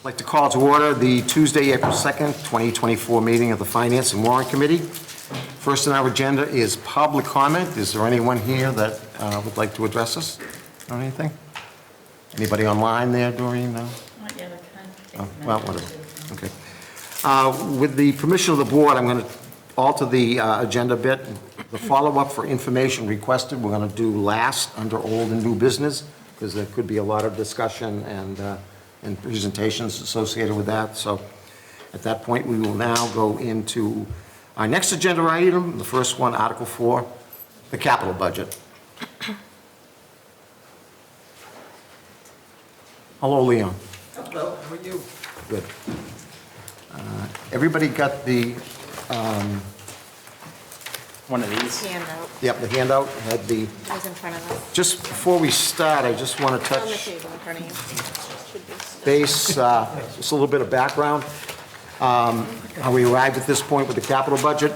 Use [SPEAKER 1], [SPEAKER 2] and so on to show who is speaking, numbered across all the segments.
[SPEAKER 1] I'd like to call to order the Tuesday, April 2nd, 2024 meeting of the Finance and Warrant Committee. First on our agenda is public comment. Is there anyone here that would like to address us on anything? Anybody online there, Doreen? No?
[SPEAKER 2] Not yet, I can.
[SPEAKER 1] Oh, well, whatever. Okay. With the permission of the board, I'm going to alter the agenda a bit. The follow-up for information requested, we're going to do last under old and new business, because there could be a lot of discussion and presentations associated with that. So at that point, we will now go into our next agenda item, the first one, Article 4, the capital budget. Hello, Leon.
[SPEAKER 3] Hello, how are you?
[SPEAKER 1] Good. Everybody got the,
[SPEAKER 3] One of these?
[SPEAKER 2] Handout
[SPEAKER 1] yep, the handout had the,
[SPEAKER 2] is in front of us.
[SPEAKER 1] just before we start, I just want to
[SPEAKER 2] On the
[SPEAKER 1] touch
[SPEAKER 2] table in front of you. Should be.
[SPEAKER 1] base, just a little bit of background. How we arrived at this point with the capital budget.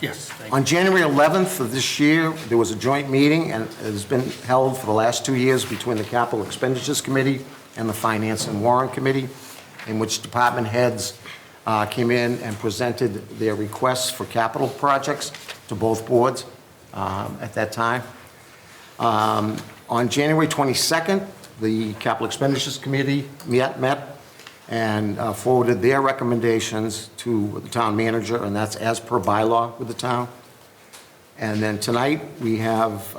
[SPEAKER 3] Yes.
[SPEAKER 1] On January 11th of this year, there was a joint meeting, and it has been held for the last 2 years between the Capital Expenditures Committee and the Finance and Warrant Committee, in which department heads came in and presented their requests for capital projects to both boards at that time. On January 22nd, the Capital Expenditures Committee met and forwarded their recommendations to the town manager, and that's as per bylaw with the town. And then tonight, we have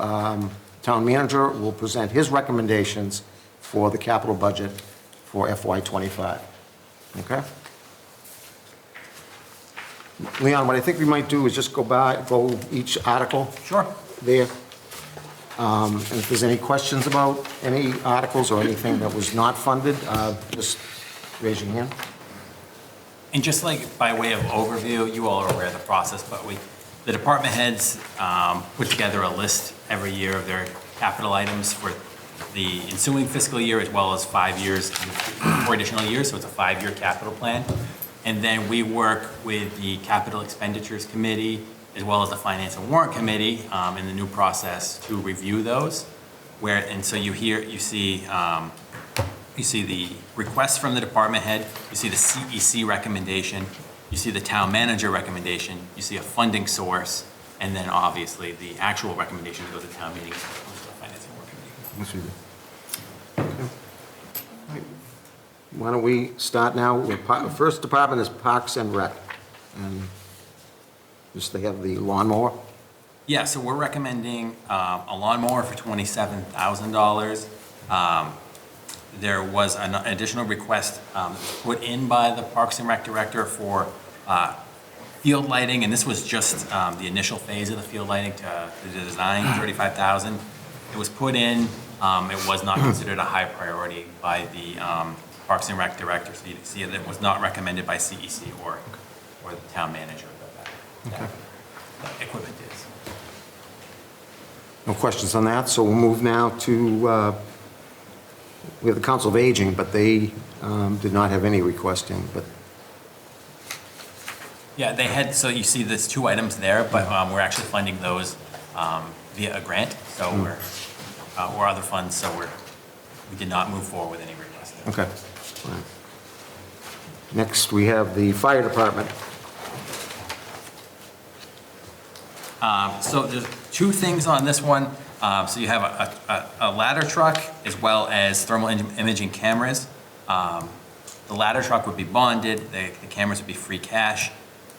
[SPEAKER 1] town manager will present his recommendations for the capital budget for FY25. Okay? Leon, what I think we might do is just go each article.
[SPEAKER 3] Sure.
[SPEAKER 1] There. And if there's any questions about any articles or anything that was not funded, just raise your hand.
[SPEAKER 3] And just like by way of overview, you all are aware of the process, but the department heads put together a list every year of their capital items for the ensuing fiscal year, as well as 5 years, 4 additional years, so it's a 5-year capital plan. And then we work with the Capital Expenditures Committee, as well as the Finance and Warrant Committee in the new process to review those. And so you see the request from the department head, you see the CEC recommendation, you see the town manager recommendation, you see a funding source, and then obviously the actual recommendation to go to town meeting, goes to the Finance and Warrant Committee.
[SPEAKER 1] Yes, we do. Okay. All right. Why don't we start now with, first department is Parks and Rec. And just they have the lawnmower.
[SPEAKER 3] Yeah, so we're recommending a lawnmower for $27,000. There was an additional request put in by the Parks and Rec director for field lighting, and this was just the initial phase of the field lighting to the design, $35,000. It was put in. It was not considered a high priority by the Parks and Rec director, so you can see that it was not recommended by CEC or the town manager.
[SPEAKER 1] Okay.
[SPEAKER 3] The equipment is.
[SPEAKER 1] No questions on that, so we'll move now to, we have the Council of Aging, but they did not have any request in, but.
[SPEAKER 3] Yeah, they had, so you see there's 2 items there, but we're actually funding those via a grant, so or other funds, so we did not move forward with any requests.
[SPEAKER 1] Okay. All right. Next, we have the Fire Department.
[SPEAKER 3] So there's 2 things on this one. So you have a ladder truck as well as thermal imaging cameras. The ladder truck would be bonded, the cameras would be free cash.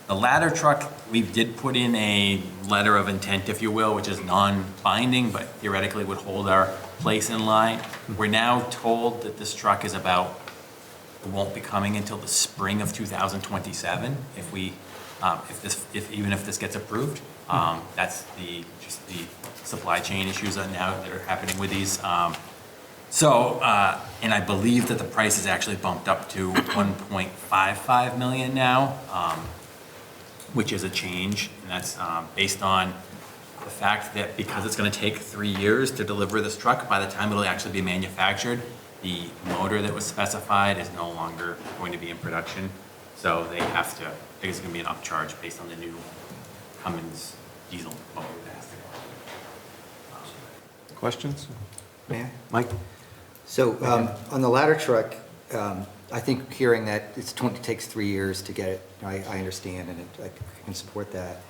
[SPEAKER 3] The ladder truck, we did put in a letter of intent, if you will, which is non-binding, but theoretically would hold our place in line. We're now told that this truck is it won't be coming until the spring of 2027 even if this gets approved. That's just the supply chain issues that are happening with these. And I believe that the price is actually bumped up to $1.55 million now, which is a change, and that's based on the fact that because it's going to take 3 years to deliver this truck, by the time it'll actually be manufactured, the motor that was specified is no longer going to be in production. So they have to, I think it's going to be an upcharge based on the new Cummins diesel motor that has to go.
[SPEAKER 1] Questions?
[SPEAKER 4] May I?
[SPEAKER 1] Mike?
[SPEAKER 4] So on the ladder truck, I think hearing that it takes 3 years to get it, I understand, and I can support that.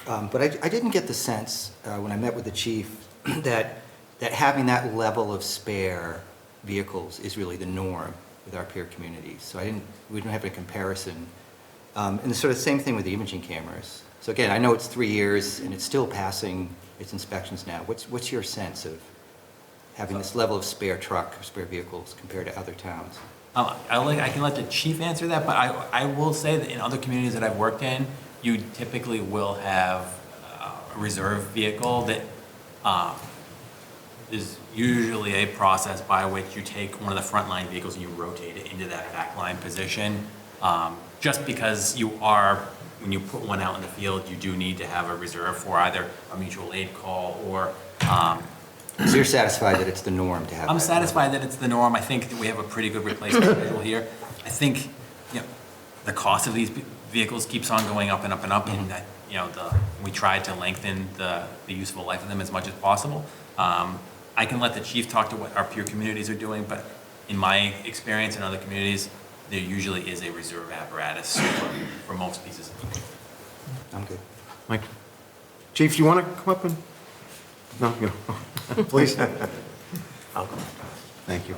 [SPEAKER 4] But I didn't get the sense, when I met with the chief, that having that level of spare vehicles is really the norm with our peer communities. So we didn't have a comparison. And the sort of same thing with the imaging cameras. So again, I know it's 3 years and it's still passing its inspections now. What's your sense of having this level of spare vehicles compared to other towns?
[SPEAKER 3] I can let the chief answer that, but I will say that in other communities that I've worked in, you typically will have a reserve vehicle that is usually a process by which you take one of the frontline vehicles and you rotate it into that backline position. Just because when you put one out in the field, you do need to have a reserve for either a mutual aid call or.
[SPEAKER 4] So you're satisfied that it's the norm to have
[SPEAKER 3] I'm
[SPEAKER 4] that?
[SPEAKER 3] satisfied that it's the norm. I think that we have a pretty good replacement schedule here. I think, the cost of these vehicles keeps on going up and up and up, and that, we try to lengthen the useful life of them as much as possible. I can let the chief talk to what our peer communities are doing, but in my experience in other communities, there usually is a reserve apparatus for most pieces of equipment.
[SPEAKER 4] I'm good.
[SPEAKER 1] Mike? Chief, you want to come up and? No, please. I'll go. Thank you.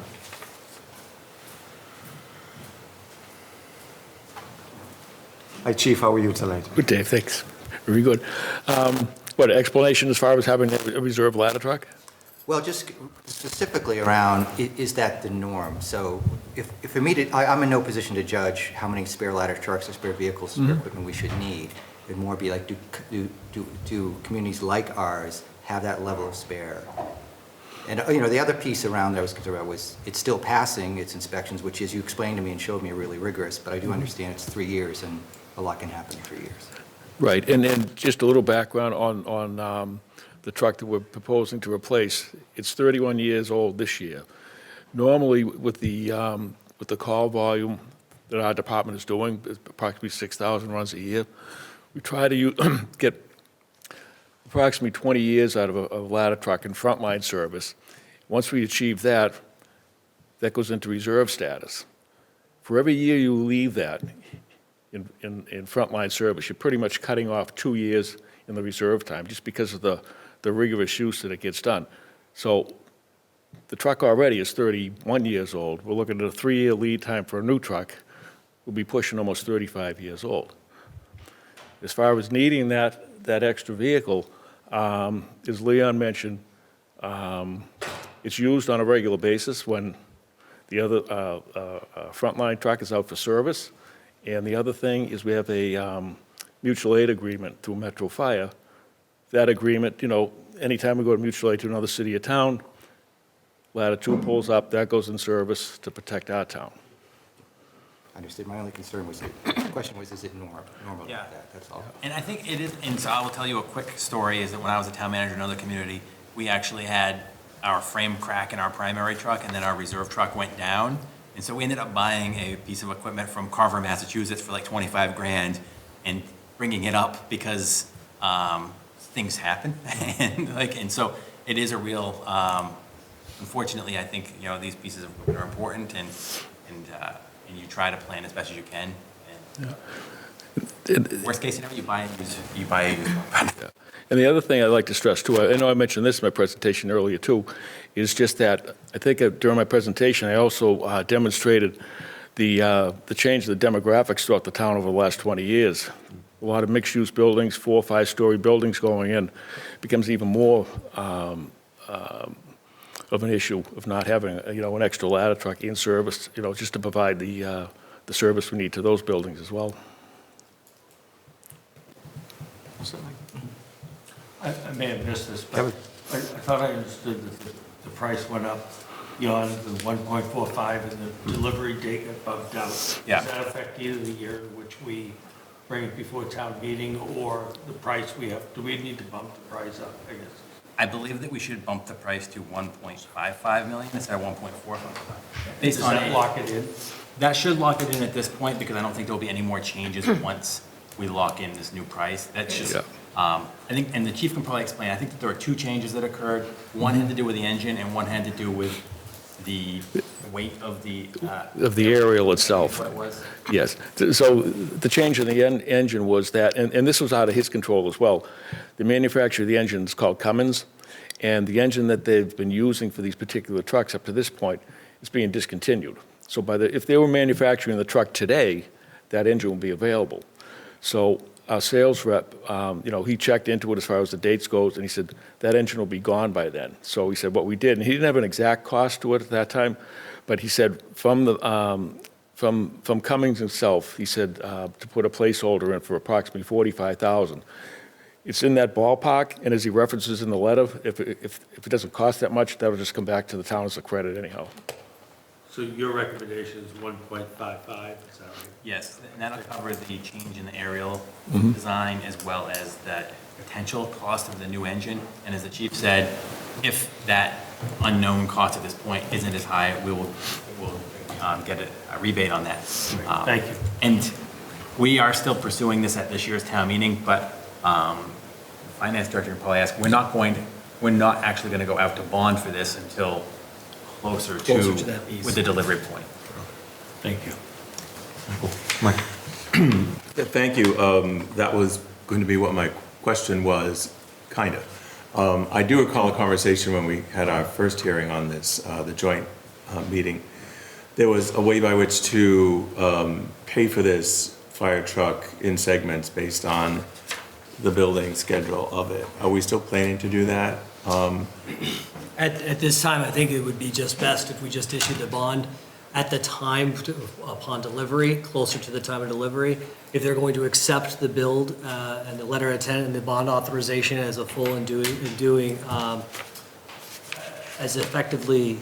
[SPEAKER 1] Hi, Chief, how are you tonight?
[SPEAKER 5] Good, Dave, thanks. Very good. What, explanation as far as having a reserve ladder truck?
[SPEAKER 4] Well, just specifically around, is that the norm? So if immediate, I'm in no position to judge how many spare ladder trucks or spare vehicles, spare equipment we should need. It'd more be like, do communities like ours have that level of spare? And, the other piece around that I was concerned about was it's still passing its inspections, which, as you explained to me and showed me, are really rigorous, but I do understand it's 3 years and a lot can happen in 3 years.
[SPEAKER 5] Right, and then just a little background on the truck that we're proposing to replace. It's 31 years old this year. Normally, with the call volume that our department is doing, approximately 6,000 runs a year, we try to get approximately 20 years out of a ladder truck in frontline service. Once we achieve that, that goes into reserve status. For every year you leave that in frontline service, you're pretty much cutting off 2 years in the reserve time just because of the rigorous use that it gets done. So the truck already is 31 years old. We're looking at a 3-year lead time for a new truck. We'll be pushing almost 35 years old. As far as needing that extra vehicle, as Leon mentioned, it's used on a regular basis when the other frontline truck is out for service. And the other thing is we have a mutual aid agreement through Metro Fire. That agreement, anytime we go to mutual aid to another city or town, ladder 2 pulls up, that goes in service to protect our town.
[SPEAKER 4] I understood. My only concern was, the question was, is it normal
[SPEAKER 3] Yeah.
[SPEAKER 4] like that? That's all.
[SPEAKER 3] And I think it is, and so I will tell you a quick story, is that when I was a town manager in another community, we actually had our frame crack in our primary truck, and then our reserve truck went down. And so we ended up buying a piece of equipment from Carver, Massachusetts for like 25 grand and bringing it up because things happen. and so it is a real, unfortunately, I think, these pieces of equipment are important and you try to plan as best as you can. And worst case scenario, you buy a used one.
[SPEAKER 5] And the other thing I'd like to stress too, I know I mentioned this in my presentation earlier too, is just that I think during my presentation I also demonstrated the change of the demographics throughout the town over the last 20 years. A lot of mixed-use buildings, 4- or 5-story buildings going in, becomes even more of an issue of not having an extra ladder truck in service, just to provide the service we need to those buildings as well.
[SPEAKER 6] I may have missed this, but I thought I understood that the price went up beyond the 1.45 and the delivery date got bumped out.
[SPEAKER 3] Yeah.
[SPEAKER 6] Does that affect either the year in which we bring it before town meeting or the price we have? Do we need to bump the price up, I guess?
[SPEAKER 3] I believe that we should bump the price to 1.55 million instead of 1.45. Based
[SPEAKER 6] Does
[SPEAKER 3] on
[SPEAKER 6] that lock it in?
[SPEAKER 3] That should lock it in at this point because I don't think there'll be any more changes once we lock in this new price. That's just,
[SPEAKER 5] Yeah.
[SPEAKER 3] I think, and the chief can probably explain, I think that there were 2 changes that occurred. One had to do with the engine and one had to do with the weight of the.
[SPEAKER 5] Of the aerial itself.
[SPEAKER 3] What it was?
[SPEAKER 5] Yes. So the change in the engine was that, and this was out of his control as well. The manufacturer of the engine is called Cummins, and the engine that they've been using for these particular trucks up to this point is being discontinued. So if they were manufacturing the truck today, that engine will be available. So our sales rep, he checked into it as far as the dates goes, and he said that engine will be gone by then. So he said what we did, and he didn't have an exact cost to it at that time, but he said from Cummins himself, he said to put a placeholder in for approximately $45,000. It's in that ballpark, and as he references in the letter, if it doesn't cost that much, that'll just come back to the town as a credit anyhow.
[SPEAKER 6] So your recommendation is 1.55, is that right?
[SPEAKER 3] Yes, and that'll cover the change in the aerial design as well as the potential cost of the new engine. And as the chief said, if that unknown cost at this point isn't as high, we'll get a rebate on that.
[SPEAKER 6] Thank you.
[SPEAKER 3] And we are still pursuing this at this year's town meeting, but finance director can probably ask, we're not actually going to go out to bond for this until closer to
[SPEAKER 4] that piece.
[SPEAKER 3] with the delivery point.
[SPEAKER 6] Thank you.
[SPEAKER 1] Mike?
[SPEAKER 7] Yeah, thank you. That was going to be what my question was, kind of. I do recall a conversation when we had our first hearing on this, the joint meeting. There was a way by which to pay for this fire truck in segments based on the building schedule of it. Are we still planning to do that?
[SPEAKER 8] At this time, I think it would be just best if we just issued the bond at the time upon delivery, closer to the time of delivery. If they're going to accept the build and the letter of intent and the bond authorization as a full and doing as effectively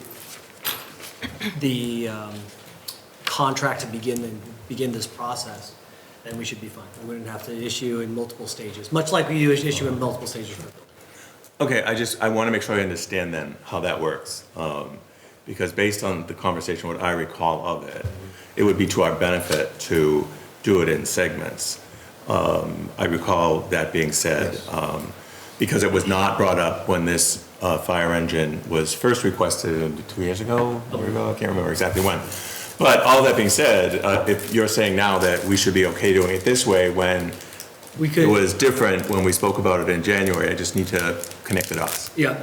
[SPEAKER 8] the contract to begin this process, then we should be fine. We wouldn't have to issue in multiple stages, much like we issue in multiple stages for the building.
[SPEAKER 7] Okay, I want to make sure I understand then how that works. Because based on the conversation, what I recall of it, it would be to our benefit to do it in segments. I recall that being said, because it was not brought up when this fire engine was first requested 2 years ago, I can't remember exactly when. But all that being said, if you're saying now that we should be okay doing it this way when it was different when we spoke about it in January, I just need to connect the dots.
[SPEAKER 8] Yeah.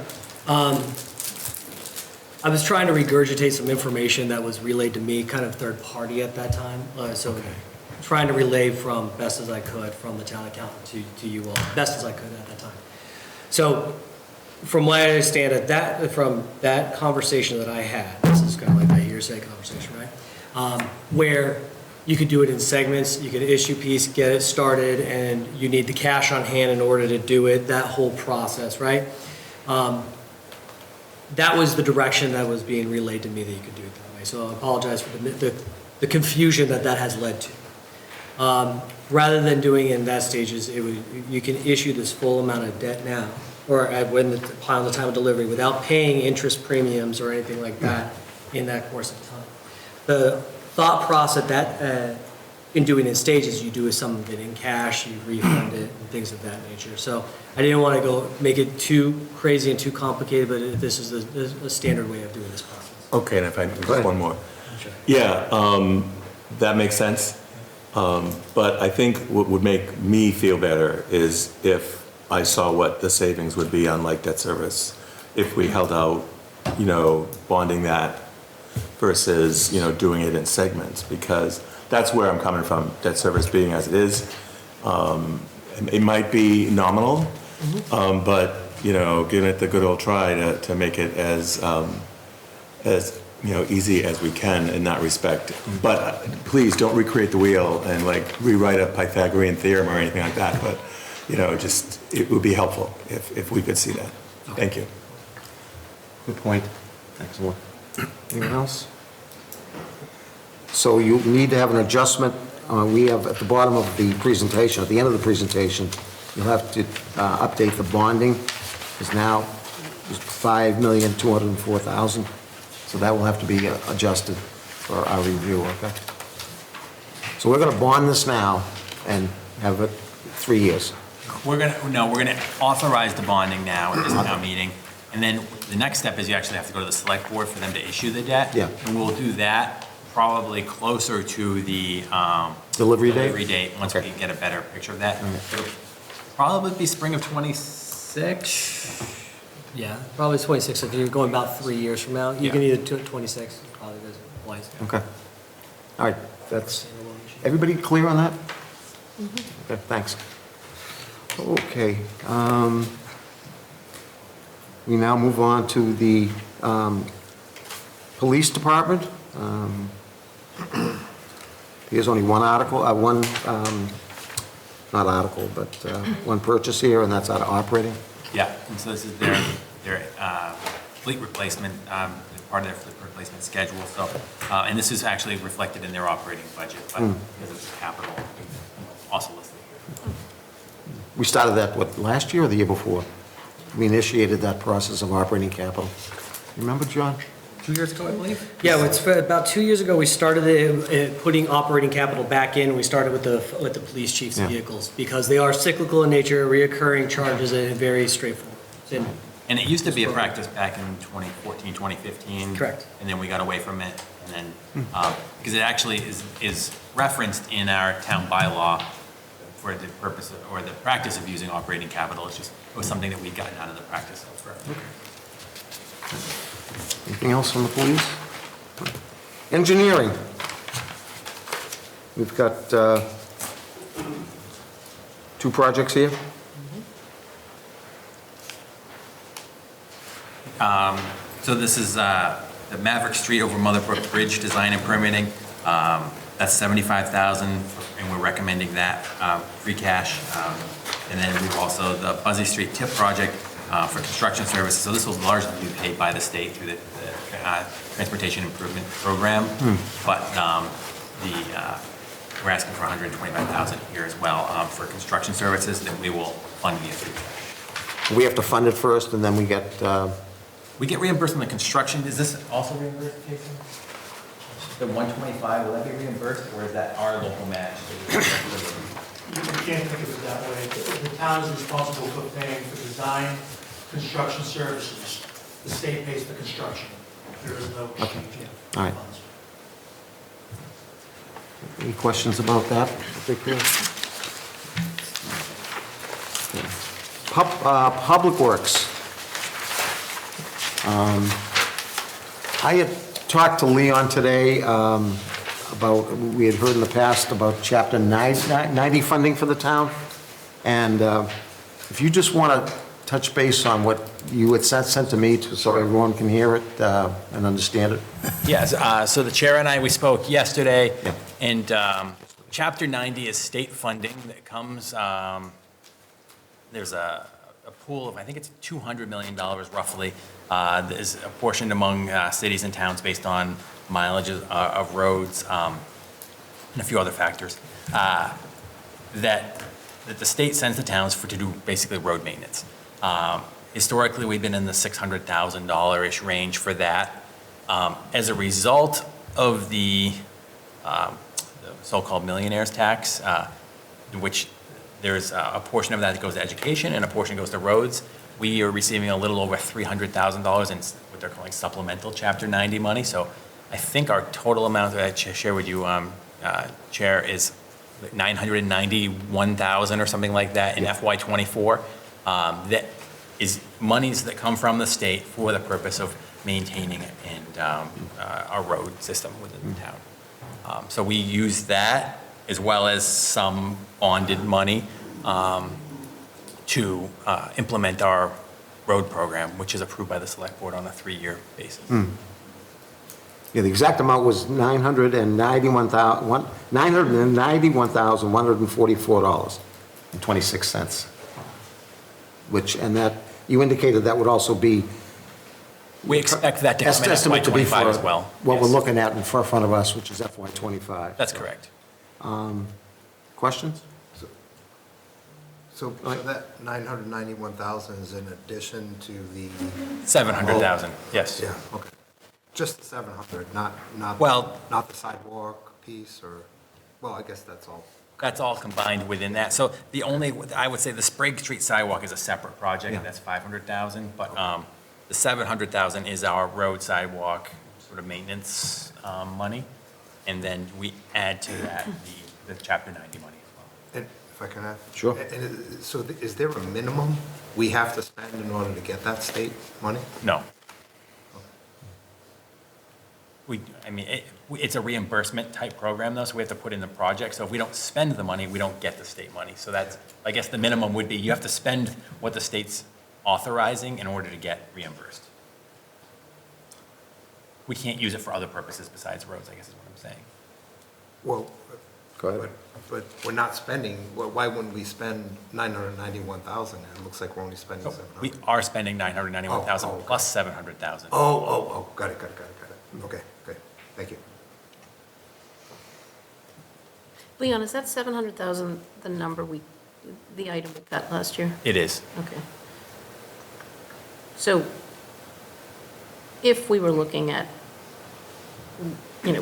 [SPEAKER 8] I was trying to regurgitate some information that was relayed to me, kind of third party at that time. Trying to relay from best as I could from the town accountant to you all, best as I could at that time. So from what I understand from that conversation that I had, this is kind of like that hearsay conversation, right? Where you could do it in segments, you could issue piece, get it started, and you need the cash on hand in order to do it, that whole process, right? That was the direction that was being relayed to me that you could do it that way. So I apologize for the confusion that has led to. Rather than doing it in that stages, you can issue this full amount of debt now, or when upon the time of delivery, without paying interest premiums or anything like that in that course of time. The thought process that in doing it in stages, you do some of it in cash, you refund it, and things of that nature. So I didn't want to go make it too crazy and too complicated, but this is a standard way of doing this process.
[SPEAKER 7] Okay, and if I just one more.
[SPEAKER 8] Sure.
[SPEAKER 7] Yeah, that makes sense. But I think what would make me feel better is if I saw what the savings would be on like debt service if we held out, bonding that versus, doing it in segments, because that's where I'm coming from, debt service being as it is. It might be nominal, but, giving it the good old try to make it as easy as we can in that respect. But please don't recreate the wheel and rewrite a Pythagorean theorem or anything like that. But, it would be helpful if we could see that. Thank you.
[SPEAKER 1] Good point. Excellent. Anyone else? So you need to have an adjustment. We have at the bottom of the presentation, at the end of the presentation, you'll have to update the bonding. It's now $5,204,000. So that will have to be adjusted for our review, okay? So we're going to bond this now and have it 3 years.
[SPEAKER 3] We're gonna authorize the bonding now at this town meeting. And then the next step is you actually have to go to the select board for them to issue the debt.
[SPEAKER 1] Yeah.
[SPEAKER 3] And we'll do that probably closer to the
[SPEAKER 1] Delivery date?
[SPEAKER 3] delivery date, once we
[SPEAKER 1] Okay.
[SPEAKER 3] get a better picture of that. It'll probably be spring of '26.
[SPEAKER 8] Yeah, probably 26, if you're going about 3 years from now. You
[SPEAKER 3] Yeah.
[SPEAKER 8] can either do it 26, probably goes wise.
[SPEAKER 1] Okay. All right, that's, everybody clear on that? Okay, thanks. Okay. We now move on to the police department. Here's only one article, not article, but one purchase here, and that's out of operating.
[SPEAKER 3] Yeah, and so this is their fleet replacement, part of their fleet replacement schedule, so, and this is actually reflected in their operating budget, but because it's capital, also listed here.
[SPEAKER 1] We started that, what, last year or the year before? We initiated that process of operating capital. Remember, John?
[SPEAKER 3] 2 years ago, I believe?
[SPEAKER 8] Yeah, it's about 2 years ago, we started putting operating capital back in. We started with the police chief's
[SPEAKER 1] Yeah.
[SPEAKER 8] vehicles because they are cyclical in nature, reoccurring charges, and very straightforward. And
[SPEAKER 3] And it used to be a practice back in 2014, 2015.
[SPEAKER 8] Correct.
[SPEAKER 3] And then we got away from it, and then, because it actually is referenced in our town bylaw for the purpose of, or the practice of using operating capital. It's just, it was something that we'd gotten out of the practice of forever.
[SPEAKER 1] Anything else on the police? Engineering. We've got 2 projects here.
[SPEAKER 3] So this is the Maverick Street over Motherbrook Bridge design and permitting. That's $75,000, and we're recommending that free cash. And then we've also the Buzzy Street Tip project for construction services. So this will largely be paid by the state through the Transportation Improvement Program. But we're asking for $125,000 here as well for construction services that we will fund via free cash.
[SPEAKER 1] We have to fund it first, and then we get,
[SPEAKER 3] We get reimbursed on the construction. Is this also reimbursed, Jason? The 125, will that be reimbursed, or is that our local match?
[SPEAKER 9] You can't think of it that way. The town is responsible for paying for design, construction services. The state pays for construction. There is no exchange.
[SPEAKER 1] all right. Any questions about that particular? Public Works. I had talked to Leon today about, we had heard in the past about Chapter 90 funding for the town. And if you just want to touch base on what you had sent to me so everyone can hear it and understand it.
[SPEAKER 3] Yes, so the chair and I, we spoke yesterday,
[SPEAKER 1] Yeah.
[SPEAKER 3] and Chapter 90 is state funding that comes, there's a pool of, I think it's $200 million roughly, that is apportioned among cities and towns based on mileage of roads and a few other factors, that the state sends to towns to do basically road maintenance. Historically, we've been in the $600,000-ish range for that. As a result of the so-called millionaire's tax, in which there's a portion of that goes to education and a portion goes to roads, we are receiving a little over $300,000 in what they're calling supplemental Chapter 90 money. So I think our total amount that I share with you, Chair, is $991,000 or something like that in FY24. That is monies that come from the state for the purpose of maintaining and our road system within the town. So we use that as well as some bonded money to implement our road program, which is approved by the select board on a 3-year basis.
[SPEAKER 1] Yeah, the exact amount was $991,144.26. Which, and that, you indicated that would also be.
[SPEAKER 3] We expect that to come in
[SPEAKER 1] Estimate to be
[SPEAKER 3] FY25
[SPEAKER 1] for
[SPEAKER 3] as well.
[SPEAKER 1] what we're
[SPEAKER 3] Yes.
[SPEAKER 1] looking at in front of us, which is FY25.
[SPEAKER 3] That's correct.
[SPEAKER 1] Questions?
[SPEAKER 10] So that 991,000 is in addition to the,
[SPEAKER 3] 700,000, yes.
[SPEAKER 10] yeah, okay. Just the 700, not
[SPEAKER 3] Well-
[SPEAKER 10] not the sidewalk piece or, well, I guess that's all.
[SPEAKER 3] That's all combined within that. So the only, I would say the Sprague Street sidewalk is a separate project,
[SPEAKER 1] Yeah.
[SPEAKER 3] and that's 500,000, but The 700,000 is our road sidewalk sort of maintenance money. And then we add to that the Chapter 90 money as well.
[SPEAKER 10] And if I can add?
[SPEAKER 1] Sure.
[SPEAKER 10] So is there a minimum we have to spend in order to get that state money?
[SPEAKER 3] No. It's a reimbursement type program though, so we have to put in the project. So if we don't spend the money, we don't get the state money. So that's, I guess the minimum would be you have to spend what the state's authorizing in order to get reimbursed. We can't use it for other purposes besides roads, I guess is what I'm saying.
[SPEAKER 10] Well,
[SPEAKER 1] Go ahead.
[SPEAKER 10] but we're not spending, why wouldn't we spend 991,000? It looks like we're only spending
[SPEAKER 3] So
[SPEAKER 10] 700.
[SPEAKER 3] we are spending 991,000
[SPEAKER 10] Oh, okay.
[SPEAKER 3] plus 700,000.
[SPEAKER 10] Got it. Okay, thank you.
[SPEAKER 2] Leon, is that 700,000 the number the item we cut last year?
[SPEAKER 3] It is.
[SPEAKER 2] Okay. So if we were looking at,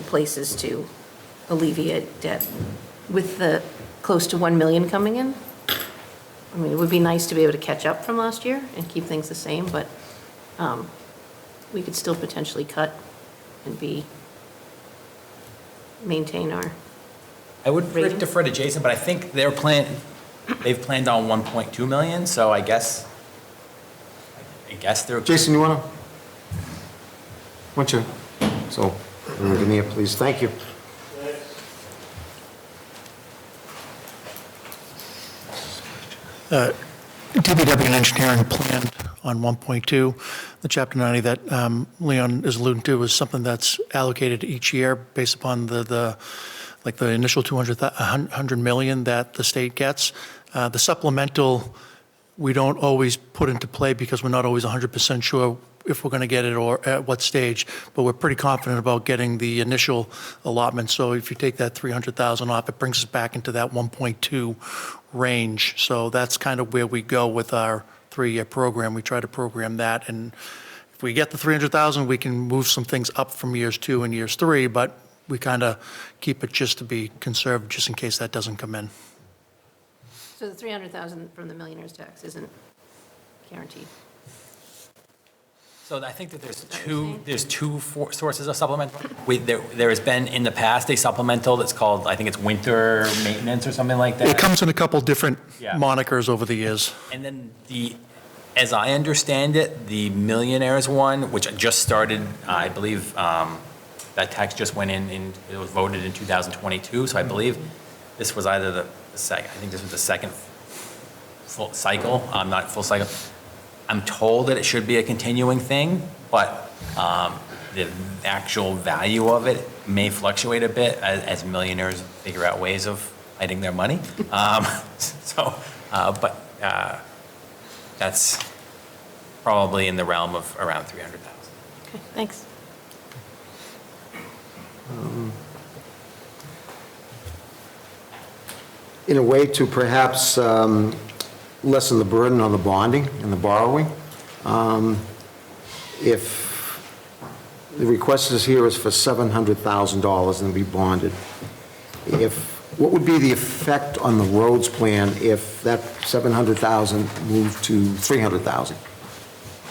[SPEAKER 2] places to alleviate debt with the close to 1 million coming in, I mean, it would be nice to be able to catch up from last year and keep things the same, but we could still potentially cut and maintain our,
[SPEAKER 3] I would
[SPEAKER 2] Rating?
[SPEAKER 3] defer to Jason, but I think they've planned on 1.2 million, so I guess they're.
[SPEAKER 1] Jason, you want to? So, Engineer, please, thank you.
[SPEAKER 9] DPW and engineering planned on 1.2. The Chapter 90 that Leon is alluding to is something that's allocated each year based upon the initial 100 million that the state gets. The supplemental, we don't always put into play because we're not always 100% sure if we're going to get it or at what stage, but we're pretty confident about getting the initial allotment. So if you take that 300,000 off, it brings us back into that 1.2 range. So that's kind of where we go with our 3-year program. We try to program that, and if we get the 300,000, we can move some things up from years 2 and years 3, but we kind of keep it just to be conservative, just in case that doesn't come in.
[SPEAKER 2] so the 300,000 from the millionaire's tax isn't guaranteed.
[SPEAKER 3] So I think that there's
[SPEAKER 2] what you're
[SPEAKER 3] two sources of supplemental. There has been in the past a supplemental that's called, I think it's winter maintenance or something like that.
[SPEAKER 9] It comes in a couple different
[SPEAKER 3] Yeah.
[SPEAKER 9] monikers over the years.
[SPEAKER 3] And then as I understand it, the millionaires one, which just started, I believe, that tax just went in, it was voted in 2022. So I believe this was either the second, I think this was the second full cycle, not full cycle. I'm told that it should be a continuing thing, but the actual value of it may fluctuate a bit as millionaires figure out ways of hiding their money. But that's probably in the realm of around 300,000.
[SPEAKER 2] Okay, thanks.
[SPEAKER 1] In a way to perhaps lessen the burden on the bonding and the borrowing, if the request is here is for $700,000 and be bonded, what would be the effect on the roads plan if that 700,000 moved to 300,000?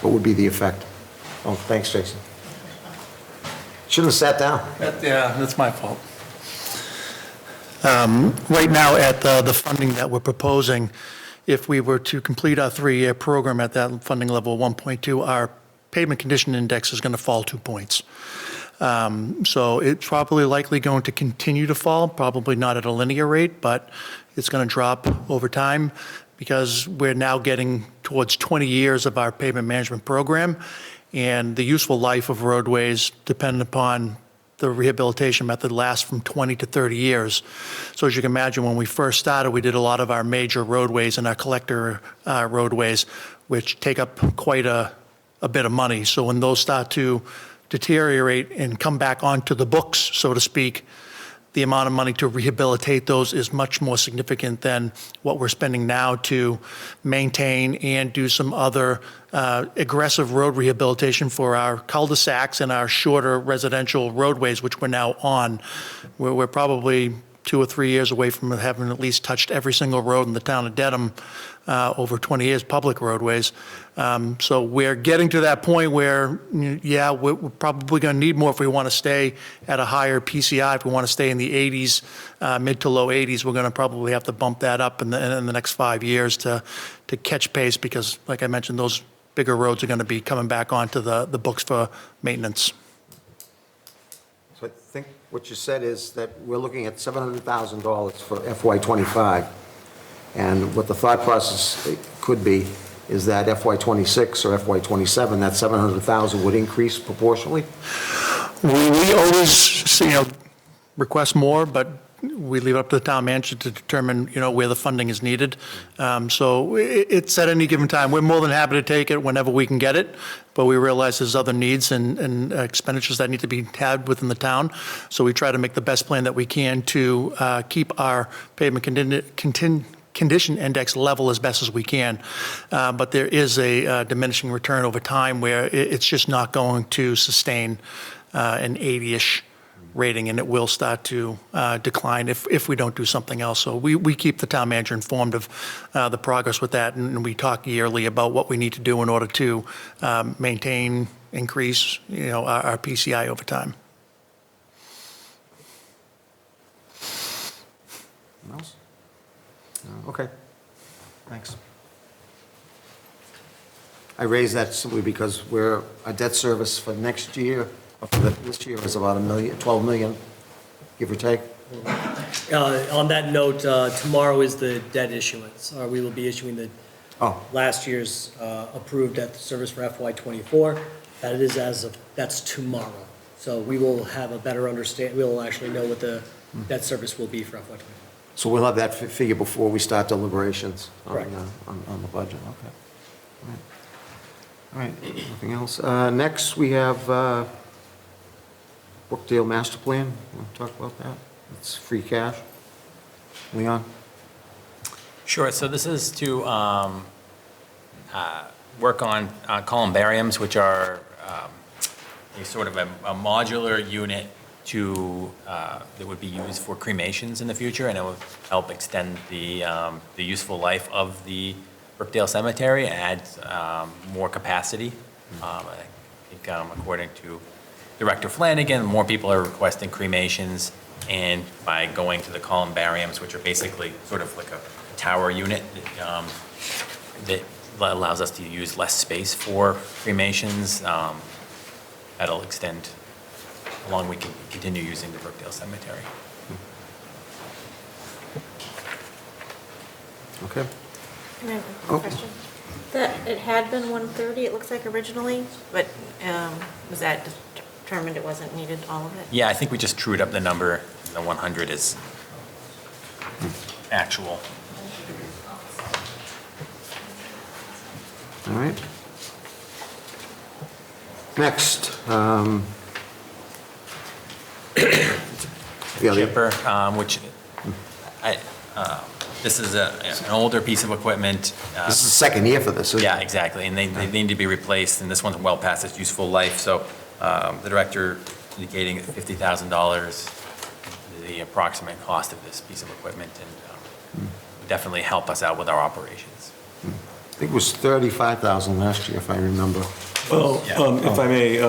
[SPEAKER 1] What would be the effect? Oh, thanks, Jason. Shouldn't have sat down.
[SPEAKER 9] Yeah, that's my fault. Right now, at the funding that we're proposing, if we were to complete our 3-year program at that funding level 1.2, our pavement condition index is going to fall 2 points. So it's probably likely going to continue to fall, probably not at a linear rate, but it's going to drop over time because we're now getting towards 20 years of our pavement management program, and the useful life of roadways, depending upon the rehabilitation method, lasts from 20 to 30 years. So as you can imagine, when we first started, we did a lot of our major roadways and our collector roadways, which take up quite a bit of money. So when those start to deteriorate and come back onto the books, so to speak, the amount of money to rehabilitate those is much more significant than what we're spending now to maintain and do some other aggressive road rehabilitation for our cul-de-sacs and our shorter residential roadways, which we're now on. We're probably 2 or 3 years away from having at least touched every single road in the town of Dedham over 20 years, public roadways. So we're getting to that point where, yeah, we're probably going to need more if we want to stay at a higher PCI. If we want to stay in the 80s, mid to low 80s, we're going to probably have to bump that up in the next 5 years to catch pace because, like I mentioned, those bigger roads are going to be coming back onto the books for maintenance.
[SPEAKER 1] So I think what you said is that we're looking at $700,000 for FY '25. And what the thought process could be is that FY '26 or FY '27, that 700,000 would increase proportionally?
[SPEAKER 9] We always, request more, but we leave it up to the town manager to determine, where the funding is needed. So it's at any given time. We're more than happy to take it whenever we can get it, but we realize there's other needs and expenditures that need to be had within the town. So we try to make the best plan that we can to keep our pavement condition index level as best as we can. But there is a diminishing return over time where it's just not going to sustain an 80-ish rating, and it will start to decline if we don't do something else. So we keep the town manager informed of the progress with that, and we talk yearly about what we need to do in order to maintain, increase, our PCI over time.
[SPEAKER 1] Anything else? Okay, thanks. I raise that simply because our debt service for next year, or for this year, is about 12 million, give or take.
[SPEAKER 8] On that note, tomorrow is the debt issuance. We will be issuing the last year's approved debt service for FY '24. That is that's tomorrow. So we will have a better understanding, we'll actually know what the debt service will be for FY '24.
[SPEAKER 1] So we'll have that figure before we start deliberations on
[SPEAKER 8] Correct.
[SPEAKER 1] on the budget, okay. All right, nothing else. Next, we have Brookdale Master Plan. Want to talk about that? It's free cash. Leon?
[SPEAKER 3] Sure, so this is to work on columbariums, which are a sort of a modular unit that would be used for cremations in the future, and it will help extend the useful life of the Brookdale Cemetery and add more capacity. I think according to Director Flanagan, more people are requesting cremations, and by going to the columbariums, which are basically sort of like a tower unit that allows us to use less space for cremations, that'll extend how long we can continue using the Brookdale Cemetery.
[SPEAKER 1] Okay.
[SPEAKER 11] Can I have a
[SPEAKER 1] Oh.
[SPEAKER 11] question? It had been 130, it looks like originally, but was that determined it wasn't needed, all of it?
[SPEAKER 3] Yeah, I think we just trued up the number. The 100 is actual.
[SPEAKER 1] All right. Next.
[SPEAKER 3] Chipper, which this is an older piece of equipment.
[SPEAKER 1] This is the second year for this, isn't it?
[SPEAKER 3] Yeah, exactly, and they need to be replaced, and this one's well past its useful life, so the director indicating $50,000 the approximate cost of this piece of equipment, and would definitely help us out with our operations.
[SPEAKER 1] I think it was 35,000 last year, if I remember.
[SPEAKER 7] Well,
[SPEAKER 3] Yeah.
[SPEAKER 7] if I may,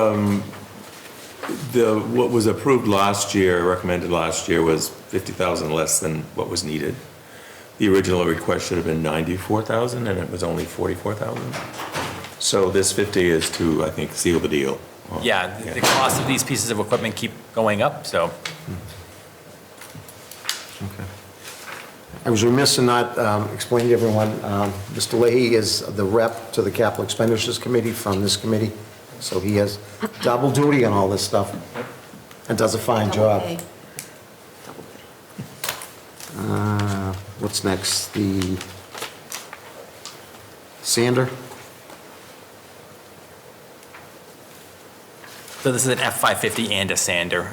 [SPEAKER 7] what was approved last year, recommended last year, was 50,000 less than what was needed. The original request should have been 94,000, and it was only 44,000. So this 50 is to, I think, seal the deal.
[SPEAKER 3] Yeah, the cost of these pieces of equipment keep going up, so.
[SPEAKER 1] Okay. I was remiss in not explaining to everyone, Mr. Leahy is the rep to the Capital Expenditures Committee from this committee, so he has double duty on all this stuff and does a fine job.
[SPEAKER 2] Double pay.
[SPEAKER 1] What's next? The sander?
[SPEAKER 3] So this is an F-550 and a sander.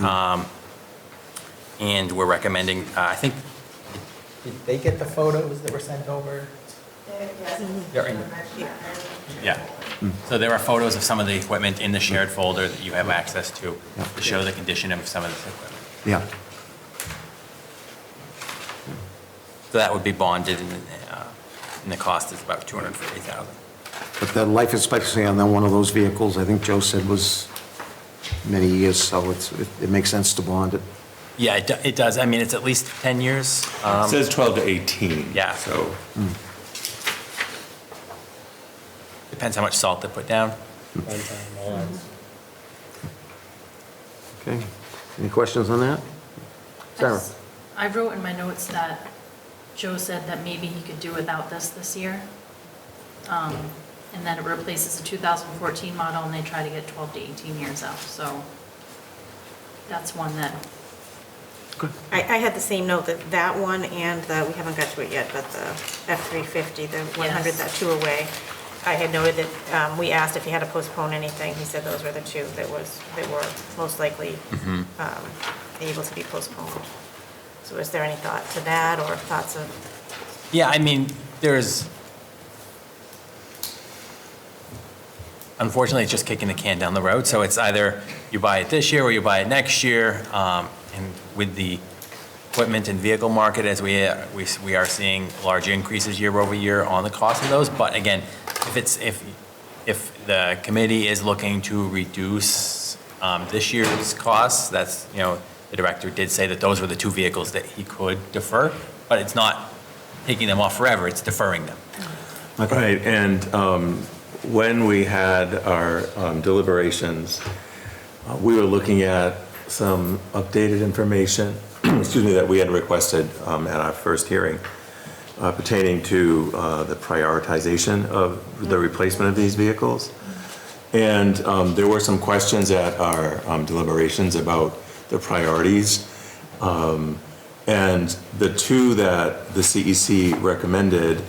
[SPEAKER 3] And we're recommending, I think, did they get the photos that were sent over? They're in- Yeah. So there are photos of some of the equipment in the shared folder that you have access to show the condition of some of this equipment.
[SPEAKER 1] Yeah.
[SPEAKER 3] So that would be bonded and and the cost is about $240,000.
[SPEAKER 1] But the life expectancy on one of those vehicles, I think Joe said, was many years, so it makes sense to bond it.
[SPEAKER 3] Yeah, it does. I mean, it's at least 10 years.
[SPEAKER 7] It says 12 to 18.
[SPEAKER 3] Yeah.
[SPEAKER 7] So,
[SPEAKER 3] Depends how much salt they put down.
[SPEAKER 1] Okay, any questions on that? Sarah?
[SPEAKER 12] I wrote in my notes that Joe said that maybe he could do without this year. And then it replaces a 2014 model, and they try to get 12 to 18 years out, so that's one that,
[SPEAKER 11] I had the same note, that one and we haven't got to it yet, but the F-350, the 100,
[SPEAKER 12] Yes.
[SPEAKER 11] that two away. I had noted that we asked if he had to postpone anything. He said those were the two that were most likely able to be postponed. So is there any thought to that, or thoughts of?
[SPEAKER 3] Yeah, I mean, unfortunately, it's just kicking the can down the road. So it's either you buy it this year or you buy it next year. And with the equipment and vehicle market, as we are seeing large increases year over year on the cost of those. But again, if the committee is looking to reduce this year's costs, that's, the director did say that those were the two vehicles that he could defer, but it's not taking them off forever, it's deferring them.
[SPEAKER 7] right, and when we had our deliberations, we were looking at some updated information, excuse me, that we had requested at our first hearing pertaining to the prioritization of the replacement of these vehicles. And there were some questions at our deliberations about the priorities. And the two that the CEC recommended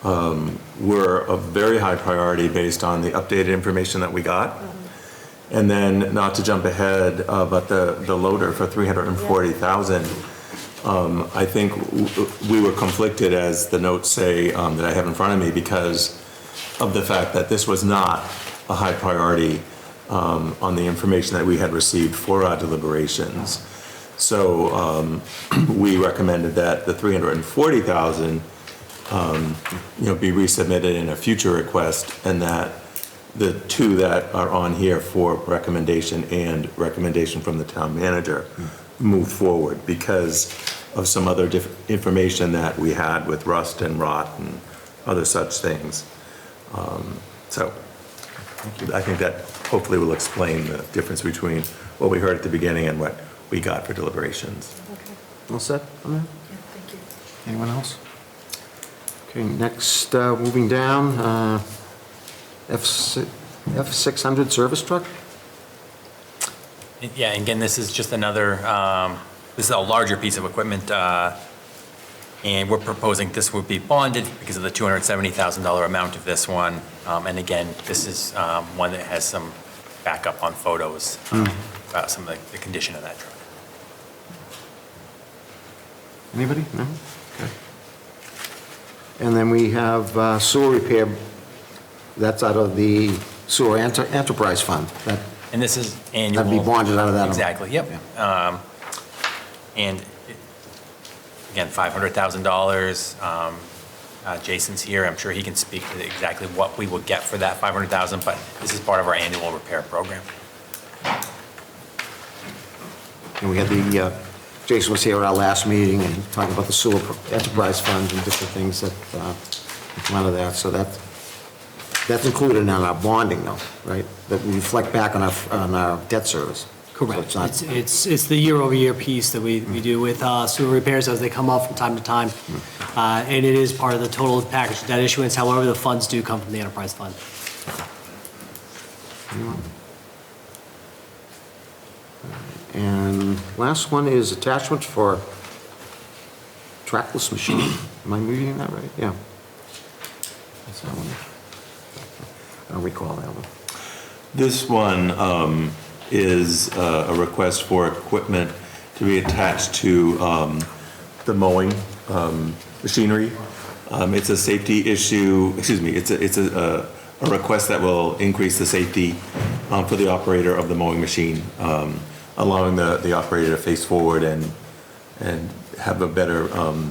[SPEAKER 7] were of very high priority based on the updated information that we got. And then, not to jump ahead, but the loader for $340,000, I think we were conflicted, as the notes say that I have in front of me, because of the fact that this was not a high priority on the information that we had received for our deliberations. So we recommended that the $340,000 be resubmitted in a future request, and that the two that are on here for recommendation and recommendation from the town manager move forward because of some other information that we had with rust and rot and other such things. So I think that hopefully will explain the difference between what we heard at the beginning and what we got for deliberations.
[SPEAKER 1] All set on that?
[SPEAKER 12] yeah, thank you.
[SPEAKER 1] Anyone else? Okay, next, moving down, F600 service truck?
[SPEAKER 3] Yeah, and again, this is just another, this is a larger piece of equipment, and we're proposing this would be bonded because of the $270,000 amount of this one. And again, this is one that has some backup on photos about some of the condition of that truck.
[SPEAKER 1] Anybody? No? Okay. And then we have sewer repair, that's out of the sewer enterprise fund.
[SPEAKER 3] And this is annual.
[SPEAKER 1] That'd be bonded out of that.
[SPEAKER 3] Exactly, yep. And again, $500,000. Jason's here, I'm sure he can speak to exactly what we will get for that $500,000, but this is part of our annual repair program.
[SPEAKER 1] And we had Jason was here at our last meeting and talking about the sewer enterprise fund and different things that come out of that. So that's included in our bonding though, right? That we reflect back on our debt service.
[SPEAKER 8] Correct.
[SPEAKER 1] So it's not-
[SPEAKER 8] It's the year-over-year piece that we do with sewer repairs as they come up from time to time. And it is part of the total package debt issuance. However, the funds do come from the enterprise fund.
[SPEAKER 1] And last one is attachment for trackless machine. Am I reading that right? Yeah. That's that one. I don't recall that one.
[SPEAKER 7] This one is a request for equipment to be attached to the mowing machinery. It's a safety issue, excuse me, it's a request that will increase the safety for the operator of the mowing machine, allowing the operator to face forward and have a better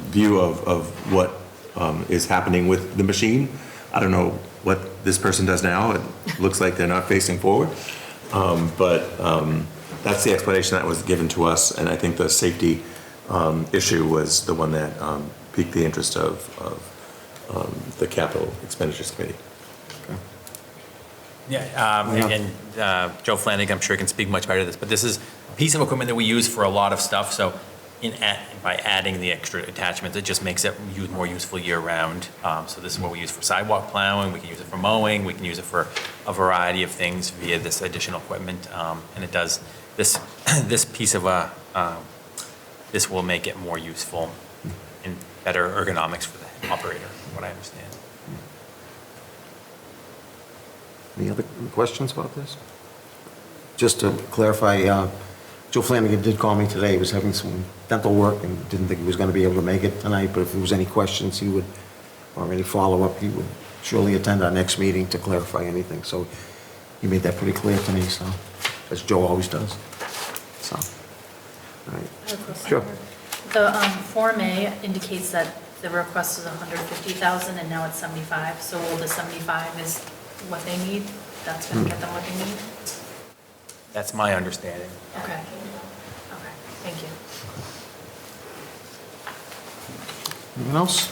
[SPEAKER 7] view of what is happening with the machine. I don't know what this person does now. It looks like they're not facing forward. But that's the explanation that was given to us, and I think the safety issue was the one that piqued the interest of the Capital Expenditures Committee.
[SPEAKER 3] And Joe Flanagan, I'm sure can speak much better to this, but this is a piece of equipment that we use for a lot of stuff, so by adding the extra attachments, it just makes it more useful year-round. So this is what we use for sidewalk plowing, we can use it for mowing, we can use it for a variety of things via this additional equipment, and it does, this piece of this will make it more useful and better ergonomics for the operator, from what I understand.
[SPEAKER 1] Any other questions about this? Just to clarify, Joe Flanagan did call me today. He was having some dental work and didn't think he was going to be able to make it tonight, but if there was any questions, he would, or any follow-up, he would surely attend our next meeting to clarify anything. So he made that pretty clear to me, so, as Joe always does. So, all right. Sure.
[SPEAKER 12] The Form A indicates that the request is 150,000 and now it's 75, so will the 75 is what they need? That's going to get them what they need?
[SPEAKER 3] That's my understanding.
[SPEAKER 12] Okay. Okay, thank you.
[SPEAKER 1] Anyone else?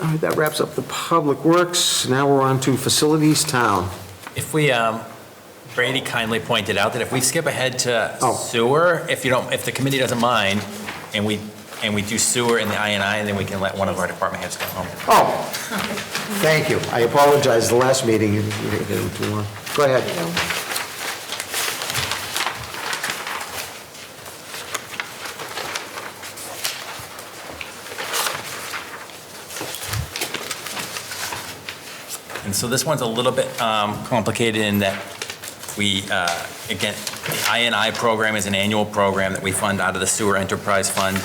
[SPEAKER 1] All right, that wraps up the Public Works. Now we're on to Facilities Town.
[SPEAKER 3] If we, Brady kindly pointed out that if we skip ahead to
[SPEAKER 1] Oh.
[SPEAKER 3] sewer, if the committee doesn't mind, and we do sewer in the I&I, and then we can let one of our department heads go home.
[SPEAKER 1] Oh, thank you. I apologize, the last meeting, you did too long. Go ahead.
[SPEAKER 3] And so this one's a little bit complicated in that we, again, the I&I program is an annual program that we fund out of the Sewer Enterprise Fund.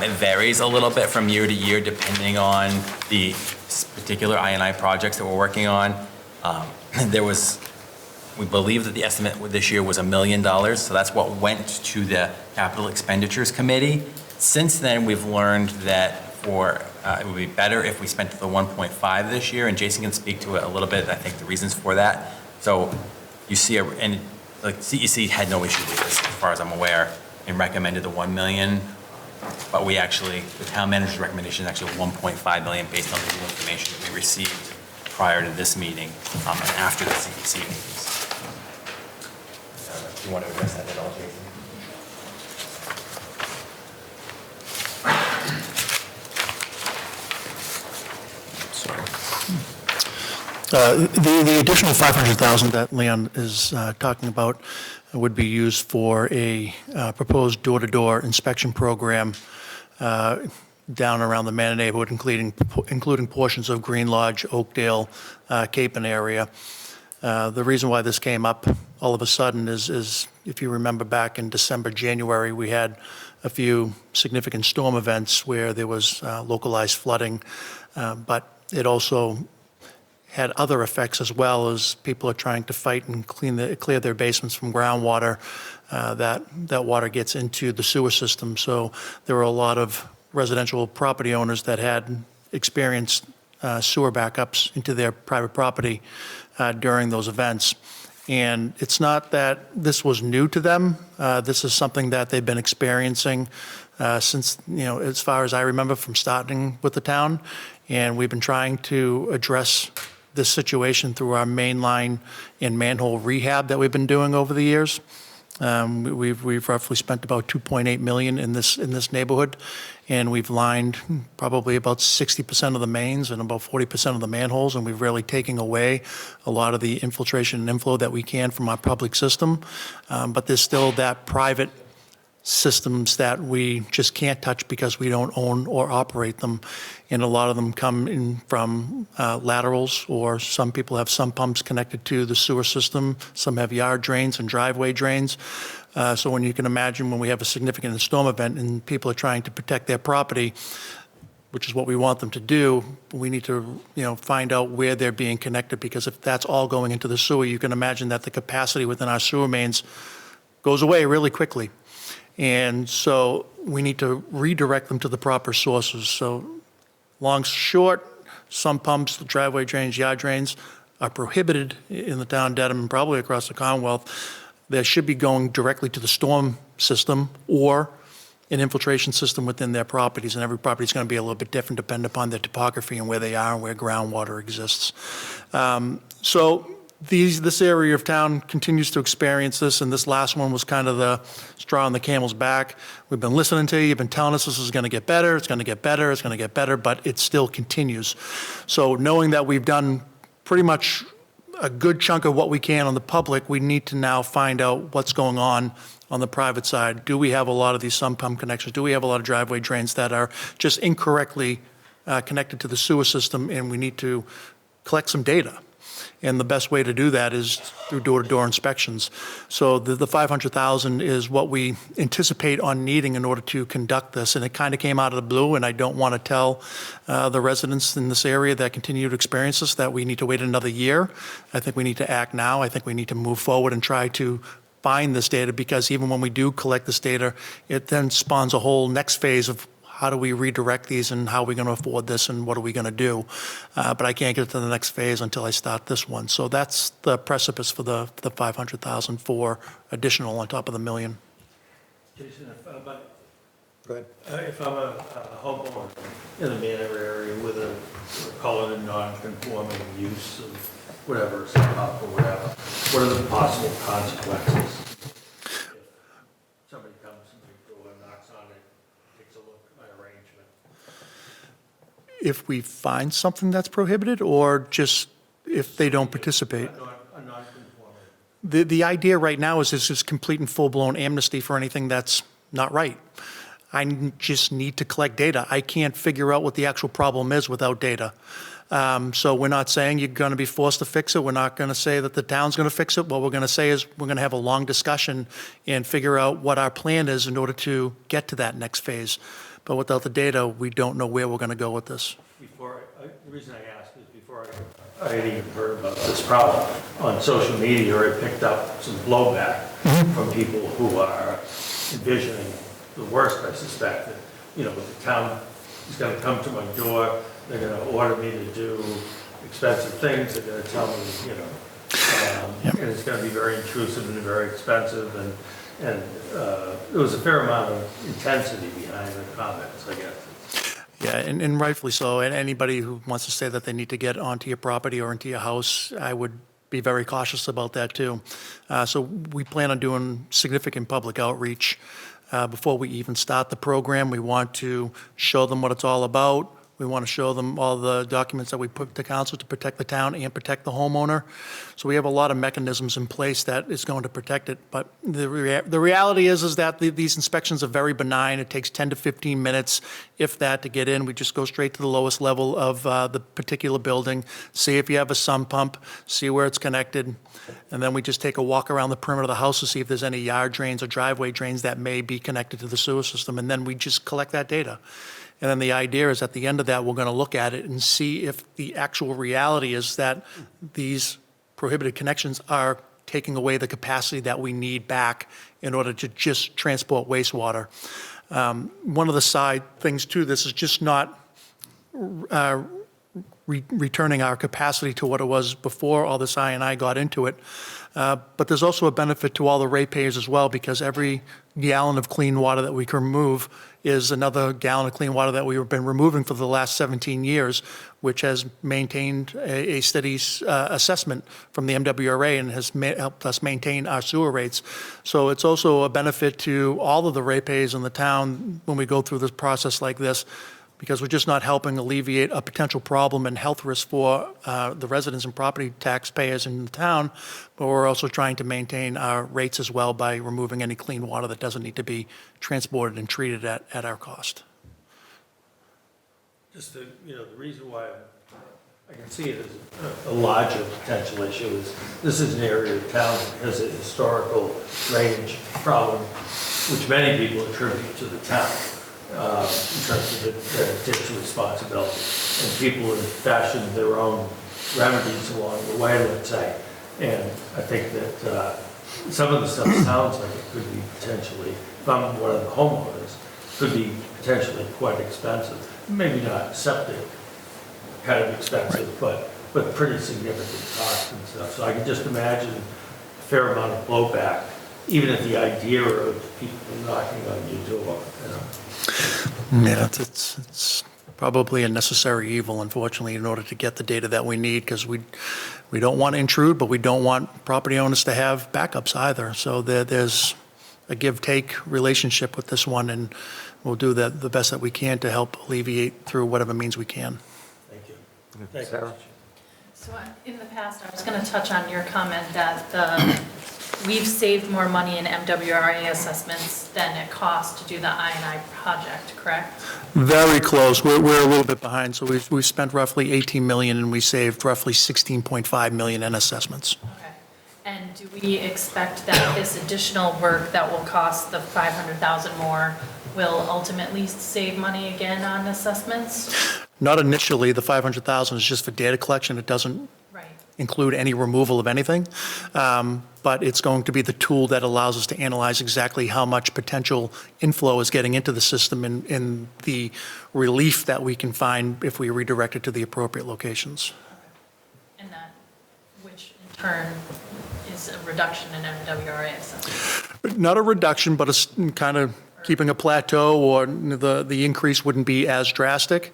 [SPEAKER 3] It varies a little bit from year to year depending on the particular I&I projects that we're working on. We believe that the estimate this year was $1 million, so that's what went to the Capital Expenditures Committee. Since then, we've learned that it would be better if we spent the 1.5 this year, and Jason can speak to it a little bit, I think the reasons for that. So you see, and like CEC had no issue with this, as far as I'm aware, and recommended the 1 million, but we actually, the town manager's recommendation is actually 1.5 million based on the new information that we received prior to this meeting and after the CEC meetings. Do you want to address that at all, Jason?
[SPEAKER 9] The additional 500,000 that Leon is talking about would be used for a proposed door-to-door inspection program down around the Manor neighborhood, including portions of Green Lodge, Oakdale, Capon area. The reason why this came up all of a sudden is if you remember back in December, January, we had a few significant storm events where there was localized flooding, but it also had other effects as well, as people are trying to fight and clear their basements from groundwater. That water gets into the sewer system. So there were a lot of residential property owners that had experienced sewer backups into their private property during those events. And it's not that this was new to them. This is something that they've been experiencing since, as far as I remember from starting with the town. And we've been trying to address this situation through our mainline and manhole rehab that we've been doing over the years. We've roughly spent about 2.8 million in this neighborhood, and we've lined probably about 60% of the mains and about 40% of the manholes, and we've really taken away a lot of the infiltration and inflow that we can from our public system. But there's still that private systems that we just can't touch because we don't own or operate them. And a lot of them come in from laterals, or some people have sump pumps connected to the sewer system. Some have yard drains and driveway drains. So when you can imagine when we have a significant storm event and people are trying to protect their property, which is what we want them to do, we need to find out where they're being connected, because if that's all going into the sewer, you can imagine that the capacity within our sewer mains goes away really quickly. And so we need to redirect them to the proper sources. So long, short, sump pumps, driveway drains, yard drains are prohibited in the town of Dedham and probably across the Commonwealth. They should be going directly to the storm system or an infiltration system within their properties, and every property is going to be a little bit different depending upon their topography and where they are and where groundwater exists. So this area of town continues to experience this, and this last one was kind of the straw on the camel's back. We've been listening to you, you've been telling us this is going to get better, it's going to get better, it's going to get better, but it still continues. So knowing that we've done pretty much a good chunk of what we can on the public, we need to now find out what's going on the private side. Do we have a lot of these sump pump connections? Do we have a lot of driveway drains that are just incorrectly connected to the sewer system, and we need to collect some data? And the best way to do that is through door-to-door inspections. So the 500,000 is what we anticipate on needing in order to conduct this. And it kind of came out of the blue, and I don't want to tell the residents in this area that continue to experience this that we need to wait another year. I think we need to act now. I think we need to move forward and try to find this data, because even when we do collect this data, it then spawns a whole next phase of how do we redirect these and how are we going to afford this and what are we going to do? But I can't get to the next phase until I start this one. So that's the precipice for the 500,000 for additional on top of the million.
[SPEAKER 6] Jason,
[SPEAKER 1] Go ahead.
[SPEAKER 6] if I'm a homeowner in the Manor area with a, call it a non-conforming use of whatever, some pump or whatever, what are the possible consequences? If somebody comes to my door, knocks on it, takes a look at my arrangement.
[SPEAKER 9] If we find something that's prohibited, or just if they don't participate?
[SPEAKER 6] A non-conforming.
[SPEAKER 9] The idea right now is this is complete and full-blown amnesty for anything that's not right. I just need to collect data. I can't figure out what the actual problem is without data. So we're not saying you're going to be forced to fix it. We're not going to say that the town's going to fix it. What we're going to say is we're going to have a long discussion and figure out what our plan is in order to get to that next phase. But without the data, we don't know where we're going to go with this.
[SPEAKER 6] The reason I asked is before I had even heard about this problem, on social media, I picked up some blowback from people who are envisioning the worst, I suspect, that, the town is going to come to my door, they're going to order me to do expensive things, they're going to tell me, and it's going to be very intrusive and very expensive, and there was a fair amount of intensity behind the comments, I guess.
[SPEAKER 9] Yeah, and rightfully so. And anybody who wants to say that they need to get onto your property or into your house, I would be very cautious about that too. So we plan on doing significant public outreach before we even start the program. We want to show them what it's all about. We want to show them all the documents that we put to council to protect the town and protect the homeowner. So we have a lot of mechanisms in place that is going to protect it. But the reality is that these inspections are very benign. It takes 10 to 15 minutes, if that, to get in. We just go straight to the lowest level of the particular building, see if you have a sump pump, see where it's connected, and then we just take a walk around the perimeter of the house to see if there's any yard drains or driveway drains that may be connected to the sewer system, and then we just collect that data. And then the idea is at the end of that, we're going to look at it and see if the actual reality is that these prohibited connections are taking away the capacity that we need back in order to just transport wastewater. One of the side things to this is just not returning our capacity to what it was before all this I&I got into it. But there's also a benefit to all the ratepayers as well, because every gallon of clean water that we can remove is another gallon of clean water that we've been removing for the last 17 years, which has maintained a steady assessment from the MWRA and has helped us maintain our sewer rates. So it's also a benefit to all of the ratepayers in the town when we go through this process like this, because we're just not helping alleviate a potential problem and health risk for the residents and property taxpayers in the town, but we're also trying to maintain our rates as well by removing any clean water that doesn't need to be transported and treated at our cost.
[SPEAKER 6] Just the reason why I can see it as a larger potential issue is this is an area of town that has a historical drainage problem, which many people attribute to the town. In terms of the ditch responsibility, and people have fashioned their own remedies along the way, let's say. And I think that some of the stuff sounds like it could be potentially if I'm one of the homeowners, could be potentially quite expensive. Maybe not septic kind of expensive, but pretty significant cost and stuff. So I can just imagine a fair amount of blowback, even at the idea of people knocking on your door, you know.
[SPEAKER 9] Yeah, it's probably a necessary evil, unfortunately, in order to get the data that we need, because we don't want to intrude, but we don't want property owners to have backups either. So there's a give-take relationship with this one, and we'll do the best that we can to help alleviate through whatever means we can.
[SPEAKER 6] Thank you. Thank you.
[SPEAKER 1] Sarah?
[SPEAKER 12] So in the past, I was going to touch on your comment that we've saved more money in MWRA assessments than it costs to do the I&I project, correct?
[SPEAKER 9] Very close. We're a little bit behind. So we've spent roughly 18 million and we saved roughly 16.5 million in assessments.
[SPEAKER 12] Okay. And do we expect that this additional work that will cost the 500,000 more will ultimately save money again on assessments?
[SPEAKER 9] Not initially. The 500,000 is just for data collection. It doesn't
[SPEAKER 12] Right.
[SPEAKER 9] include any removal of anything. But it's going to be the tool that allows us to analyze exactly how much potential inflow is getting into the system and the relief that we can find if we redirect it to the appropriate locations.
[SPEAKER 12] And that, which in turn is a reduction in MWRA assessments?
[SPEAKER 9] Not a reduction, but a kind of keeping a plateau, or the increase wouldn't be as drastic.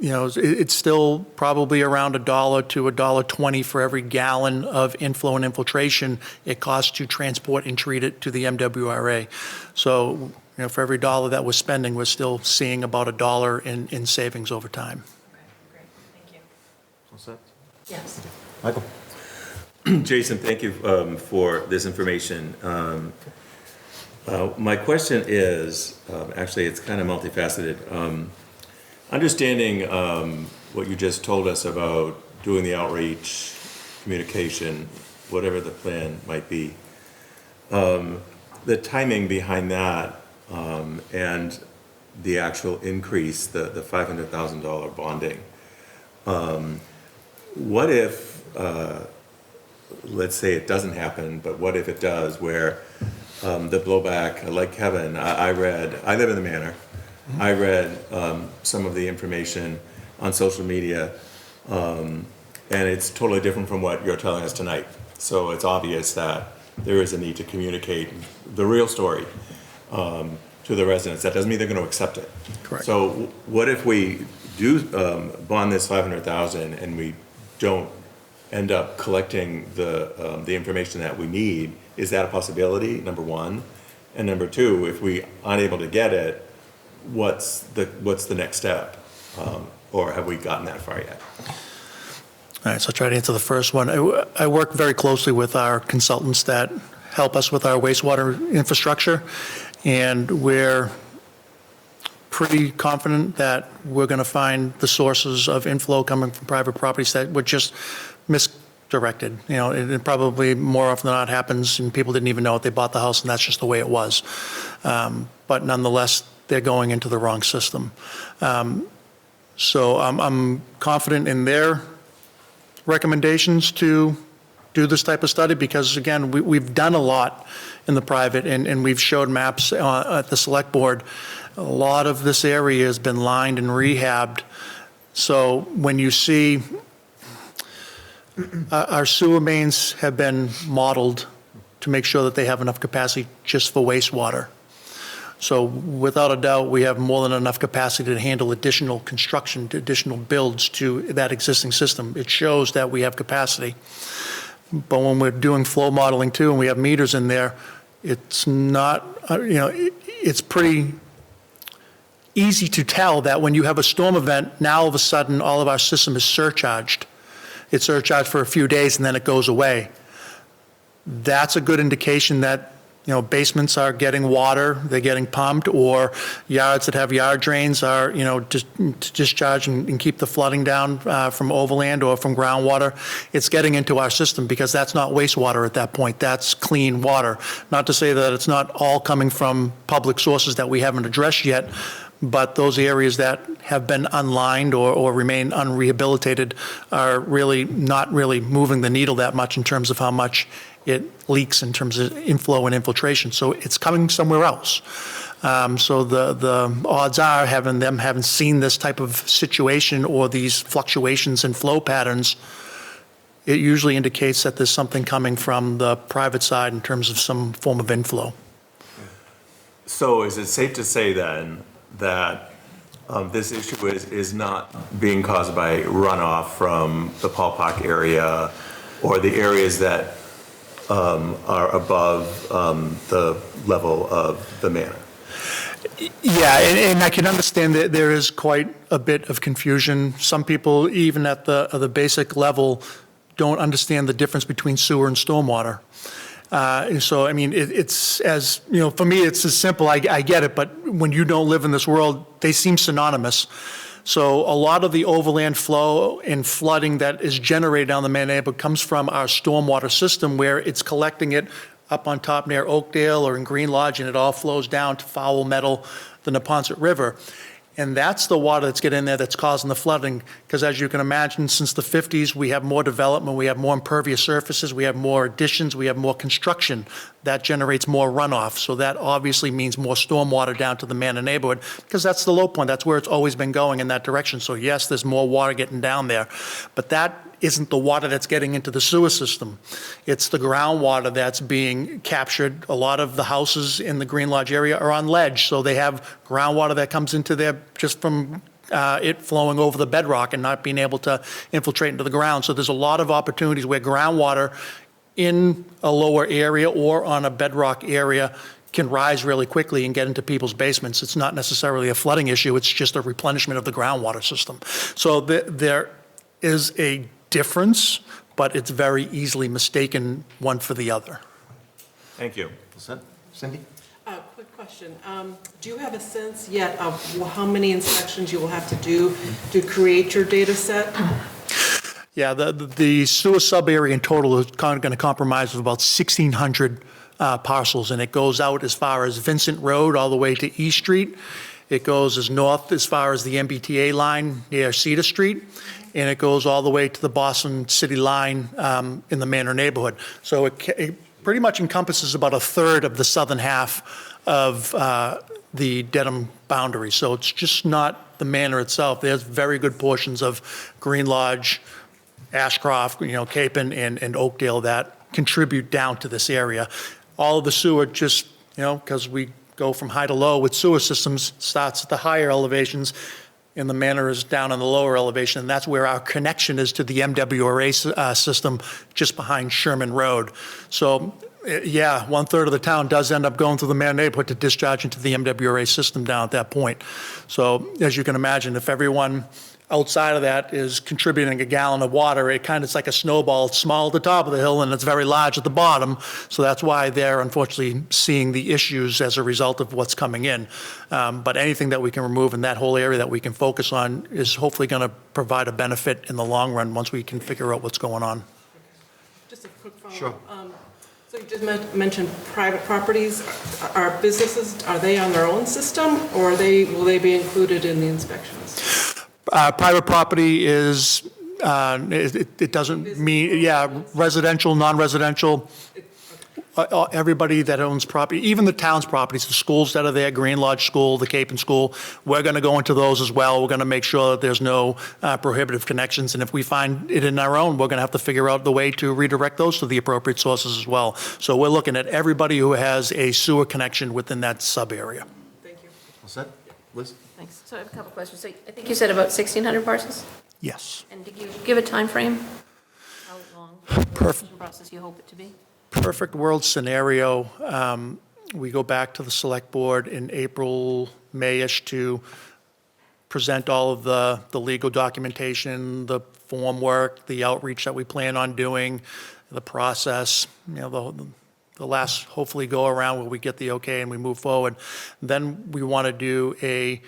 [SPEAKER 9] You know, it's still probably around $1 to $1.20 for every gallon of inflow and infiltration it costs to transport and treat it to the MWRA. So, you know, for every dollar that we're spending, we're still seeing about $1 in savings over time.
[SPEAKER 12] Okay, great, thank you.
[SPEAKER 1] All set?
[SPEAKER 12] Yes.
[SPEAKER 1] Michael?
[SPEAKER 7] Jason, thank you for this information. My question is, actually, it's kind of multifaceted. Understanding what you just told us about doing the outreach, communication, whatever the plan might be, the timing behind that and the actual increase, the $500,000 bonding. What if, let's say it doesn't happen, but what if it does, where the blowback, like Kevin, I live in the manor. I read some of the information on social media, and it's totally different from what you're telling us tonight. So it's obvious that there is a need to communicate the real story to the residents. That doesn't mean they're going to accept it.
[SPEAKER 9] Correct.
[SPEAKER 7] So what if we do bond this $500,000 and we don't end up collecting the information that we need? Is that a possibility, number one? And number two, if we aren't able to get it, what's the next step? Or have we gotten that far yet?
[SPEAKER 9] All right, so I'll try to answer the first one. I work very closely with our consultants that help us with our wastewater infrastructure, and we're pretty confident that we're going to find the sources of inflow coming from private properties that were just misdirected. You know, it probably more often than not happens, and people didn't even know it. They bought the house, and that's just the way it was. But nonetheless, they're going into the wrong system. So I'm confident in their recommendations to do this type of study, because again, we've done a lot in the private, and we've showed maps at the select board. A lot of this area has been lined and rehabbed. So when you see our sewer mains have been modeled to make sure that they have enough capacity just for wastewater. So without a doubt, we have more than enough capacity to handle additional construction, additional builds to that existing system. It shows that we have capacity. But when we're doing flow modeling too, and we have meters in there, it's not, you know, it's pretty easy to tell that when you have a storm event, now all of a sudden, all of our system is surcharged. It's surcharged for a few days and then it goes away. That's a good indication that, you know, basements are getting water, they're getting pumped, or yards that have yard drains are, you know, just to discharge and keep the flooding down from overland or from groundwater. It's getting into our system, because that's not wastewater at that point. That's clean water. Not to say that it's not all coming from public sources that we haven't addressed yet, but those areas that have been unlined or remain unrehabilitated are really not really moving the needle that much in terms of how much it leaks in terms of inflow and infiltration. So it's coming somewhere else. So the odds are, having seen this type of situation or these fluctuations in flow patterns, it usually indicates that there's something coming from the private side in terms of some form of inflow.
[SPEAKER 7] So is it safe to say then that this issue is not being caused by runoff from the Paul Park area or the areas that are above the level of the manor?
[SPEAKER 9] Yeah, and I can understand that there is quite a bit of confusion. Some people, even at the basic level, don't understand the difference between sewer and stormwater. So, I mean, it's as, you know, for me, it's as simple, I get it, but when you don't live in this world, they seem synonymous. So a lot of the overland flow and flooding that is generated down the main neighborhood comes from our stormwater system, where it's collecting it up on top near Oakdale or in Green Lodge, and it all flows down to Foul Meadow, the Neponset River. And that's the water that's getting in there that's causing the flooding, because as you can imagine, since the 50s, we have more development, we have more impervious surfaces, we have more additions, we have more construction. That generates more runoff. So that obviously means more stormwater down to the Manor neighborhood, because that's the low point. That's where it's always been going, in that direction. So yes, there's more water getting down there, but that isn't the water that's getting into the sewer system. It's the groundwater that's being captured. A lot of the houses in the Green Lodge area are on ledge, so they have groundwater that comes into there just from it flowing over the bedrock and not being able to infiltrate into the ground. So there's a lot of opportunities where groundwater in a lower area or on a bedrock area can rise really quickly and get into people's basements. It's not necessarily a flooding issue, it's just a replenishment of the groundwater system. So there is a difference, but it's very easily mistaken one for the other.
[SPEAKER 7] Thank you.
[SPEAKER 1] Cindy?
[SPEAKER 13] Quick question. Do you have a sense yet of how many inspections you will have to do to create your data set?
[SPEAKER 9] Yeah, the sewer sub-area in total is going to comprise of about 1,600 parcels, and it goes out as far as Vincent Road all the way to East Street. It goes as north as far as the MBTA line near Cedar Street, and it goes all the way to the Boston City line in the Manor neighborhood. So it pretty much encompasses about a third of the southern half of the Dedham boundary. So it's just not the Manor itself. There's very good portions of Green Lodge, Ashcroft, Capon, and Oakdale that contribute down to this area. All of the sewer just, because we go from high to low with sewer systems, starts at the higher elevations, and the Manor is down on the lower elevation, and that's where our connection is to the MWRA system just behind Sherman Road. So, yeah, 1/3 of the town does end up going through the Manor neighborhood to discharge into the MWRA system down at that point. So, as you can imagine, if everyone outside of that is contributing a gallon of water, it's like a snowball. It's small at the top of the hill and it's very large at the bottom. So that's why they're unfortunately seeing the issues as a result of what's coming in. But anything that we can remove in that whole area that we can focus on is hopefully going to provide a benefit in the long run once we can figure out what's going on.
[SPEAKER 13] Just a quick follow-up.
[SPEAKER 1] Sure.
[SPEAKER 13] So you just mentioned private properties. Are businesses, are they on their own system, or will they be included in the inspections?
[SPEAKER 9] Private property is, it doesn't mean, residential, non-residential, everybody that owns property, even the town's properties, the schools that are there, Green Lodge School, the Capon School, we're going to go into those as well. We're going to make sure that there's no prohibitive connections, and if we find it in our own, we're going to have to figure out the way to redirect those to the appropriate sources as well. So we're looking at everybody who has a sewer connection within that sub-area.
[SPEAKER 13] Thank you.
[SPEAKER 1] All set? Liz?
[SPEAKER 2] Thanks. So I have a couple questions. So I think you said about 1,600 parcels?
[SPEAKER 9] Yes.
[SPEAKER 2] And did you give a time frame? How long the application process you hope it to be?
[SPEAKER 9] Perfect world scenario, we go back to the select board in April, May-ish to present all of the legal documentation, the form work, the outreach that we plan on doing, the process, the last hopefully go around where we get the okay and we move forward. Then we want to do a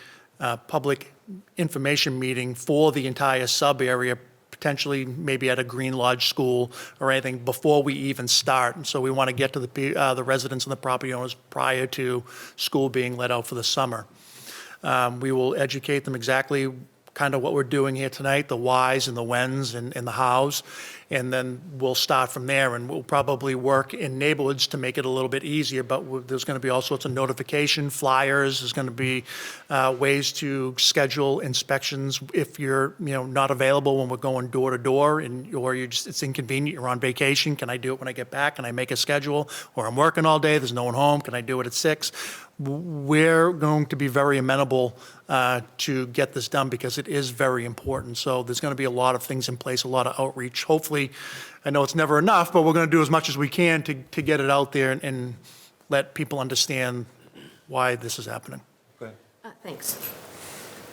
[SPEAKER 9] public information meeting for the entire sub-area, potentially maybe at a Green Lodge school or anything before we even start. And so we want to get to the residents and the property owners prior to school being let out for the summer. We will educate them exactly kind of what we're doing here tonight, the whys and the whens and the hows, and then we'll start from there, and we'll probably work in neighborhoods to make it a little bit easier, but there's going to be all sorts of notification, flyers, there's going to be ways to schedule inspections if you're, not available when we're going door to door, or it's inconvenient, you're on vacation, can I do it when I get back, can I make a schedule, or I'm working all day, there's no one home, can I do it at 6? We're going to be very amenable to get this done because it is very important. So there's going to be a lot of things in place, a lot of outreach. Hopefully, I know it's never enough, but we're going to do as much as we can to get it out there and let people understand why this is happening.
[SPEAKER 2] Thanks.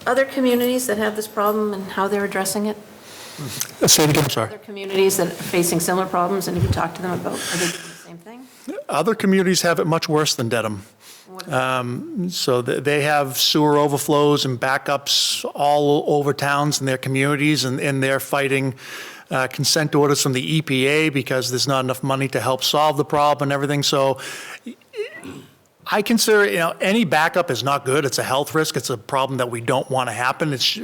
[SPEAKER 2] Other communities that have this problem and how they're addressing it?
[SPEAKER 9] Say it again, I'm sorry.
[SPEAKER 2] Other communities that are facing similar problems, and have you talked to them about, are they doing the same thing?
[SPEAKER 9] Other communities have it much worse than Dedham. So they have sewer overflows and backups all over towns and their communities, and they're fighting consent orders from the EPA because there's not enough money to help solve the problem and everything. So I consider, any backup is not good. It's a health risk. It's a problem that we don't want to happen. It's,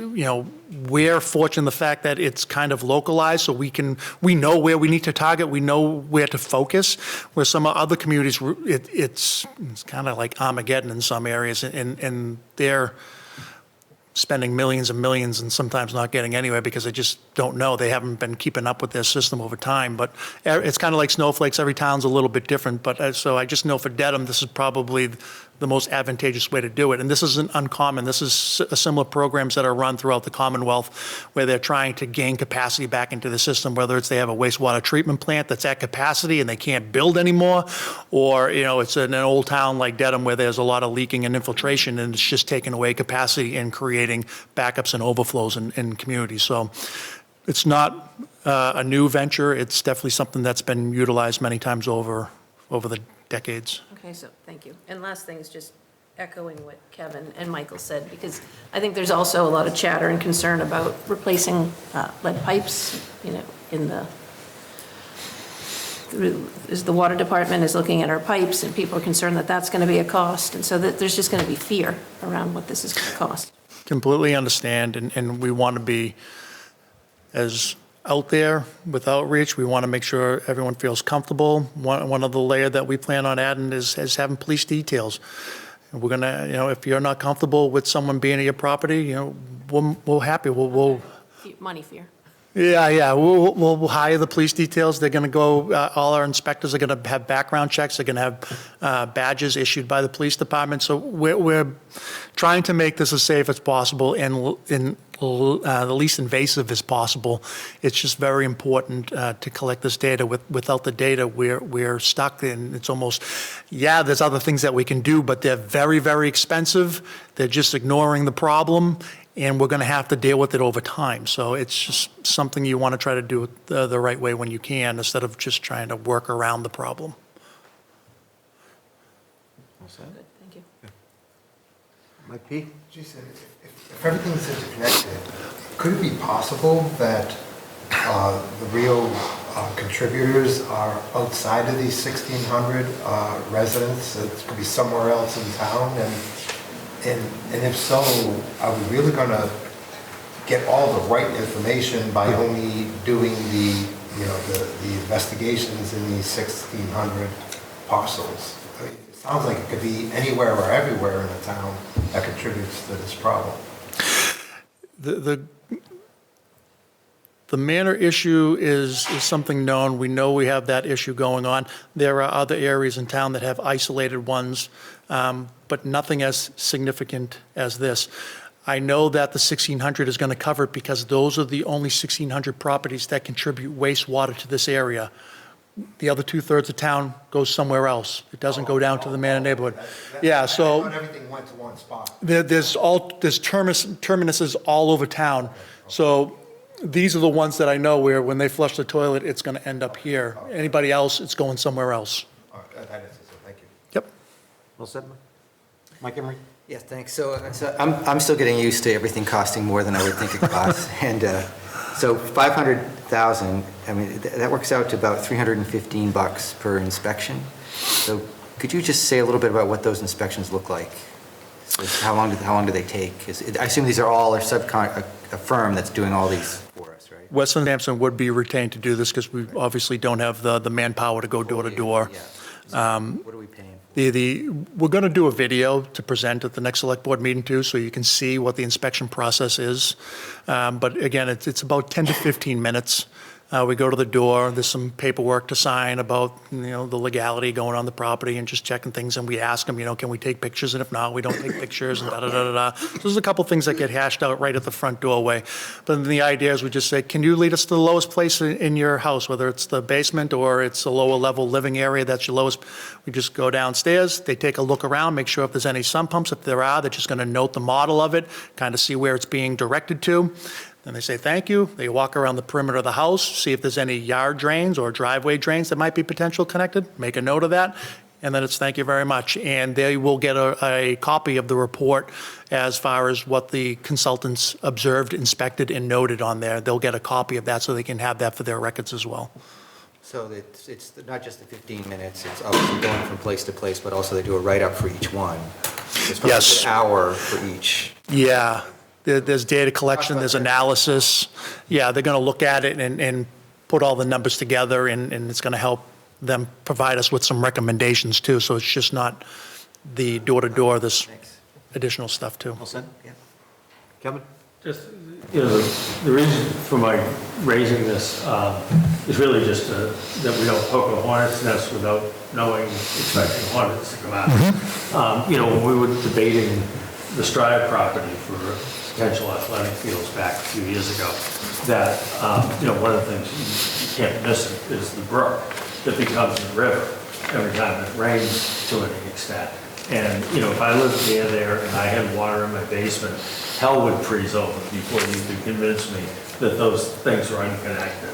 [SPEAKER 9] we're fortunate in the fact that it's kind of localized, so we know where we need to target. We know where to focus. Where some other communities, it's kind of like Armageddon in some areas, and they're spending millions and millions and sometimes not getting anywhere because they just don't know. They haven't been keeping up with their system over time. But it's kind of like snowflakes. Every town's a little bit different. But so I just know for Dedham, this is probably the most advantageous way to do it. And this isn't uncommon. This is similar programs that are run throughout the Commonwealth where they're trying to gain capacity back into the system, whether it's they have a wastewater treatment plant that's at capacity and they can't build anymore, or, it's in an old town like Dedham where there's a lot of leaking and infiltration and it's just taking away capacity and creating backups and overflows in communities. So it's not a new venture. It's definitely something that's been utilized many times over the decades.
[SPEAKER 2] Okay, so thank you. And last thing is just echoing what Kevin and Michael said, because I think there's also a lot of chatter and concern about replacing lead pipes, as the water department is looking at our pipes, and people are concerned that that's going to be a cost, and so that there's just going to be fear around what this is going to cost.
[SPEAKER 9] Completely understand, and we want to be as out there with outreach. We want to make sure everyone feels comfortable. One of the layer that we plan on adding is having police details. We're going to, if you're not comfortable with someone being at your property, we're happy. We'll
[SPEAKER 2] Money fear.
[SPEAKER 9] Yeah. We'll hire the police details. They're going to go, all our inspectors are going to have background checks. They're going to have badges issued by the police department. So we're trying to make this as safe as possible and the least invasive as possible. It's just very important to collect this data. Without the data, we're stuck, and it's almost, there's other things that we can do, but they're very, very expensive. They're just ignoring the problem, and we're going to have to deal with it over time. So it's just something you want to try to do it the right way when you can, instead of just trying to work around the problem.
[SPEAKER 2] Good, thank you.
[SPEAKER 1] Mike P.?
[SPEAKER 10] Jason, if everything's interconnected, could it be possible that the real contributors are outside of these 1,600 residents? It could be somewhere else in town, and if so, are we really going to get all the right information by only doing the investigations in these 1,600 parcels? I mean, it sounds like it could be anywhere or everywhere in the town that contributes to this problem.
[SPEAKER 9] The manor issue is something known. We know we have that issue going on. There are other areas in town that have isolated ones, but nothing as significant as this. I know that the 1,600 is going to cover it because those are the only 1,600 properties that contribute wastewater to this area. The other 2/3 of town goes somewhere else. It doesn't go down to the manor neighborhood. Yeah, so
[SPEAKER 10] I thought everything went to one spot.
[SPEAKER 9] there's terminuses all over town. So these are the ones that I know where when they flush the toilet, it's going to end up here. Anybody else, it's going somewhere else.
[SPEAKER 10] That answers it, thank you.
[SPEAKER 9] Yep.
[SPEAKER 1] Well said, Mike Emery?
[SPEAKER 4] Yes, thanks. So I'm still getting used to everything costing more than I would think it costs. And so 500,000, I mean, that works out to about $315 per inspection. So could you just say a little bit about what those inspections look like? How long do they take? I assume these are all a firm that's doing all these for us, right?
[SPEAKER 9] Weston Sampson would be retained to do this because we obviously don't have the manpower to go door to door.
[SPEAKER 4] Yeah. What are we paying for?
[SPEAKER 9] We're going to do a video to present at the next select board meeting too, so you can see what the inspection process is. But again, it's about 10 to 15 minutes. We go to the door, there's some paperwork to sign about, the legality going on the property and just checking things, and we ask them, can we take pictures, and if not, we don't take pictures, and da-da-da-da-da. So there's a couple things that get hashed out right at the front doorway. But then the idea is we just say, can you lead us to the lowest place in your house, whether it's the basement or it's a lower level living area, that's your lowest. We just go downstairs, they take a look around, make sure if there's any sump pumps, if there are, they're just gonna note the model of it, kind of see where it's being directed to. Then they say thank you. They walk around the perimeter of the house, see if there's any yard drains or driveway drains that might be potential connected, make a note of that, and then it's thank you very much. And they will get a copy of the report as far as what the consultants observed, inspected, and noted on there. They'll get a copy of that so they can have that for their records as well.
[SPEAKER 4] So it's not just the 15 minutes, it's obviously going from place to place, but also they do a write-up for each one. It's probably
[SPEAKER 9] Yes.
[SPEAKER 4] an hour for each.
[SPEAKER 9] Yeah. There's data collection, there's analysis. Yeah, they're going to look at it and put all the numbers together, and it's going to help them provide us with some recommendations too. So it's just not the door-to-door, there's
[SPEAKER 4] Thanks.
[SPEAKER 9] additional stuff too.
[SPEAKER 1] All set?
[SPEAKER 4] Yeah.
[SPEAKER 1] Kevin?
[SPEAKER 6] Just, the reason for my raising this is really just that we don't poke a hornet's nest without knowing, expecting hornets to come out. When we were debating the Strive property for potential athletic fields back a few years ago, that, one of the things you can't miss is the brook that becomes the river every time it rains to an extent. And, if I lived near there and I had water in my basement, hell would freeze over before you could convince me that those things were unconnected.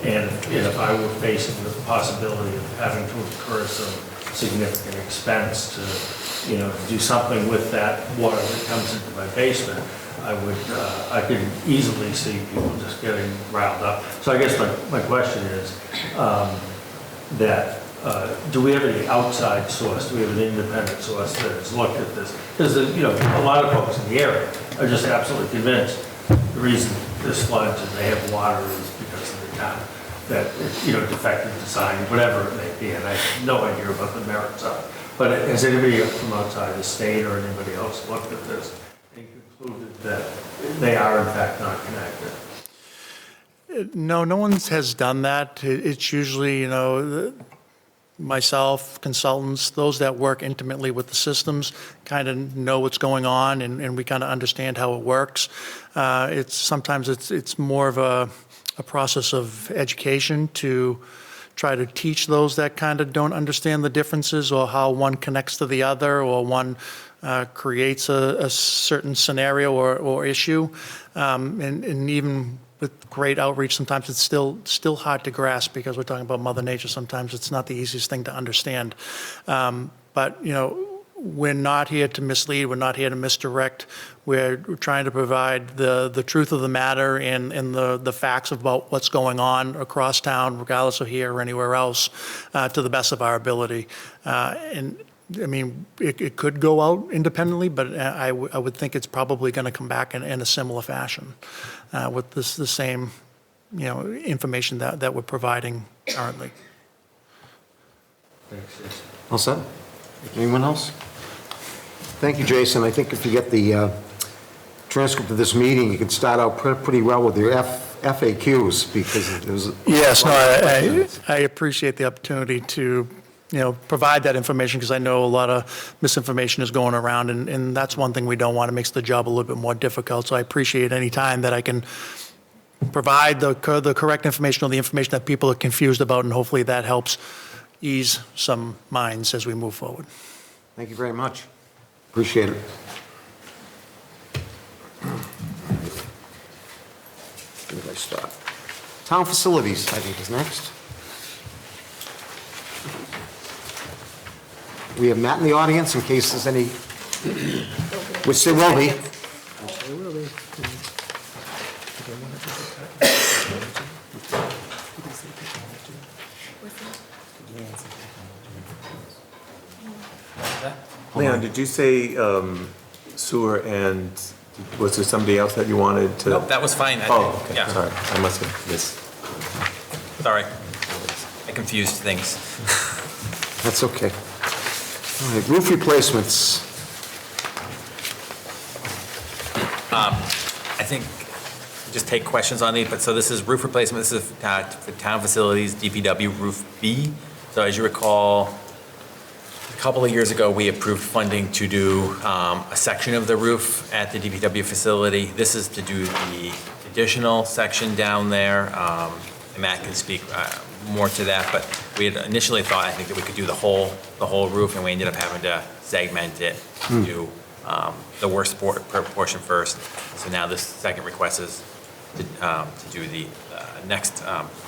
[SPEAKER 6] And if I were facing the possibility of having to incur some significant expense to do something with that water that comes into my basement, I could easily see people just getting riled up. So I guess my question is do we have any outside source? Do we have an independent source that has looked at this? Because a lot of folks in the area are just absolutely convinced the reason this floods and they have water is because of the town, that it's defective design, whatever it may be, and I have no idea about the merits of it. But has anybody from outside the state or anybody else looked at this and concluded that they are in fact not connected?
[SPEAKER 9] No one has done that. It's usually, myself, consultants, those that work intimately with the systems kind of know what's going on, and we kind of understand how it works. Sometimes it's more of a process of education to try to teach those that kind of don't understand the differences or how one connects to the other, or one creates a certain scenario or issue. And even with great outreach, sometimes it's still hard to grasp because we're talking about Mother Nature. Sometimes it's not the easiest thing to understand. But, we're not here to mislead, we're not here to misdirect. We're trying to provide the truth of the matter and the facts about what's going on across town, regardless of here or anywhere else, to the best of our ability. And I mean, it could go out independently, but I would think it's probably going to come back in a similar fashion with the same, information that we're providing currently.
[SPEAKER 6] Thanks, Jason.
[SPEAKER 1] All set? Anyone else? Thank you, Jason. I think if you get the transcript of this meeting, you could start out pretty well with your FAQs, because there's...
[SPEAKER 9] Yes, no, I appreciate the opportunity to, provide that information, because I know a lot of misinformation is going around, and that's one thing we don't want. It makes the job a little bit more difficult. So I appreciate any time that I can provide the correct information or the information that people are confused about, and hopefully that helps ease some minds as we move forward.
[SPEAKER 1] Thank you very much. Appreciate it. Where did I start? Town facilities, I think, is next. We have Matt in the audience in case there's any, which there will be.
[SPEAKER 7] Leon, did you say sewer and, was there somebody else that you wanted to?
[SPEAKER 3] Nope, that was fine.
[SPEAKER 7] Oh, okay,
[SPEAKER 3] Yeah.
[SPEAKER 7] sorry, I must have missed.
[SPEAKER 3] Sorry. I confused things.
[SPEAKER 1] That's okay. All right, roof replacements.
[SPEAKER 3] I think, just take questions on these, but so this is roof replacement, this is for town facilities, DPW roof B. So as you recall, a couple of years ago, we approved funding to do a section of the roof at the DPW facility. This is to do the additional section down there. And Matt can speak more to that, but we had initially thought, I think, that we could do the whole roof, and we ended up having to segment it to do the worst portion first. So now this second request is to do the next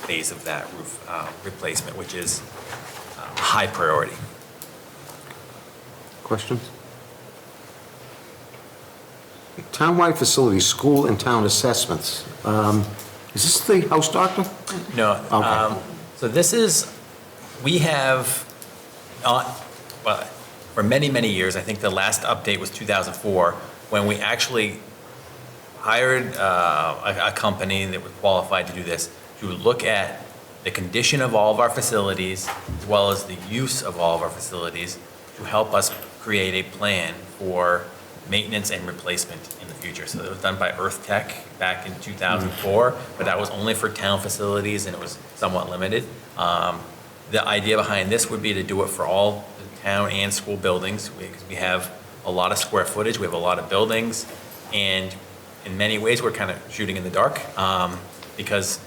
[SPEAKER 3] phase of that roof replacement, which is high priority.
[SPEAKER 1] Questions? Townwide facilities, school and town assessments. Is this the house doctor?
[SPEAKER 3] No.
[SPEAKER 1] Okay.
[SPEAKER 3] So this is, we have, well, for many, many years, I think the last update was 2004, when we actually hired a company that was qualified to do this, to look at the condition of all of our facilities, as well as the use of all of our facilities, to help us create a plan for maintenance and replacement in the future. So it was done by Earth Tech back in 2004, but that was only for town facilities, and it was somewhat limited. The idea behind this would be to do it for all the town and school buildings, because we have a lot of square footage, we have a lot of buildings, and in many ways, we're kind of shooting in the dark, because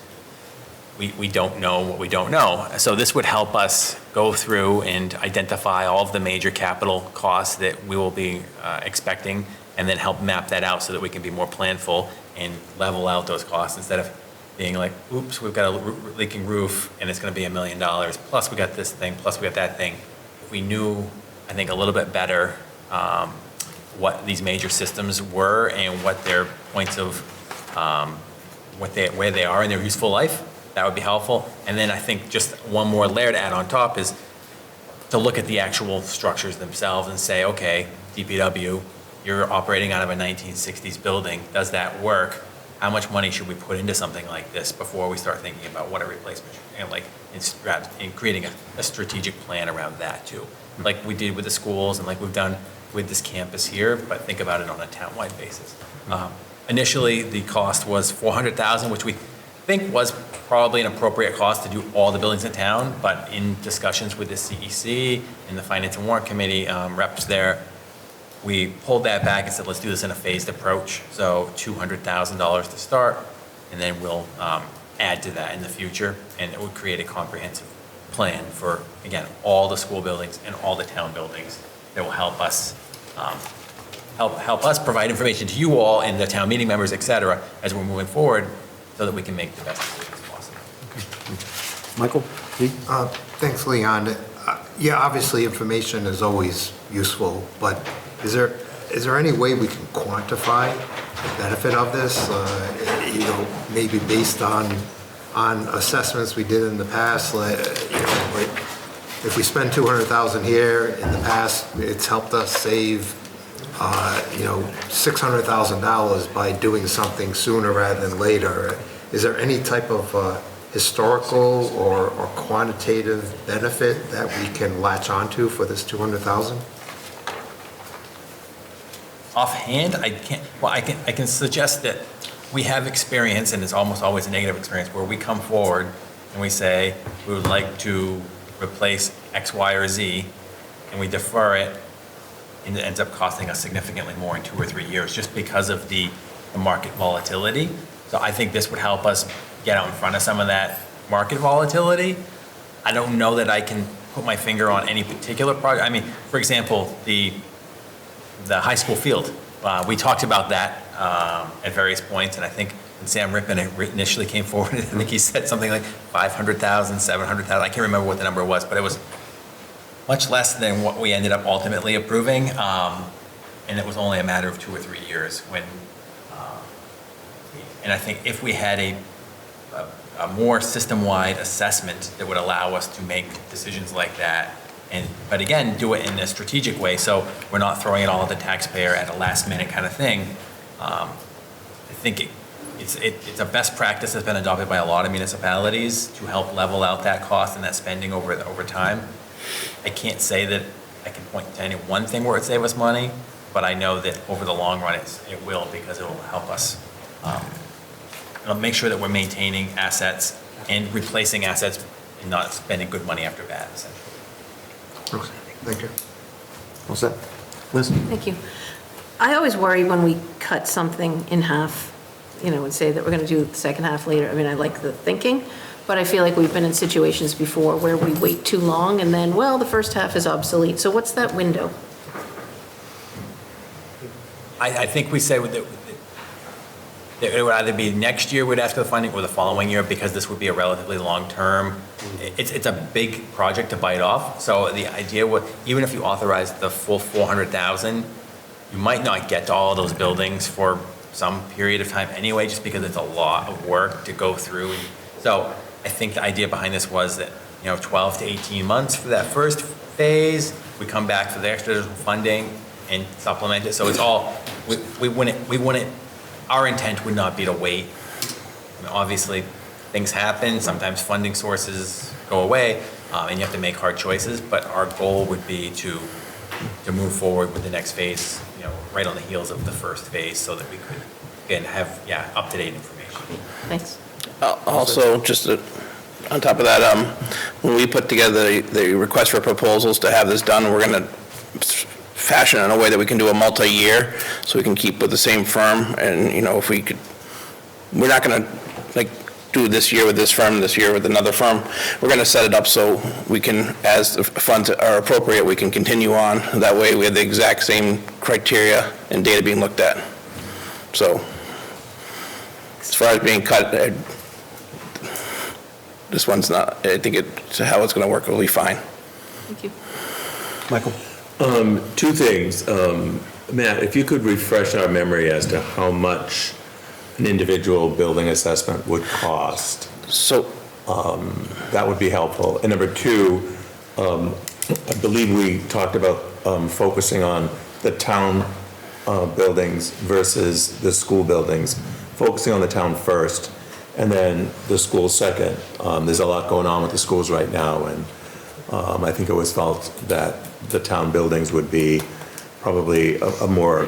[SPEAKER 3] we don't know what we don't know. So this would help us go through and identify all of the major capital costs that we will be expecting, and then help map that out so that we can be more planful and level out those costs, instead of being like, oops, we've got a leaking roof and it's gonna be $1 million, plus we got this thing, plus we got that thing. If we knew, I think, a little bit better what these major systems were and what their points of, where they are in their useful life, that would be helpful. And then I think just one more layer to add on top is to look at the actual structures themselves and say, okay, DPW, you're operating out of a 1960s building. Does that work? How much money should we put into something like this before we start thinking about what a replacement should, and like in creating a strategic plan around that too, like we did with the schools and like we've done with this campus here, but think about it on a town-wide basis. Initially, the cost was $400,000, which we think was probably an appropriate cost to do all the buildings in town, but in discussions with the CEC and the Finance and Warrant Committee reps there, we pulled that back and said, let's do this in a phased approach. So $200,000 to start, and then we'll add to that in the future, and it would create a comprehensive plan for, again, all the school buildings and all the town buildings that will help us help us provide information to you all and the town meeting members, et cetera, as we're moving forward, so that we can make the best decisions possible.
[SPEAKER 1] Michael? Pete?
[SPEAKER 10] Thanks, Leon. Yeah, obviously, information is always useful, but is there any way we can quantify the benefit of this? Maybe based on assessments we did in the past, like if we spend $200,000 here, in the past, it's helped us save $600,000 by doing something sooner rather than later. Is there any type of historical or quantitative benefit that we can latch onto for this $200,000?
[SPEAKER 3] Offhand, I can't, well, I can suggest that we have experience, and it's almost always a negative experience, where we come forward and we say, we would like to replace X, Y, or Z, and we defer it, and it ends up costing us significantly more in 2 or 3 years, just because of the market volatility. So I think this would help us get out in front of some of that market volatility. I don't know that I can put my finger on any particular project. I mean, for example, the high school field. We talked about that at various points, and I think when Sam Rippon initially came forward, I think he said something like 500,000, 700,000. I can't remember what the number was, but it was much less than what we ended up ultimately approving, and it was only a matter of 2 or 3 years when. And I think if we had a more system-wide assessment that would allow us to make decisions like that But again, do it in a strategic way, so we're not throwing it all at the taxpayer at a last minute kind of thing. I think it's a best practice that's been adopted by a lot of municipalities to help level out that cost and that spending over time. I can't say that I can point to any one thing where it save us money, but I know that over the long run, it will, because it will help us. It'll make sure that we're maintaining assets and replacing assets and not spending good money after bad, essentially.
[SPEAKER 1] Thank you. What's that? Liz?
[SPEAKER 2] Thank you. I always worry when we cut something in half, and say that we're going to do the second half later. I mean, I like the thinking, but I feel like we've been in situations before where we wait too long and then, well, the first half is obsolete. So what's that window?
[SPEAKER 3] I think we say that it would either be next year we'd ask for the funding or the following year, because this would be a relatively long-term. It's a big project to bite off. So the idea would, even if you authorize the full 400,000, you might not get to all of those buildings for some period of time anyway, just because it's a lot of work to go through. So I think the idea behind this was that, 12 to 18 months for that first phase, we come back for the extra funding and supplement it. So it's all, we wouldn't, our intent would not be to wait. I mean, obviously, things happen, sometimes funding sources go away, and you have to make hard choices, but our goal would be to move forward with the next phase, right on the heels of the first phase, so that we could, again, have, up-to-date information.
[SPEAKER 2] Thanks.
[SPEAKER 14] Also, just on top of that, when we put together the request for proposals to have this done, we're going to fashion in a way that we can do a multi-year, so we can keep with the same firm. And, if we could, we're not going to do this year with this firm, this year with another firm. We're going to set it up so we can, as the funds are appropriate, we can continue on. That way we have the exact same criteria and data being looked at. So as far as being cut, this one's not, I think it's how it's going to work will be fine.
[SPEAKER 2] Thank you.
[SPEAKER 1] Michael?
[SPEAKER 7] Two things. Matt, if you could refresh our memory as to how much an individual building assessment would cost,
[SPEAKER 14] So
[SPEAKER 7] that would be helpful. And number two, I believe we talked about focusing on the town buildings versus the school buildings, focusing on the town first and then the school second. There's a lot going on with the schools right now, and I think it was felt that the town buildings would be probably a more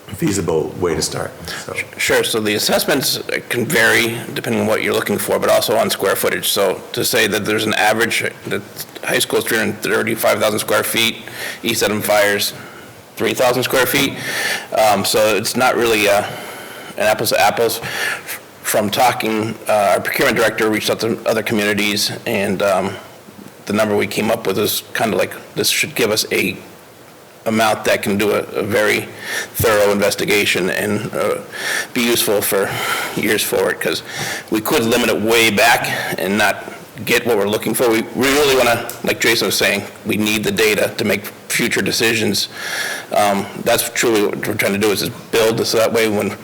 [SPEAKER 7] feasible way to start. So.
[SPEAKER 14] Sure, so the assessments can vary depending on what you're looking for, but also on square footage. So to say that there's an average, that high school is 335,000 square feet, East Dedham Fire's 3,000 square feet. So it's not really an apples to apples. From talking, our procurement director reached out to other communities, and the number we came up with is kind of like, this should give us a amount that can do a very thorough investigation and be useful for years forward, because we could limit it way back and not get what we're looking for. We really want to, like Jason was saying, we need the data to make future decisions. That's truly what we're trying to do, is just build so that way when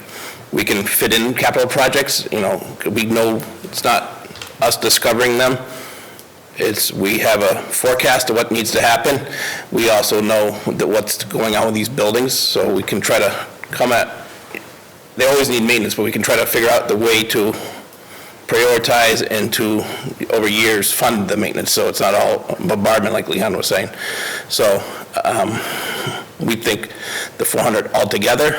[SPEAKER 14] we can fit in capital projects, we know it's not us discovering them. We have a forecast of what needs to happen. We also know that what's going on with these buildings, so we can try to they always need maintenance, but we can try to figure out the way to prioritize and to, over years, fund the maintenance, so it's not all bombardment like Leon was saying. So we think the 400 altogether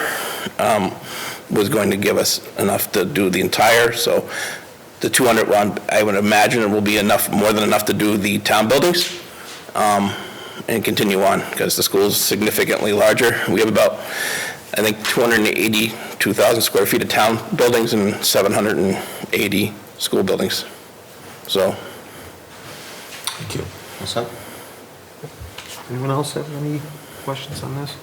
[SPEAKER 14] was going to give us enough to do the entire, so the 200 one, I would imagine it will be enough, more than enough to do the town buildings and continue on, because the school is significantly larger. We have about, I think, 282,000 square feet of town buildings and 780 school buildings. So.
[SPEAKER 1] Thank you. What's up? Anyone else have any questions on this?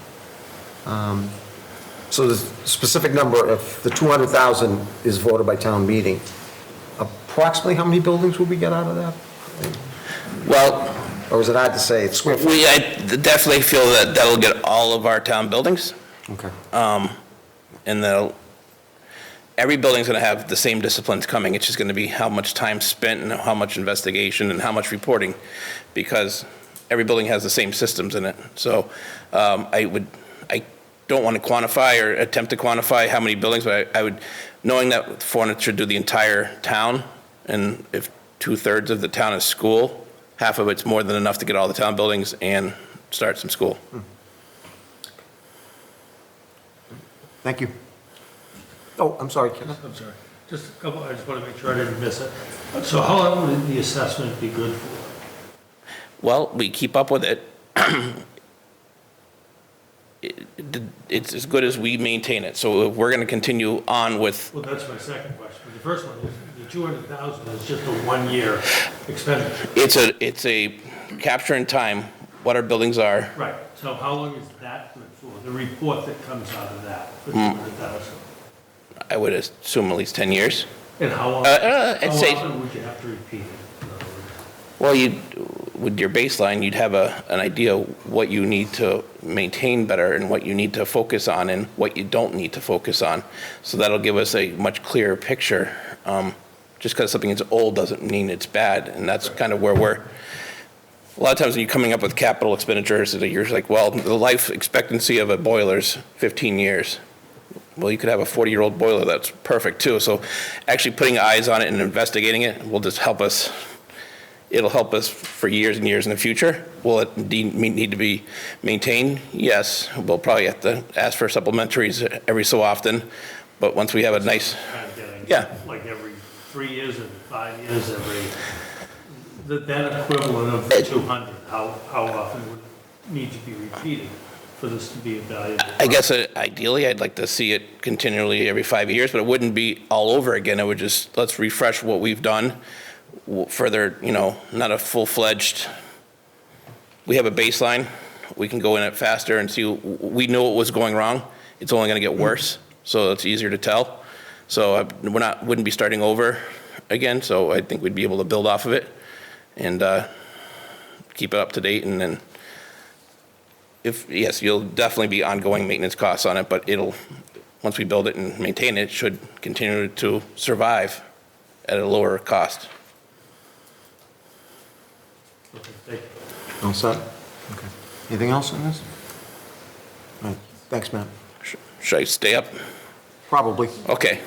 [SPEAKER 1] So the specific number of the 200,000 is voted by town meeting. Approximately how many buildings will we get out of that?
[SPEAKER 14] Well,
[SPEAKER 1] or is it hard to say? It's square foot.
[SPEAKER 14] I definitely feel that that'll get all of our town buildings.
[SPEAKER 1] Okay.
[SPEAKER 14] And every building's going to have the same disciplines coming. It's just going to be how much time spent and how much investigation and how much reporting, because every building has the same systems in it. So I don't want to quantify or attempt to quantify how many buildings, but I would, knowing that Warrant should do the entire town, and if 2/3 of the town is school, half of it's more than enough to get all the town buildings and start some school.
[SPEAKER 1] Thank you. Oh, I'm sorry, Ken.
[SPEAKER 6] I'm sorry, just a couple, I just want to make sure I didn't miss it. So how long would the assessment be good for?
[SPEAKER 14] Well, we keep up with it. It's as good as we maintain it. So if we're going to continue on with,
[SPEAKER 6] Well, that's my second question. The first one is, the 200,000 is just a one-year expenditure.
[SPEAKER 14] it's a capture in time, what our buildings are.
[SPEAKER 6] Right, so how long is that good for? The report that comes out of that for 200,000?
[SPEAKER 14] I would assume at least 10 years.
[SPEAKER 6] And how long,
[SPEAKER 14] I'd say-
[SPEAKER 6] how often would you have to repeat it? In other words?
[SPEAKER 14] Well, with your baseline, you'd have an idea what you need to maintain better and what you need to focus on and what you don't need to focus on. So that'll give us a much clearer picture. Just because something is old doesn't mean it's bad, and that's kind of where a lot of times when you're coming up with capital expenditures, you're like, well, the life expectancy of a boiler is 15 years. Well, you could have a 40-year-old boiler that's perfect too. So actually putting eyes on it and investigating it will just help us. It'll help us for years and years in the future. Will it need to be maintained? Yes. We'll probably have to ask for supplementaries every so often. But once we have a nice,
[SPEAKER 6] Kind of getting,
[SPEAKER 14] yeah.
[SPEAKER 6] like every 3 years and 5 years, that equivalent of the 200, how often would it need to be repeated for this to be a valuable?
[SPEAKER 14] I guess ideally I'd like to see it continually every 5 years, but it wouldn't be all over again. It would just, let's refresh what we've done. Further, not a full-fledged, we have a baseline, we can go in it faster and see, we know what was going wrong, it's only gonna get worse, so it's easier to tell. So wouldn't be starting over again, so I think we'd be able to build off of it and keep it up to date, and then yes, you'll definitely be ongoing maintenance costs on it, but once we build it and maintain it, it should continue to survive at a lower cost.
[SPEAKER 6] Okay, thank you.
[SPEAKER 1] All set? Okay. Anything else on this? All right, thanks, Matt.
[SPEAKER 14] Should I stay up?
[SPEAKER 1] Probably.
[SPEAKER 14] Okay.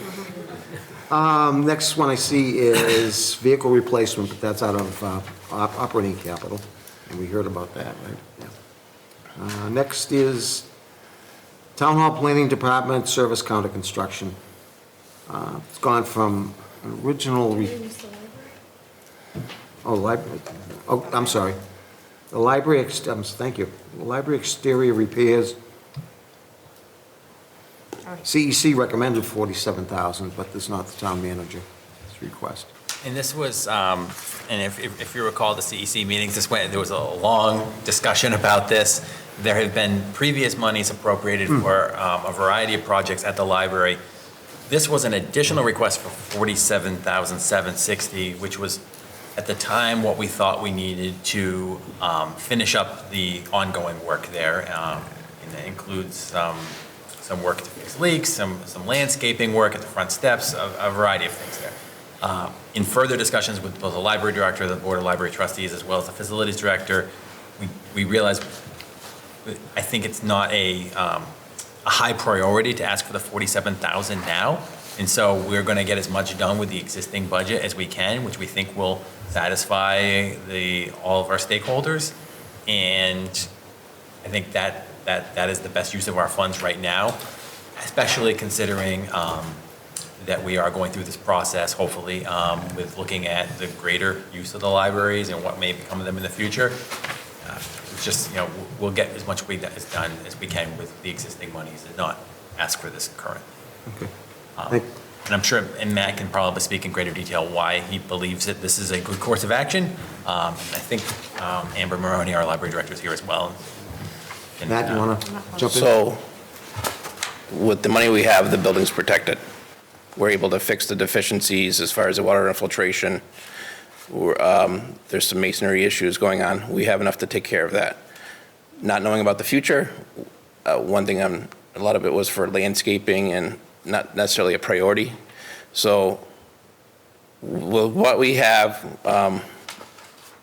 [SPEAKER 1] Next one I see is vehicle replacement, but that's out of operating capital, and we heard about that, right? Yeah. Next is Town Hall Planning Department Service Counter Construction. It's gone from original, library, I'm sorry. The library, thank you. The library exterior repairs, CEC recommended 47,000, but that's not the town manager's request.
[SPEAKER 3] And this was, and if you recall the CEC meetings, there was a long discussion about this. There have been previous monies appropriated for a variety of projects at the library. This was an additional request for $47,760, which was at the time what we thought we needed to finish up the ongoing work there. And it includes some work to fix leaks, some landscaping work at the front steps, a variety of things there. In further discussions with both the library director, the board of library trustees, as well as the facilities director, we realized I think it's not a high priority to ask for the 47,000 now. And so we're going to get as much done with the existing budget as we can, which we think will satisfy all of our stakeholders. And I think that is the best use of our funds right now, especially considering that we are going through this process, hopefully, with looking at the greater use of the libraries and what may become of them in the future. It's just, we'll get as much work that is done as we can with the existing monies and not ask for this currently.
[SPEAKER 1] Okay.
[SPEAKER 3] And I'm sure, and Matt can probably speak in greater detail why he believes that this is a good course of action. I think Amber Maroney, our library director, is here as well. And,
[SPEAKER 1] Matt, you want to jump in?
[SPEAKER 14] So with the money we have, the building's protected. We're able to fix the deficiencies as far as the water infiltration. There's some masonry issues going on. We have enough to take care of that. Not knowing about the future, one thing a lot of it was for landscaping and not necessarily a priority. So with what we have,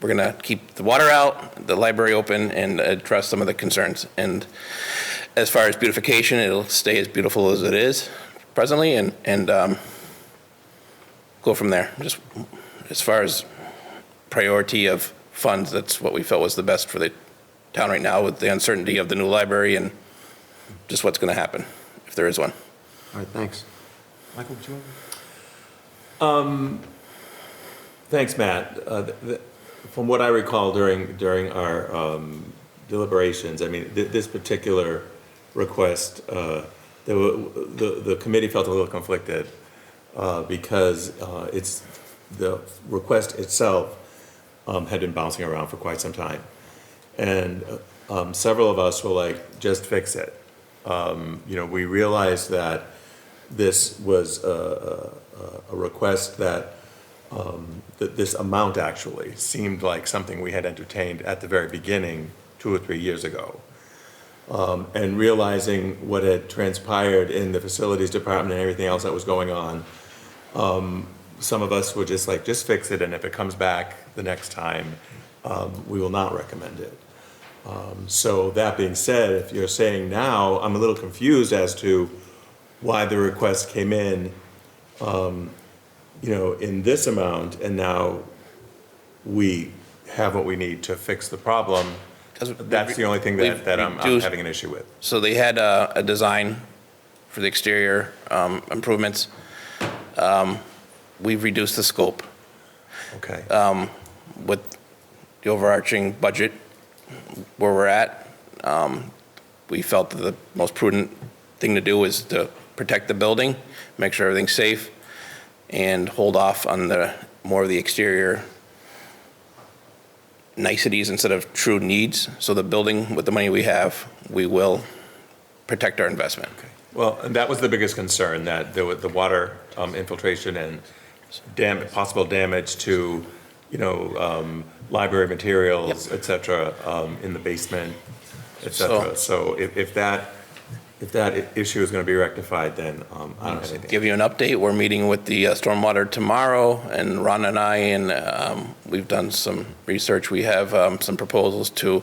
[SPEAKER 14] we're going to keep the water out, the library open, and address some of the concerns. And as far as beautification, it'll stay as beautiful as it is presently, and go from there. Just as far as priority of funds, that's what we felt was the best for the town right now, with the uncertainty of the new library and just what's going to happen, if there is one.
[SPEAKER 1] All right, thanks. Michael, do you
[SPEAKER 7] Thanks, Matt. From what I recall during our deliberations, I mean, this particular request, the committee felt a little conflicted because the request itself had been bouncing around for quite some time. And several of us were like, just fix it. We realized that this was a request that this amount actually seemed like something we had entertained at the very beginning 2 or 3 years ago. And realizing what had transpired in the facilities department and everything else that was going on, some of us were just like, just fix it, and if it comes back the next time, we will not recommend it. So that being said, if you're saying now, I'm a little confused as to why the request came in, in this amount, and now we have what we need to fix the problem. That's the only thing that I'm having an issue with.
[SPEAKER 14] So they had a design for the exterior improvements. We've reduced the scope.
[SPEAKER 7] Okay.
[SPEAKER 14] With the overarching budget where we're at, we felt that the most prudent thing to do is to protect the building, make sure everything's safe, and hold off on the more of the exterior niceties instead of true needs. So the building, with the money we have, we will protect our investment.
[SPEAKER 7] Okay. Well, and that was the biggest concern, that the water infiltration and possible damage to, library materials, et cetera, in the basement, et cetera. So if that issue is going to be rectified, then I don't have anything.
[SPEAKER 14] Give you an update. We're meeting with the stormwater tomorrow, and Ron and I, and we've done some research. We have some proposals to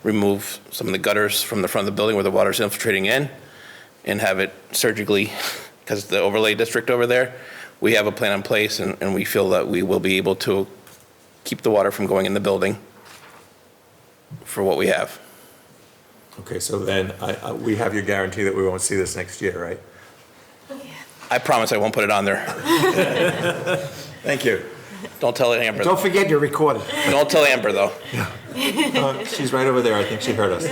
[SPEAKER 14] remove some of the gutters from the front of the building where the water's infiltrating in, and have it surgically, because the overlay district over there, we have a plan in place, and we feel that we will be able to keep the water from going in the building for what we have.
[SPEAKER 7] Okay, so then we have your guarantee that we won't see this next year, right?
[SPEAKER 14] I promise I won't put it on there.
[SPEAKER 7] Thank you.
[SPEAKER 14] Don't tell Amber.
[SPEAKER 1] Don't forget you're recorded.
[SPEAKER 14] Don't tell Amber, though.
[SPEAKER 7] She's right over there. I think she heard us.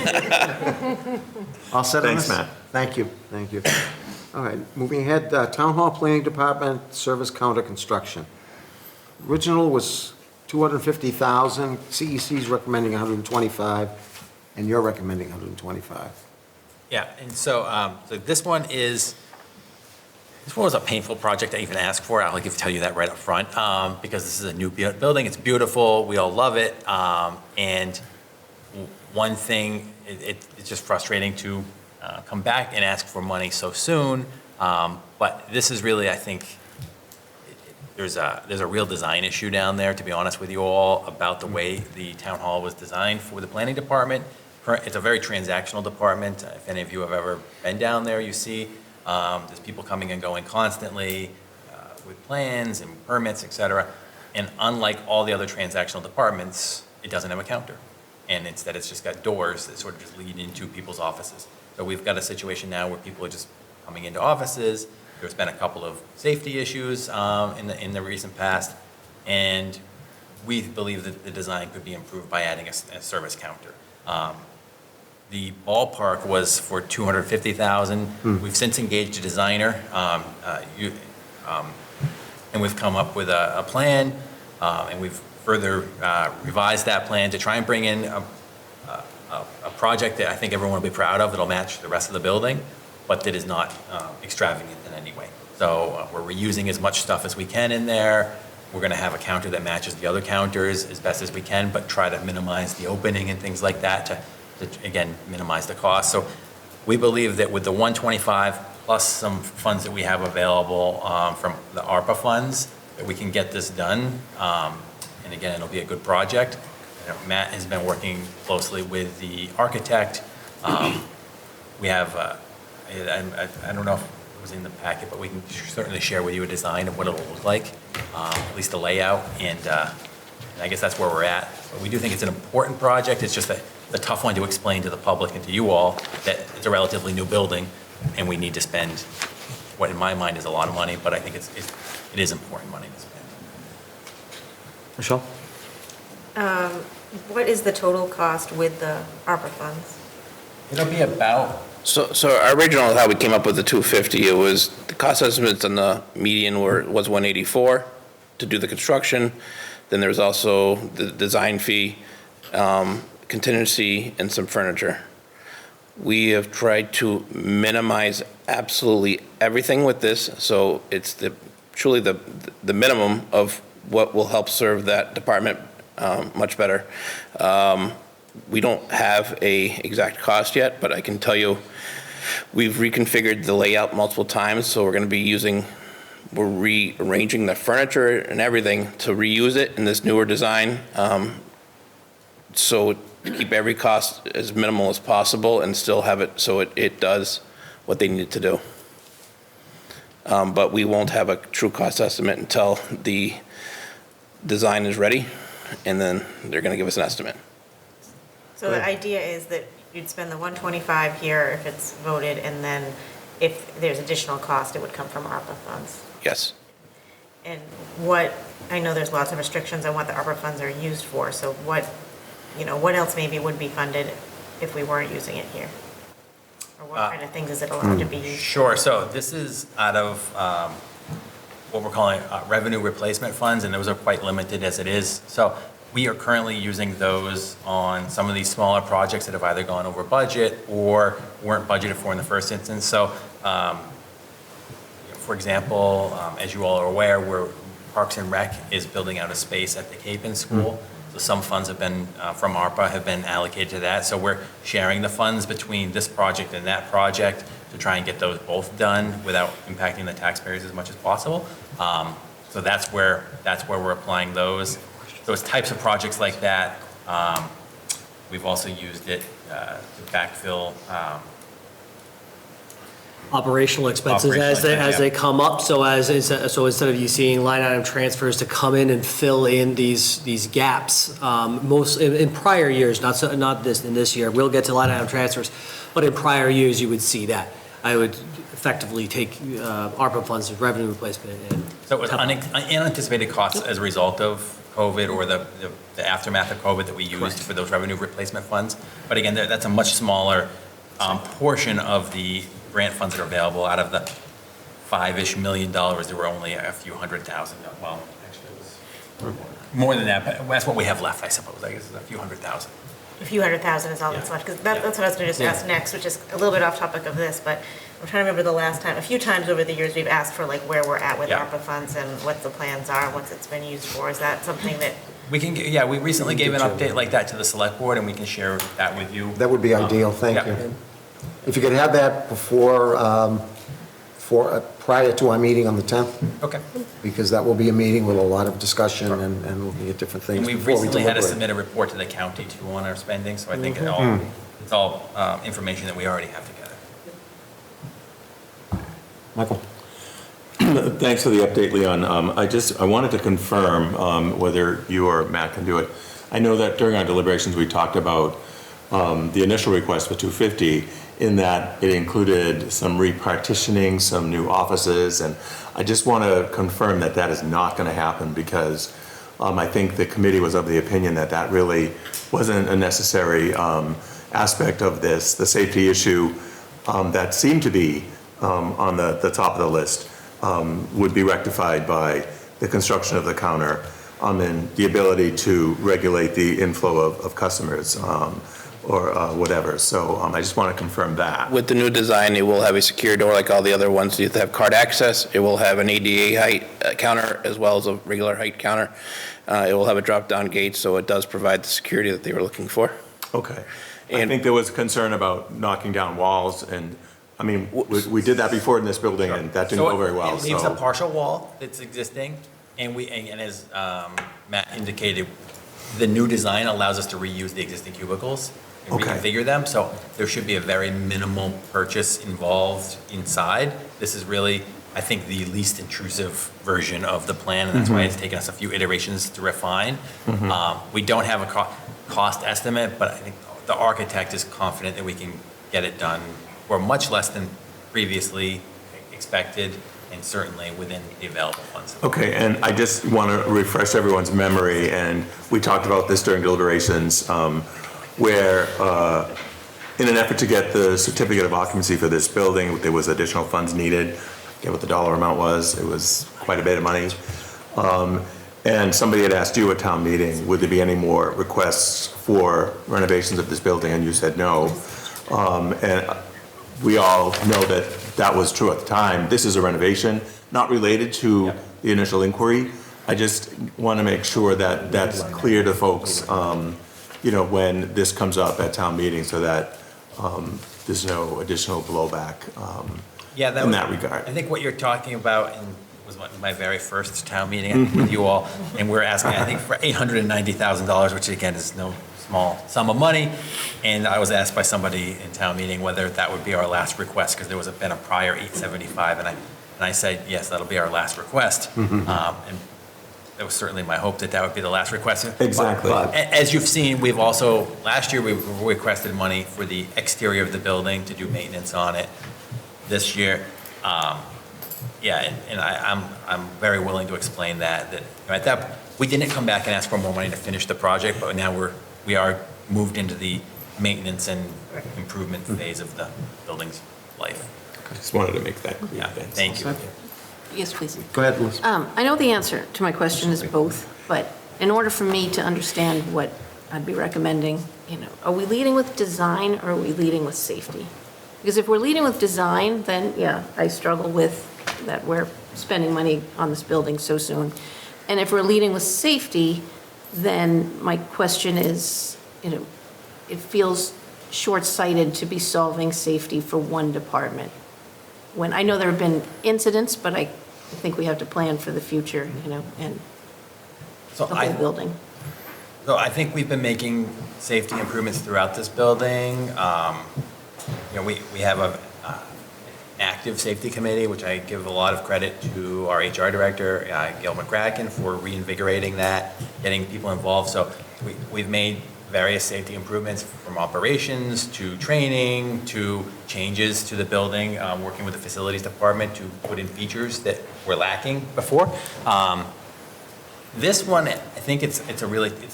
[SPEAKER 1] All set on
[SPEAKER 7] Thanks,
[SPEAKER 1] this?
[SPEAKER 7] Matt.
[SPEAKER 1] Thank you. All right, moving ahead, Town Hall Planning Department Service Counter Construction. Original was 250,000, CEC's recommending 125, and you're recommending 125.
[SPEAKER 3] Yeah, and so this one was a painful project to even ask for. I'll tell you that right up front, because this is a new building. It's beautiful. We all love it. And one thing, it's just frustrating to come back and ask for money so soon. But this is really, I think, there's a real design issue down there, to be honest with you all, about the way the town hall was designed for the planning department. It's a very transactional department. If any of you have ever been down there, you see there's people coming and going constantly with plans and permits, et cetera. And unlike all the other transactional departments, it doesn't have a counter. And instead, it's just got doors that sort of just lead into people's offices. So we've got a situation now where people are just coming into offices. There's been a couple of safety issues in the recent past. And we believe that the design could be improved by adding a service counter. The ballpark was for $250,000. We've since engaged a designer, and we've come up with a plan, and we've further revised that plan to try and bring in a project that I think everyone will be proud of, that'll match the rest of the building, but that is not extravagant in any way. So we're reusing as much stuff as we can in there. We're going to have a counter that matches the other counters as best as we can, but try to minimize the opening and things like that to again, minimize the cost. So we believe that with the 125 plus some funds that we have available from the ARPA funds, that we can get this done. and again, it'll be a good project. You know, Matt has been working closely with the architect. We have, I don't know if it was in the packet, but we can certainly share with you a design of what it'll look like, at least the layout, and I guess that's where we're at. But we do think it's an important project. It's just a tough one to explain to the public and to you all that it's a relatively new building, and we need to spend what in my mind is a lot of money, but I think it is important money to spend.
[SPEAKER 1] Michelle?
[SPEAKER 11] What is the total cost with the ARPA funds?
[SPEAKER 3] It'll be about,
[SPEAKER 14] So our original, how we came up with the 250, it was, the cost estimates on the median was 184 to do the construction. Then there was also the design fee, contingency, and some furniture. We have tried to minimize absolutely everything with this, so it's truly the minimum of what will help serve that department much better. We don't have a exact cost yet, but I can tell you, we've reconfigured the layout multiple times, so we're rearranging the furniture and everything to reuse it in this newer design. So to keep every cost as minimal as possible and still have it so it does what they need it to do. But we won't have a true cost estimate until the design is ready, and then they're gonna give us an estimate.
[SPEAKER 11] So the idea is that you'd spend the 125 here if it's voted, and then if there's additional cost, it would come from ARPA funds.
[SPEAKER 14] Yes.
[SPEAKER 11] And I know there's lots of restrictions on what the ARPA funds are used for, so what else maybe would be funded if we weren't using it here? Or what kind of things is it allowed to be used?
[SPEAKER 3] sure, so this is out of what we're calling revenue replacement funds, and those are quite limited as it is. So we are currently using those on some of these smaller projects that have either gone over budget or weren't budgeted for in the first instance. So, for example, as you all are aware, Parks and Rec is building out a space at the Capon School. So some funds have been, from ARPA, have been allocated to that. So we're sharing the funds between this project and that project to try and get those both done without impacting the taxpayers as much as possible. So that's where we're applying those types of projects like that. We've also used it to backfill.
[SPEAKER 8] Operational expenses as they come up, so instead of you seeing line item transfers to come in and fill in these gaps, most in prior years, not this year, we'll get to line item transfers, but in prior years, you would see that. I would effectively take ARPA funds as revenue replacement.
[SPEAKER 3] So it was unanticipated costs as a result of COVID or the aftermath of COVID that we used
[SPEAKER 8] Correct.
[SPEAKER 3] for those revenue replacement funds. But again, that's a much smaller portion of the grant funds that are available. Out of the $5-ish million, there were only a few $100,000. Well, actually, it was more than that, but that's what we have left, I suppose. I guess it's a few $100,000.
[SPEAKER 11] A few $100,000 is all that's left, because that's what I was going to just ask next, which is a little bit off topic of this, but I'm trying to remember the last time, a few times over the years, we've asked for like where we're at with
[SPEAKER 3] Yeah.
[SPEAKER 11] ARPA funds and what the plans are, what it's been used for. Is that something that,
[SPEAKER 3] We recently gave an update like that to the select board, and we can share that with you.
[SPEAKER 1] That would be ideal, thank
[SPEAKER 3] yeah.
[SPEAKER 1] you. If you could have that before, prior to our meeting on the 10th,
[SPEAKER 3] Okay.
[SPEAKER 1] because that will be a meeting with a lot of discussion and looking at different things
[SPEAKER 3] And we've
[SPEAKER 1] before we
[SPEAKER 3] recently had to
[SPEAKER 1] deliberate.
[SPEAKER 3] submit a report to the county too on our spending, so I think it's all information that we already have together.
[SPEAKER 1] Michael?
[SPEAKER 7] Thanks for the update, Leon. I wanted to confirm whether you or Matt can do it. I know that during our deliberations, we talked about the initial request for 250, in that it included some repartitioning, some new offices, and I just want to confirm that that is not going to happen, because I think the committee was of the opinion that that really wasn't a necessary aspect of this. The safety issue that seemed to be on the top of the list would be rectified by the construction of the counter and the ability to regulate the inflow of customers or whatever. So I just want to confirm that.
[SPEAKER 14] With the new design, it will have a secure door like all the other ones. You have to have card access. It will have an ADA height counter as well as a regular height counter. It will have a drop-down gate, so it does provide the security that they were looking for.
[SPEAKER 7] Okay. I think there was concern about knocking down walls, and I mean, we did that before in this building, and that didn't go very well.
[SPEAKER 3] It leaves a
[SPEAKER 7] So
[SPEAKER 3] partial wall that's existing, And as Matt indicated, the new design allows us to reuse the existing cubicles and
[SPEAKER 7] Okay.
[SPEAKER 3] reconfigure them, so there should be a very minimal purchase involved inside. This is really, I think, the least intrusive version of the plan, and that's why it's taken us a few iterations to refine. We don't have a cost estimate, but I think the architect is confident that we can get it done for much less than previously expected, and certainly within the available funds.
[SPEAKER 7] Okay, and I just want to refresh everyone's memory, and we talked about this during deliberations, where in an effort to get the certificate of occupancy for this building, there was additional funds needed. I forget what the dollar amount was. It was quite a bit of money. And somebody had asked you at town meeting, would there be any more requests for renovations of this building? And you said no. And we all know that that was true at the time. This is a renovation, not related to the initial inquiry. I just want to make sure that that's clear to folks, you know, when this comes up at town meeting, so that there's no additional blowback in that regard.
[SPEAKER 3] I think what you're talking about was my very first town meeting with you all, and we're asking, I think, for $890,000, which again is no small sum of money. And I was asked by somebody in town meeting whether that would be our last request, because there was been a prior 875, and I said, yes, that'll be our last request. And it was certainly my hope that that would be the last request.
[SPEAKER 7] Exactly.
[SPEAKER 3] As you've seen, we've also, last year, we requested money for the exterior of the building to do maintenance on it. This year, I'm very willing to explain that at that, we didn't come back and ask for more money to finish the project, but now we are moved into the maintenance and improvement phase of the building's life.
[SPEAKER 7] I just wanted to make that clear.
[SPEAKER 3] Yeah, thank you.
[SPEAKER 2] Yes, please.
[SPEAKER 1] Go ahead, Liz.
[SPEAKER 2] I know the answer to my question is both, but in order for me to understand what I'd be recommending, you know, are we leading with design or are we leading with safety? Because if we're leading with design, then, yeah, I struggle with that we're spending money on this building so soon. And if we're leading with safety, then my question is, you know, it feels short-sighted to be solving safety for one department. When I know there have been incidents, but I think we have to plan for the future, you know, and the whole building.
[SPEAKER 3] So I think we've been making safety improvements throughout this building. You know, we have an active safety committee, which I give a lot of credit to our HR director, Gail McCracken, for reinvigorating that, getting people involved. So we've made various safety improvements from operations to training to changes to the building, working with the facilities department to put in features that were lacking before. This one, I think it's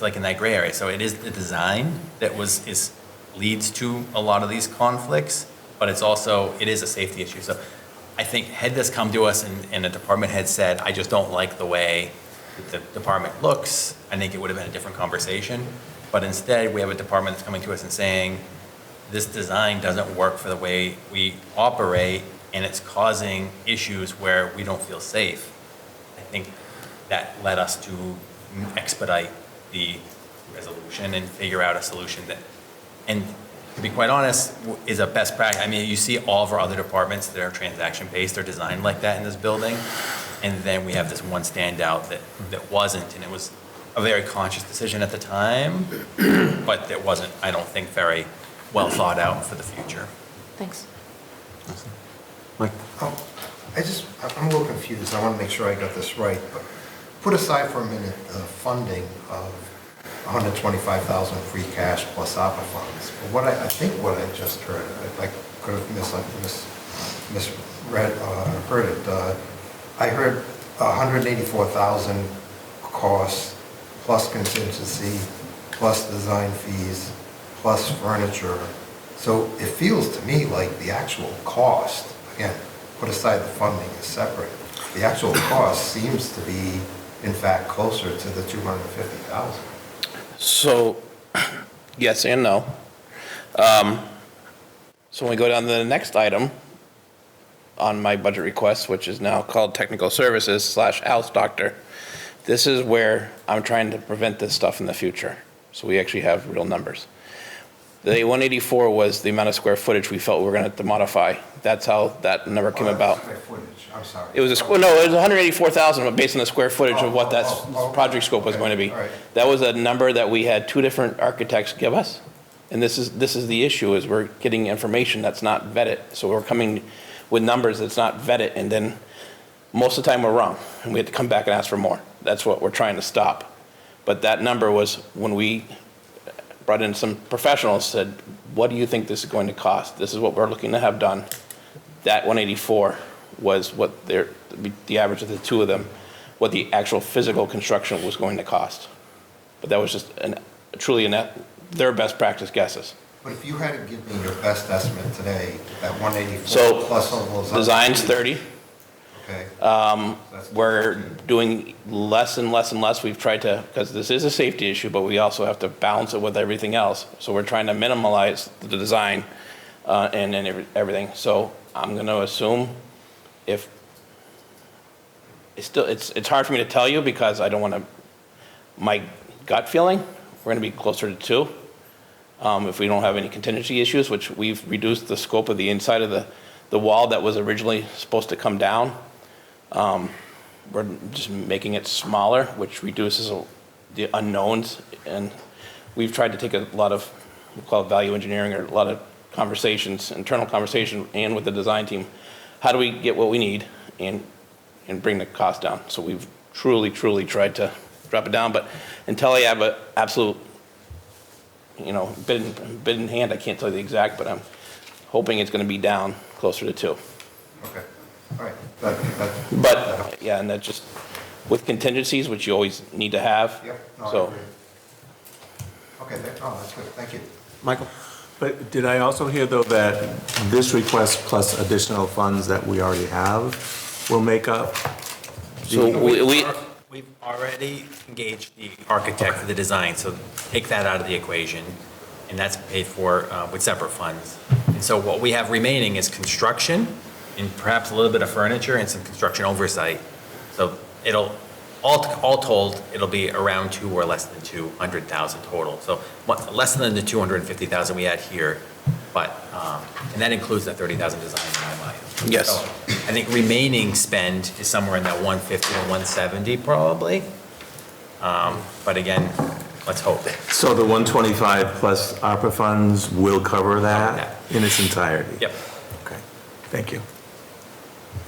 [SPEAKER 3] like in that gray area. So it is the design that leads to a lot of these conflicts, but it is a safety issue. So I think had this come to us and the department had said, I just don't like the way that the department looks, I think it would have been a different conversation. But instead, we have a department that's coming to us and saying, this design doesn't work for the way we operate, and it's causing issues where we don't feel safe. I think that led us to expedite the resolution and figure out a solution that, and to be quite honest, is a best practice. I mean, you see all of our other departments that are transaction-based are designed like that in this building, and then we have this one standout that wasn't, and it was a very conscious decision at the time, but that wasn't, I don't think, very well thought out for the future.
[SPEAKER 2] Thanks.
[SPEAKER 1] Mike?
[SPEAKER 10] I'm a little confused. I want to make sure I got this right, but put aside for a minute the funding of 125,000 free cash plus ARPA funds. But what I just heard, I could have misread, heard it. I heard 184,000 costs plus contingency, plus design fees, plus furniture. So it feels to me like the actual cost, again, put aside the funding is separate, the actual cost seems to be, in fact, closer to the 250,000.
[SPEAKER 14] So, yes and no. So when we go down to the next item on my budget request, which is now called Technical Services / House Doctor, this is where I'm trying to prevent this stuff in the future. So we actually have real numbers. The 184 was the amount of square footage we felt we were going to have to modify. That's how that number came about.
[SPEAKER 10] Square footage, I'm sorry.
[SPEAKER 14] It was no, it was 184,000, but based on the square footage of what that project scope was
[SPEAKER 10] okay,
[SPEAKER 14] going to be.
[SPEAKER 10] all right.
[SPEAKER 14] That was a number that we had 2 different architects give us. And this is the issue, is we're getting information that's not vetted. So we're coming with numbers that's not vetted, and then most of the time we're wrong, and we have to come back and ask for more. That's what we're trying to stop. But that number was, when we brought in some professionals, said, what do you think this is going to cost? This is what we're looking to have done. That 184 was what the average of the 2 of them, what the actual physical construction was going to cost. But that was just truly their best practice guesses.
[SPEAKER 10] But if you had to give me your best estimate today, that 184
[SPEAKER 14] So
[SPEAKER 10] plus all those.
[SPEAKER 14] design's 30.
[SPEAKER 10] Okay.
[SPEAKER 14] We're doing less and less and less. We've tried to, because this is a safety issue, but we also have to balance it with everything else. So we're trying to minimize the design and everything. So I'm going to assume if it's hard for me to tell you, because I don't want to, my gut feeling, we're going to be closer to 2. If we don't have any contingency issues, which we've reduced the scope of the inside of the wall that was originally supposed to come down. We're just making it smaller, which reduces the unknowns. And we've tried to take a lot of, we call it value engineering, or a lot of conversations, internal conversation, and with the design team. How do we get what we need and bring the cost down? So we've truly tried to drop it down. But until I have an absolute, bid in hand, I can't tell you the exact, but I'm hoping it's going to be down closer to 2.
[SPEAKER 10] Okay, all right.
[SPEAKER 14] But, yeah, and that just, with contingencies, which you always need to have.
[SPEAKER 10] Yep, no, I
[SPEAKER 14] So,
[SPEAKER 10] agree. Okay, that's good, thank you.
[SPEAKER 1] Michael?
[SPEAKER 7] But did I also hear, though, that this request plus additional funds that we already have will make up?
[SPEAKER 14] so
[SPEAKER 3] We've already engaged the architect for the design, so take that out of the equation, and that's paid for with separate funds. And so what we have remaining is construction, and perhaps a little bit of furniture and some construction oversight. So it'll, all told, it'll be around 2 or less than 200,000 total. So less than the 250,000 we had here, but, and that includes the 30,000 design in my mind.
[SPEAKER 14] Yes.
[SPEAKER 3] So I think remaining spend is somewhere in that 150 to 170 probably. But again, let's hope.
[SPEAKER 7] So the 125 plus ARPA funds will cover
[SPEAKER 3] Cover
[SPEAKER 7] that in its entirety?
[SPEAKER 3] Yep.
[SPEAKER 7] Okay, thank you.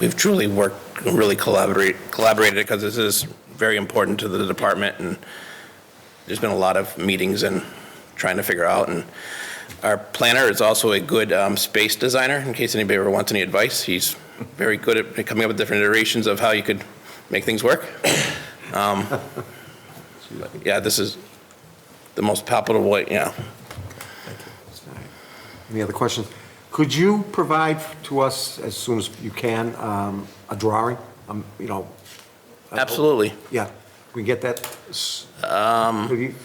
[SPEAKER 14] we've truly really collaborated, because this is very important to the department, and there's been a lot of meetings and trying to figure out. And our planner is also a good space designer, in case anybody ever wants any advice. He's very good at coming up with different iterations of how you could make things work. Yeah, this is the most palpable way, yeah.
[SPEAKER 1] Any other questions? Could you provide to us, as soon as you can, a drawing?
[SPEAKER 14] Absolutely.
[SPEAKER 1] Yeah, we get that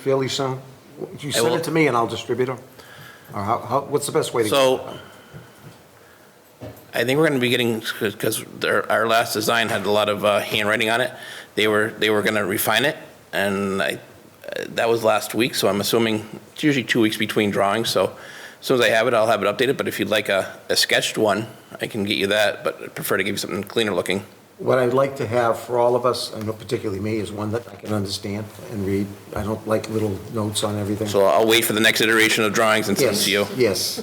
[SPEAKER 1] fairly soon? You send it to me and I'll distribute them? Or what's the best way to?
[SPEAKER 14] So, I think we're going to be getting, because our last design had a lot of handwriting on it, they were going to refine it, and that was last week, so I'm assuming it's usually 2 weeks between drawings, so as soon as I have it, I'll have it updated. But if you'd like a sketched one, I can get you that, but I'd prefer to give you something cleaner looking.
[SPEAKER 1] What I'd like to have for all of us, I know particularly me, is one that I can understand and read. I don't like little notes on everything.
[SPEAKER 14] So I'll wait for the next iteration of drawings and send it to you.
[SPEAKER 1] Yes,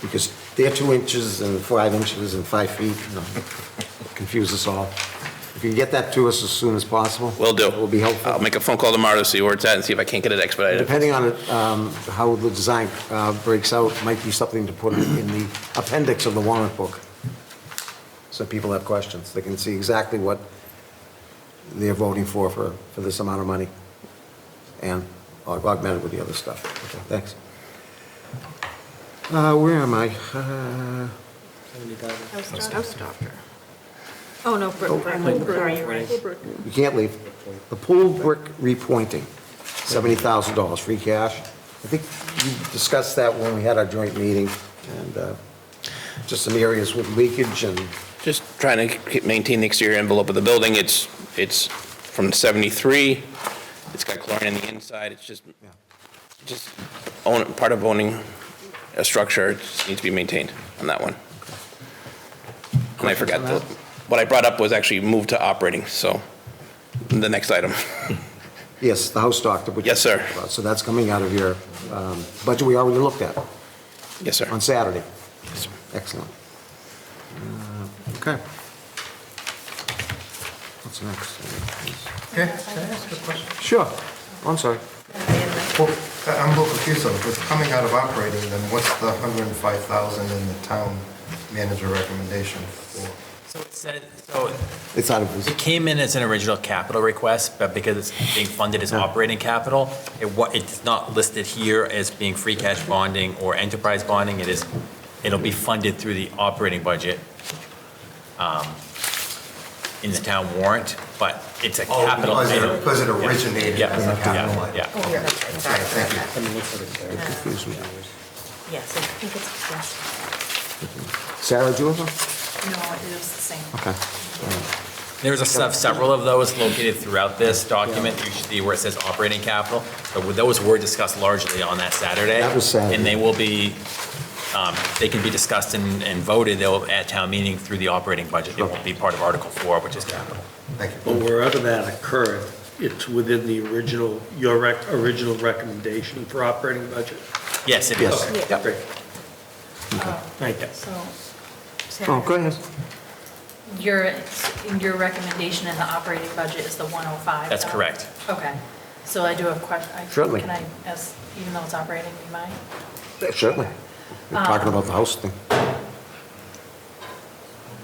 [SPEAKER 1] because they're 2 inches and 5 inches and 5 feet, confuse us all. If you can get that to us as soon as possible.
[SPEAKER 14] Will do.
[SPEAKER 1] It will be helpful.
[SPEAKER 14] I'll make a phone call tomorrow to see where it's at and see if I can't get it expedited.
[SPEAKER 1] Depending on how the design breaks out, might be something to put in the appendix of the warrant book. So people have questions. They can see exactly what they're voting for this amount of money. And augmented with the other stuff. Okay, thanks. Where am I?
[SPEAKER 2] House doctor. Oh, no, brick. Sorry, you're right.
[SPEAKER 1] You can't leave. The pool brick repointing, $70,000 free cash. I think you discussed that when we had our joint meeting, and just some areas with leakage and...
[SPEAKER 14] Just trying to maintain the exterior envelope of the building. It's from 73. It's got chlorine in the inside. It's just just part of owning a structure, it just needs to be maintained on that one. And I forgot, what I brought up was actually moved to operating, so the next item.
[SPEAKER 1] Yes, the house doctor. which
[SPEAKER 14] Yes, sir.
[SPEAKER 1] you talked about. So that's coming out of your budget we already looked at
[SPEAKER 14] Yes, sir.
[SPEAKER 1] on Saturday.
[SPEAKER 14] Yes, sir.
[SPEAKER 1] Excellent. Okay. What's next?
[SPEAKER 10] Okay, can I ask a question?
[SPEAKER 1] Sure. I'm sorry.
[SPEAKER 10] Well, I'm a little confused though. If it's coming out of operating, then what's the 105,000 in the town manager recommendation for?
[SPEAKER 3] So it said, so
[SPEAKER 1] It's out of
[SPEAKER 3] it
[SPEAKER 1] this.
[SPEAKER 3] came in as an original capital request, but because it's being funded as operating capital, it's not listed here as being free cash bonding or enterprise bonding. It'll be funded through the operating budget in the town warrant, but it's a capital.
[SPEAKER 10] Because it originated
[SPEAKER 3] Yeah,
[SPEAKER 10] as a capital item.
[SPEAKER 3] yeah.
[SPEAKER 11] Oh, yeah, that's right, sorry.
[SPEAKER 10] Okay, thank you.
[SPEAKER 1] Confused me.
[SPEAKER 11] Yes, I think it's, yes.
[SPEAKER 1] Sarah, do you have a?
[SPEAKER 12] No, it is the same.
[SPEAKER 1] Okay.
[SPEAKER 3] There's several of those located throughout this document, usually where it says operating capital. But those were discussed largely on that Saturday.
[SPEAKER 1] That was Saturday.
[SPEAKER 3] And they will be, they can be discussed and voted, they'll at town meeting through the operating budget. It won't be part of Article 4, which is capital.
[SPEAKER 10] Thank you.
[SPEAKER 6] But wherever that occurred, it's within the original, original recommendation for operating budget?
[SPEAKER 3] Yes, it
[SPEAKER 1] Yes.
[SPEAKER 3] is.
[SPEAKER 6] Okay, great.
[SPEAKER 3] Thank you.
[SPEAKER 12] So,
[SPEAKER 1] Oh, go ahead.
[SPEAKER 12] your recommendation in the operating budget is the 105?
[SPEAKER 3] That's correct.
[SPEAKER 12] Okay. So I do have a question.
[SPEAKER 1] Certainly.
[SPEAKER 12] Can I ask, even though it's operating, do you mind?
[SPEAKER 1] Certainly. We're talking about the house thing.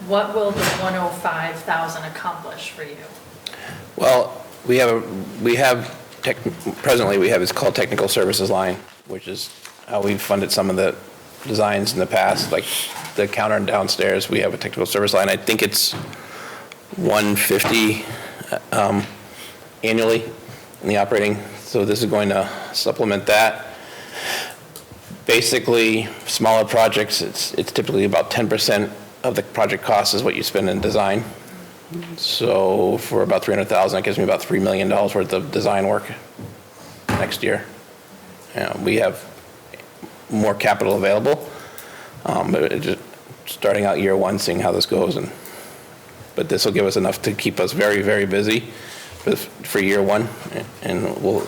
[SPEAKER 12] What will the 105,000 accomplish for you?
[SPEAKER 14] Well, presently, we have, it's called technical services line, which is how we've funded some of the designs in the past, like the counter downstairs, we have a technical service line. I think it's 150 annually in the operating, so this is going to supplement that. Basically, smaller projects, it's typically about 10% of the project cost is what you spend in design. So for about 300,000, it gives me about $3 million worth of design work next year. We have more capital available, but just starting out year one, seeing how this goes. But this will give us enough to keep us very, very busy for year one, and we'll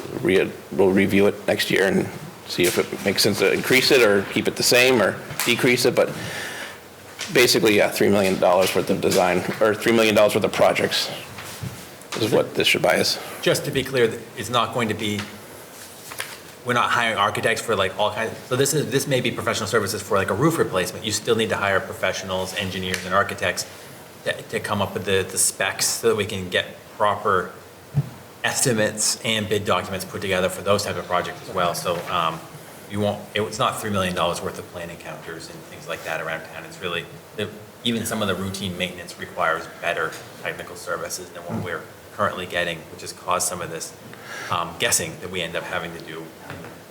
[SPEAKER 14] review it next year and see if it makes sense to increase it or keep it the same or decrease it. But basically, yeah, $3 million worth of design, or $3 million worth of projects is what this should buy us.
[SPEAKER 3] Just to be clear, it's not going to be, we're not hiring architects for like all kinds, so this may be professional services for like a roof replacement. You still need to hire professionals, engineers, and architects to come up with the specs so that we can get proper estimates and bid documents put together for those type of projects as well. So it's not $3 million worth of plan encounters and things like that around town. It's really, even some of the routine maintenance requires better technical services than what we're currently getting, which has caused some of this guessing that we end up having to do.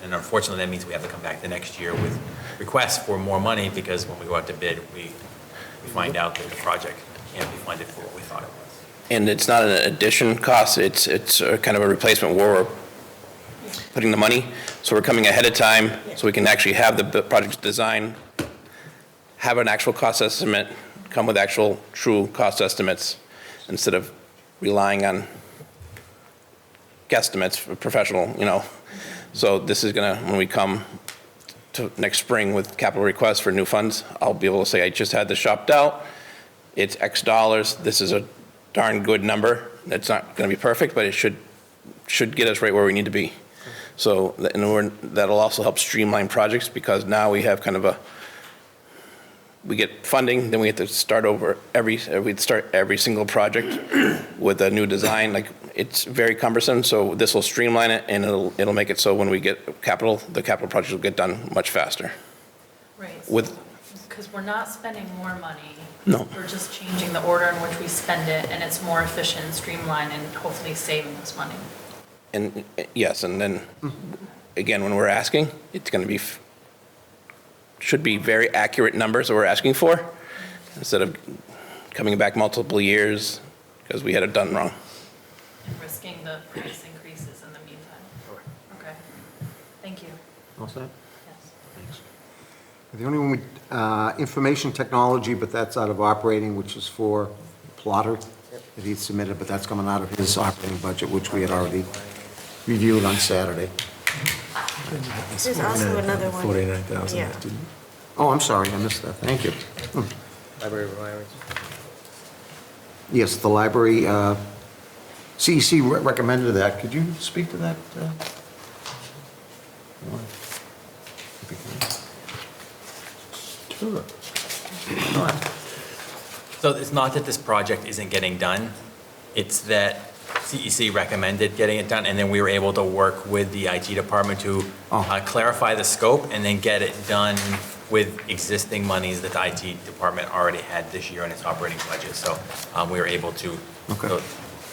[SPEAKER 3] And unfortunately, that means we have to come back the next year with requests for more money, because when we go out to bid, we find out that the project can't be funded for what we thought it was.
[SPEAKER 14] And it's not an addition cost, it's kind of a replacement where we're putting the money. So we're coming ahead of time, so we can actually have the project design, have an actual cost estimate, come with actual true cost estimates, instead of relying on guesstimates for professional, So this is gonna, when we come to next spring with capital requests for new funds, I'll be able to say, I just had this shopped out, it's X dollars, this is a darn good number. It's not gonna be perfect, but it should get us right where we need to be. So, that'll also help streamline projects, because now we have kind of we get funding, then we have to start over we'd start every single project with a new design. Like, it's very cumbersome, so this will streamline it, and it'll make it so when we get capital, the capital projects will get done much faster.
[SPEAKER 12] Right. Because we're not spending more money.
[SPEAKER 14] No.
[SPEAKER 12] We're just changing the order in which we spend it, and it's more efficient, streamlined, and hopefully saving us money.
[SPEAKER 14] And yes, and then, again, when we're asking, it's gonna be, should be very accurate numbers that we're asking for, instead of coming back multiple years because we had it done wrong.
[SPEAKER 12] And risking the price increases in the meantime. Okay. Thank Thank you.
[SPEAKER 1] All set?
[SPEAKER 12] Yes.
[SPEAKER 1] The only one, information technology, but that's out of operating, which is for Plotter that he submitted, but that's coming out of his operating budget, which we had already reviewed on Saturday.
[SPEAKER 11] There's also another one.
[SPEAKER 7] 49,000.
[SPEAKER 11] Yeah.
[SPEAKER 1] Oh, I'm sorry, I missed that. Thank you.
[SPEAKER 8] Library of Irons.
[SPEAKER 1] Yes, the library, CEC recommended that. Could you speak to that? Sure.
[SPEAKER 3] So it's not that this project isn't getting done, it's that CEC recommended getting it done, and then we were able to work with the IT department to clarify the scope and then get it done with existing monies that the IT department already had this year in its operating budget. So we were able to, so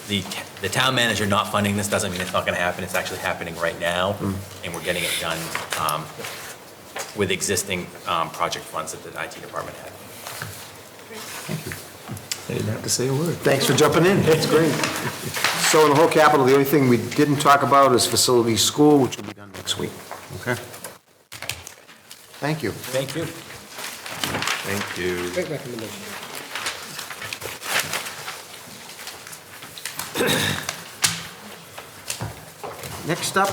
[SPEAKER 3] the town manager not funding this doesn't mean it's not going to happen. It's actually happening right now, and we're getting it done with existing project funds that the IT department had.
[SPEAKER 7] I didn't have to say a word.
[SPEAKER 1] Thanks for jumping in. That's great. So in the whole capital, the only thing we didn't talk about is facilities school, which will be done next week. Okay? Thank you.
[SPEAKER 3] Thank you.
[SPEAKER 7] Thank you.
[SPEAKER 8] Great recommendation.
[SPEAKER 1] Next up,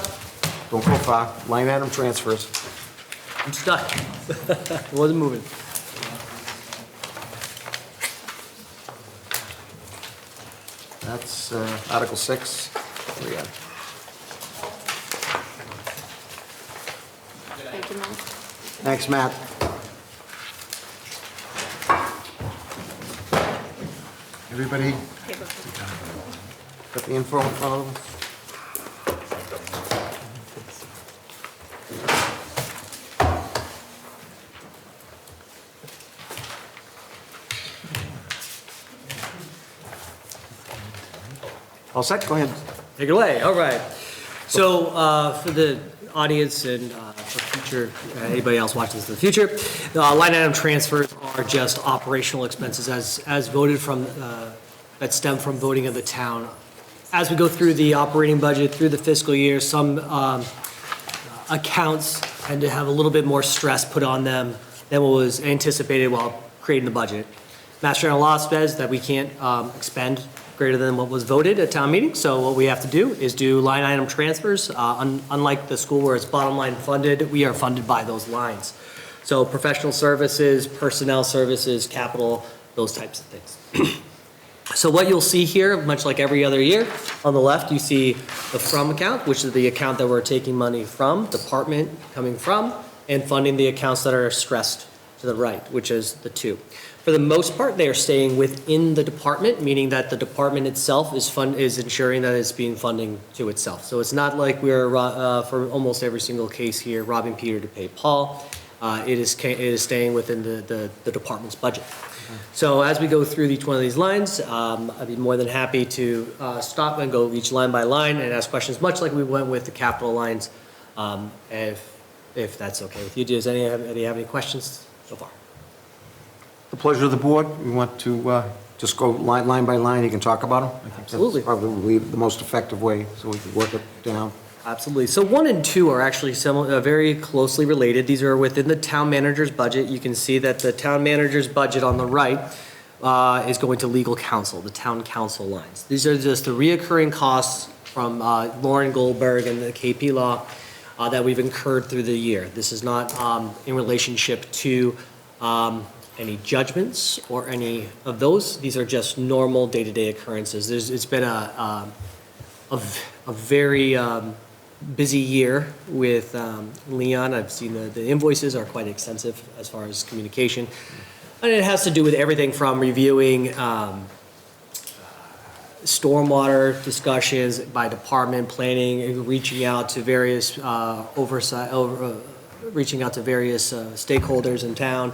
[SPEAKER 1] don't go far, line item transfers.
[SPEAKER 8] I'm stuck. It wasn't moving.
[SPEAKER 1] That's Article 6. What do we got?
[SPEAKER 2] Thank you, Mom.
[SPEAKER 1] Thanks, Matt. Everybody got the info in front of them? All set? Go ahead.
[SPEAKER 8] Take it away, all right. So for the audience and for future, anybody else watching this in the future, the line item transfers are just operational expenses as voted from, that stem from voting of the town. As we go through the operating budget, through the fiscal year, some accounts tend to have a little bit more stress put on them than what was anticipated while creating the budget. Mass General Law says that we can't expend greater than what was voted at town meeting, so what we have to do is do line item transfers. Unlike the school where it's bottom line funded, we are funded by those lines. So professional services, personnel services, capital, those types of things. So what you'll see here, much like every other year, on the left you see the from account, which is the account that we're taking money from, department coming from, and funding the accounts that are stressed to the right, which is the two. For the most part, they are staying within the department, meaning that the department itself is ensuring that it's being funding to itself. So it's not like we're, for almost every single case here, robbing Peter to pay Paul. It is staying within the department's budget. So as we go through each one of these lines, I'd be more than happy to stop and go each line by line and ask questions, much like we went with the capital lines, if that's okay with you. Does anybody have any questions so far?
[SPEAKER 1] The pleasure of the board. We want to just go line by line. You can talk about them. I think
[SPEAKER 8] Absolutely.
[SPEAKER 1] that's probably the most effective way, so we can work it down.
[SPEAKER 8] Absolutely. So 1 and 2 are actually very closely related. These are within the town manager's budget. You can see that the town manager's budget on the right is going to legal counsel, the town council lines. These are just the reoccurring costs from Lauren Goldberg and the KP Law that we've incurred through the year. This is not in relationship to any judgments or any of those. These are just normal day-to-day occurrences. It's been a very busy year with Leon. I've seen the invoices are quite extensive as far as communication. And it has to do with everything from reviewing stormwater discussions by department, planning, reaching out to various stakeholders in town,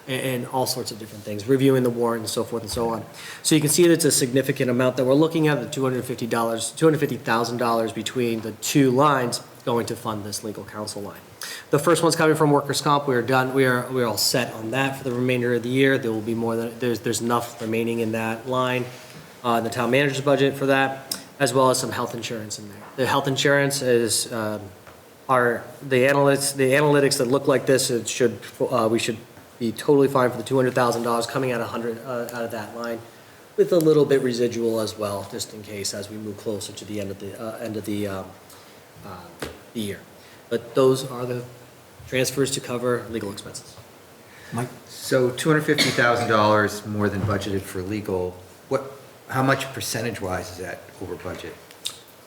[SPEAKER 8] and all sorts of different things, reviewing the warrant and so forth and so on. So you can see that it's a significant amount that we're looking at, the $250,000 between the two lines going to fund this legal counsel line. The first one's coming from workers' comp. We're done. We're all set on that for the remainder of the year. There will be more than, there's enough remaining in that line, the town manager's budget for that, as well as some health insurance in there. The health insurance is the analytics that look like this, we should be totally fine for the $200,000 coming out of that line, with a little bit residual as well, just in case as we move closer to the end of the year. But those are the transfers to cover legal expenses.
[SPEAKER 1] Mike?
[SPEAKER 4] So $250,000 more than budgeted for legal, how much percentage-wise is that over budget?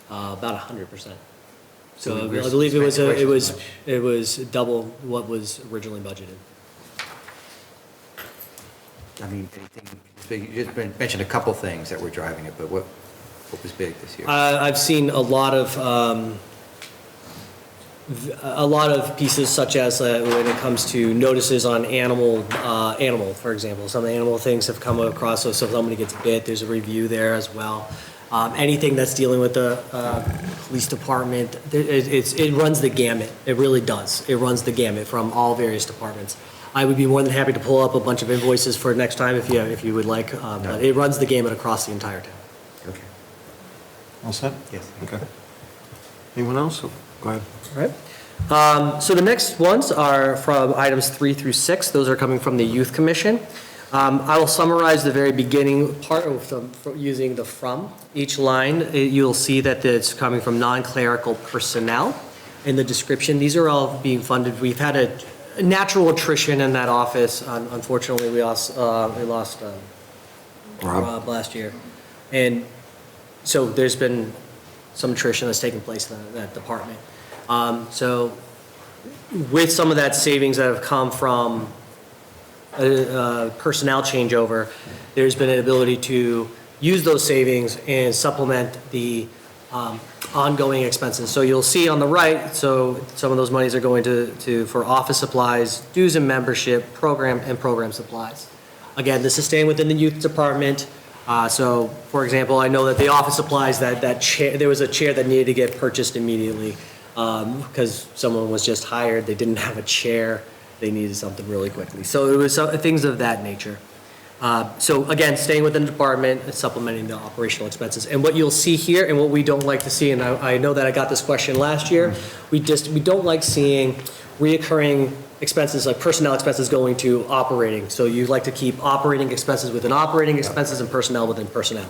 [SPEAKER 8] About 100%.
[SPEAKER 4] So
[SPEAKER 8] So
[SPEAKER 4] we're
[SPEAKER 8] I believe it
[SPEAKER 4] spending twice as much.
[SPEAKER 8] was double what was originally budgeted.
[SPEAKER 4] I mean, anything, you just mentioned a couple things that were driving it, but what was big this year?
[SPEAKER 8] I've seen a lot of pieces such as when it comes to notices on animal, for example. Some animal things have come across, so if somebody gets bit, there's a review there as well. Anything that's dealing with the police department, it runs the gamut. It really does. It runs the gamut from all various departments. I would be more than happy to pull up a bunch of invoices for next time if you would like, but it runs the gamut across the entire town.
[SPEAKER 4] Okay.
[SPEAKER 1] All set?
[SPEAKER 4] Yes.
[SPEAKER 1] Okay. Anyone else? Go ahead.
[SPEAKER 8] All right. So the next ones are from items 3 through 6. Those are coming from the Youth Commission. I will summarize the very beginning part of them using the from. Each line, you'll see that it's coming from non-clerical personnel. In the description, these are all being funded. We've had a natural attrition in that office. Unfortunately, we lost Rob last year. And so there's been some attrition that's taken place in that department. So with some of that savings that have come from personnel changeover, there's been an ability to use those savings and supplement the ongoing expenses. So you'll see on the right, so some of those monies are going for office supplies, dues and membership, program supplies. Again, this is staying within the youth department. So, for example, I know that the office supplies, that chair, there was a chair that needed to get purchased immediately because someone was just hired, they didn't have a chair, they needed something really quickly. So it was things of that nature. So again, staying within the department and supplementing the operational expenses. And what you'll see here, and what we don't like to see, and I know that I got this question last year, we don't like seeing reoccurring expenses like personnel expenses going to operating. So you like to keep operating expenses within operating expenses and personnel within personnel.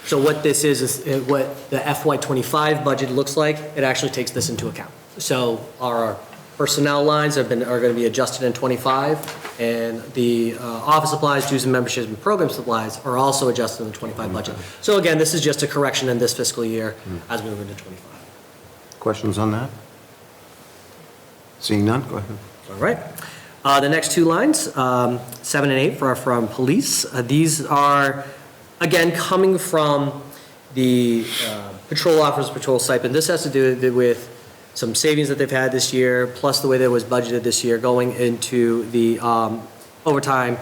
[SPEAKER 8] So what this is what the FY25 budget looks like. It actually takes this into account. So our personnel lines are going to be adjusted in 25, and the office supplies, dues and memberships, and program supplies are also adjusted in the 25 budget. So again, this is just a correction in this fiscal year as we move into 25.
[SPEAKER 1] Questions on that? Seeing none, go ahead.
[SPEAKER 8] All right. The next two lines, 7 and 8, are from police. These are, again, coming from the patrol officers, patrol stipend. This has to do with some savings that they've had this year, plus the way that it was budgeted this year, going into the overtime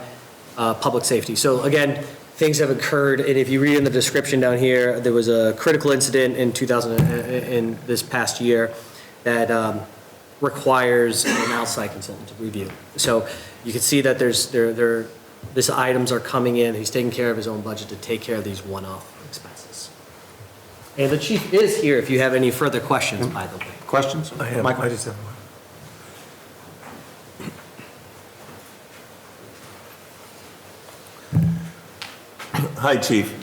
[SPEAKER 8] public safety. So again, things have occurred, and if you read in the description down here, there was a critical incident in this past year that requires an outside consultant to review. So you can see that these items are coming in. He's taking care of his own budget to take care of these one-off expenses. And the chief is here if you have any further questions, by the way.
[SPEAKER 1] Questions? Michael?
[SPEAKER 15] I just have one.
[SPEAKER 7] Hi, Chief.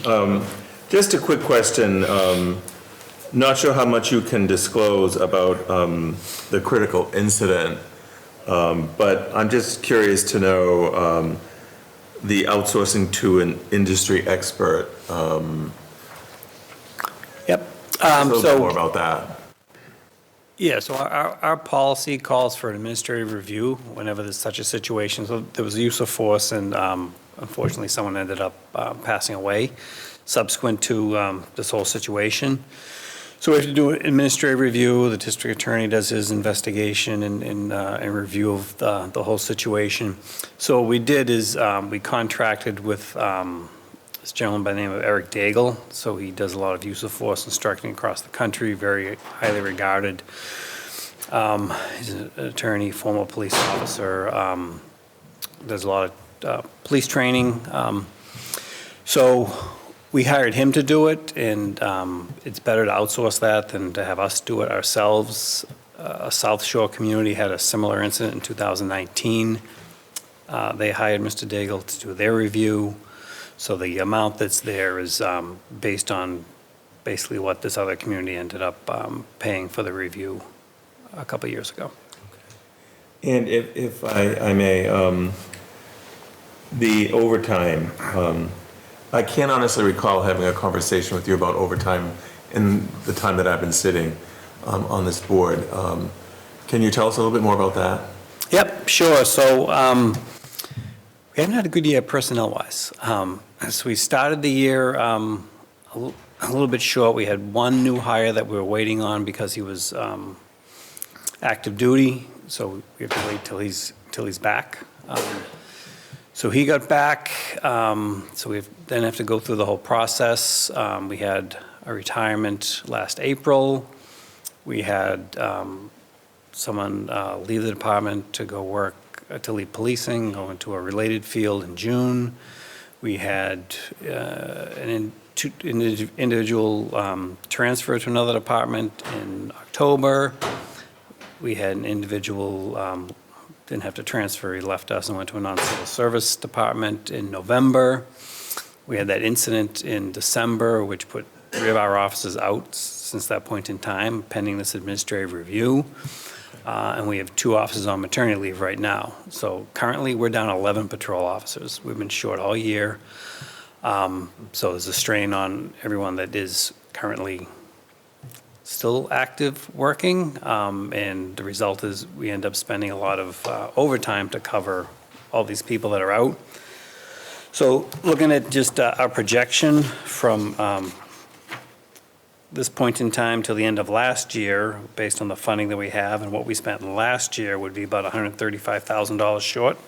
[SPEAKER 7] Just a quick question. Not sure how much you can disclose about the critical incident, but I'm just curious to know the outsourcing to an industry expert.
[SPEAKER 15] Yep.
[SPEAKER 7] A little bit more about that.
[SPEAKER 15] Yeah, so our policy calls for an administrative review whenever there's such a situation. So there was a use of force, and unfortunately, someone ended up passing away subsequent to this whole situation. So we have to do an administrative review. The district attorney does his investigation and review of the whole situation. So what we did is we contracted with this gentleman by the name of Eric Daigle. So he does a lot of use of force instructing across the country, very highly regarded. He's an attorney, former police officer, does a lot of police training. So we hired him to do it, and it's better to outsource that than to have us do it ourselves. a South Shore community had a similar incident in 2019. They hired Mr. Daigle to do their review. So the amount that's there is based on basically what this other community ended up paying for the review a couple of years ago.
[SPEAKER 7] And if I may, the overtime, I can't honestly recall having a conversation with you about overtime in the time that I've been sitting on this board. Can you tell us a little bit more about that?
[SPEAKER 15] Yep, sure. So we haven't had a good year personnel-wise. So we started the year a little bit short. We had one new hire that we were waiting on because he was active duty, so we have to wait till he's back. So he got back, so we then have to go through the whole process. We had a retirement last April. We had someone leave the department to go work, to leave policing, go into a related field in June. We had two individual transfer to another department in October. We had an individual didn't have to transfer, he left us and went to a non-civil service department in November. We had that incident in December, which put 3 of our officers out since that point in time, pending this administrative review. And we have 2 officers on maternity leave right now. So currently, we're down 11 patrol officers. We've been short all year. So there's a strain on everyone that is currently still active working, and the result is we end up spending a lot of overtime to cover all these people that are out. So looking at just our projection from this point in time till the end of last year, based on the funding that we have and what we spent last year, would be about $135,000 short.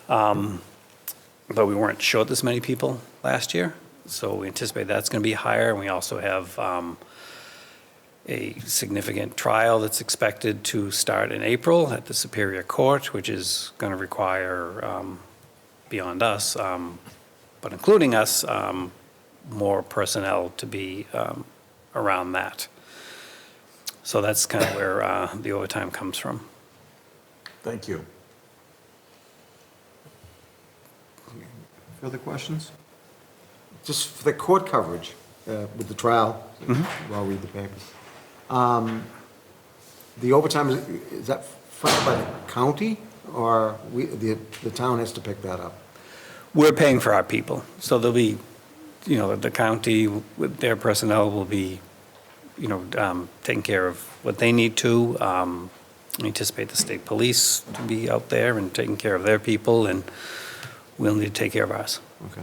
[SPEAKER 15] But we weren't short this many people last year, so we anticipate that's going to be higher. And we also have a significant trial that's expected to start in April at the Superior Court, which is going to require, beyond us, but including us, more personnel to be around that. So that's kind of where the overtime comes from.
[SPEAKER 7] Thank you.
[SPEAKER 1] Further questions? Just for the court coverage with the trial, I'll read the papers. The overtime, is that funded by the county, or the town has to pick that up?
[SPEAKER 15] We're paying for our people, so there'll be, the county with their personnel will be, taking care of what they need to. We anticipate the state police to be out there and taking care of their people, and we'll need to take care of ours.
[SPEAKER 1] Okay.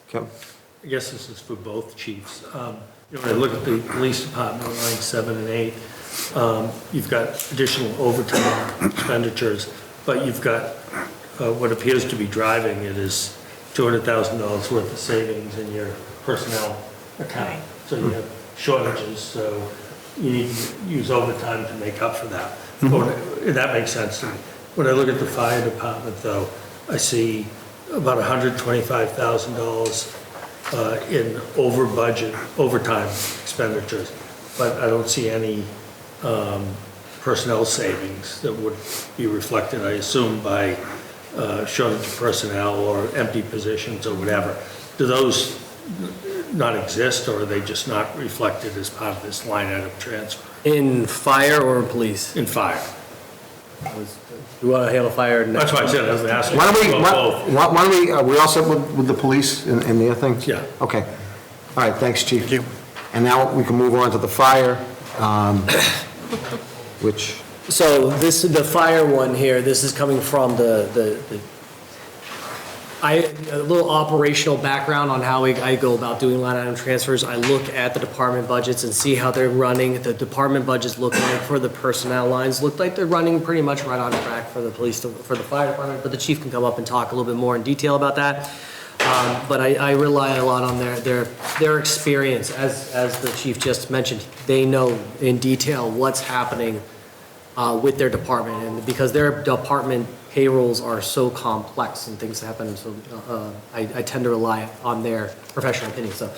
[SPEAKER 1] Kevin?
[SPEAKER 6] I guess this is for both chiefs. When I look at the police department, line 7 and 8, you've got additional overtime expenditures, but you've got what appears to be driving it is $200,000 worth of savings in your personnel account. So you have shortages, so you need to use overtime to make up for that. That makes sense to me. When I look at the fire department, though, I see about $125,000 in overtime expenditures, but I don't see any personnel savings that would be reflected, I assume, by shortage of personnel or empty positions or whatever. Do those not exist, or are they just not reflected as part of this line item transfer?
[SPEAKER 8] In fire or in police?
[SPEAKER 6] In fire.
[SPEAKER 8] You want to handle fire?
[SPEAKER 6] That's why I said I was asking.
[SPEAKER 1] Why
[SPEAKER 6] Both.
[SPEAKER 1] don't we also with the police and their things?
[SPEAKER 6] Yeah.
[SPEAKER 1] Okay. All right, thanks, Chief. Thank you. And now we can move on to the fire, which...
[SPEAKER 8] So the fire one here, this is coming from a little operational background on how I go about doing line item transfers. I look at the department budgets and see how they're running. The department budgets look like for the personnel lines, look like they're running pretty much right on track for the for the fire department, but the chief can come up and talk a little bit more in detail about that. But I rely a lot on their experience. As the chief just mentioned, they know in detail what's happening with their department, and because their department payrolls are so complex and things happen, so I tend to rely on their professional opinion. So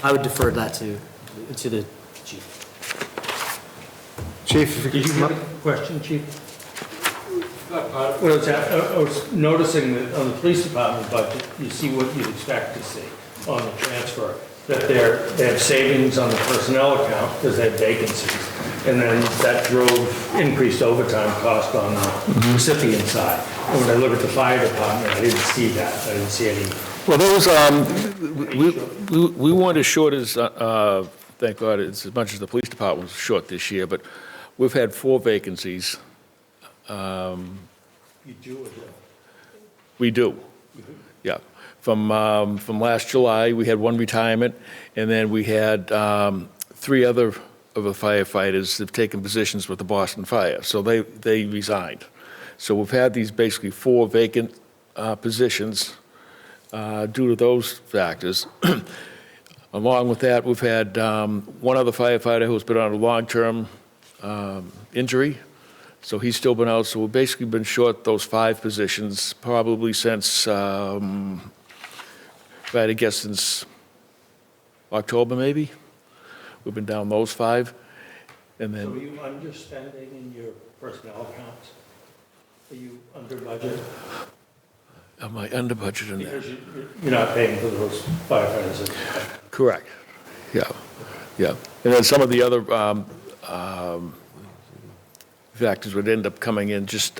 [SPEAKER 8] I would defer that to the chief.
[SPEAKER 1] Chief, if
[SPEAKER 6] Did
[SPEAKER 1] you
[SPEAKER 6] you
[SPEAKER 1] could
[SPEAKER 6] have
[SPEAKER 1] come
[SPEAKER 6] a
[SPEAKER 1] up.
[SPEAKER 6] question, Chief? I was noticing that on the police department budget, you see what you'd expect to see on the transfer, that they have savings on the personnel account because they have vacancies, and then that drove increased overtime cost on the recipient side. And when I look at the fire department, I didn't see that. I didn't see any.
[SPEAKER 5] Well, those, we weren't as short as, thank God, as much as the police department was short this year, but we've had 4 vacancies.
[SPEAKER 6] You do or don't?
[SPEAKER 5] We do, yeah. From last July, we had 1 retirement, and then we had 3 other of the firefighters have taken positions with the Boston Fire, so they resigned. So we've had these basically 4 vacant positions due to those factors. Along with that, we've had 1 other firefighter who's been on a long-term injury, so he's still been out. So we've basically been short those 5 positions probably since, I guess since October maybe. We've been down those 5. And
[SPEAKER 6] So are
[SPEAKER 5] then,
[SPEAKER 6] you underspending in your personnel accounts? Are you under budget?
[SPEAKER 5] am I under budget in that?
[SPEAKER 6] Because you're not paying for those firefighters.
[SPEAKER 5] Correct, yeah, yeah. And then some of the other factors would end up coming in, just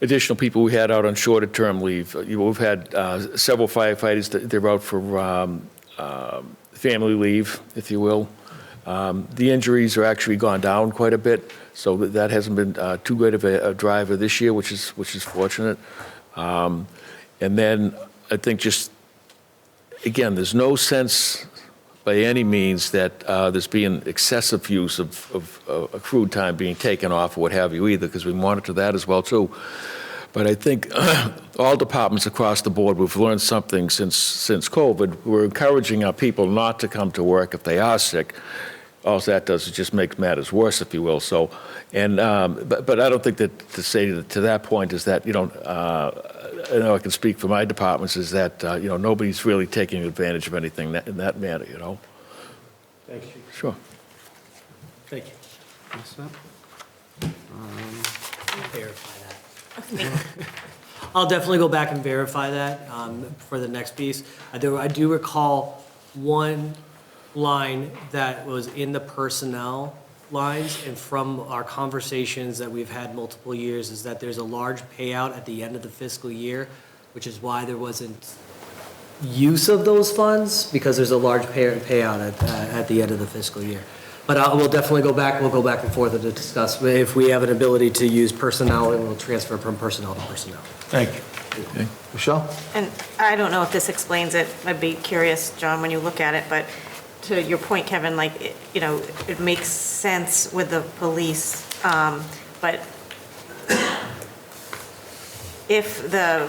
[SPEAKER 5] additional people we had out on shorter term leave. We've had several firefighters that they're out for family leave, if you will. The injuries are actually gone down quite a bit, so that hasn't been too great of a driver this year, which is fortunate. And then I think just, again, there's no sense by any means that there's being excessive use of accrued time being taken off or what have you either, because we monitor that as well too. But I think all departments across the board, we've learned something since COVID. We're encouraging our people not to come to work if they are sick. All that does is just make matters worse, if you will. So, and but I don't think that to say to that point is that, you know, I know I can speak for my departments, is that, you know, nobody's really taking advantage of anything in that manner, you know?
[SPEAKER 6] Thank you.
[SPEAKER 5] Sure.
[SPEAKER 6] Thank you.
[SPEAKER 8] Verify that. I'll definitely go back and verify that for the next piece. I do recall one line that was in the personnel lines, and from our conversations that we've had multiple years, is that there's a large payout at the end of the fiscal year, which is why there wasn't use of those funds, because there's a large payout at the end of the fiscal year. But we'll definitely go back, we'll go back and forth to discuss if we have an ability to use personnel, and we'll transfer from personnel to personnel.
[SPEAKER 6] Thank you.
[SPEAKER 1] Okay. Michelle?
[SPEAKER 11] And I don't know if this explains it. I'd be curious, John, when you look at it, but to your point, Kevin, like, you know, it makes sense with the police, but if the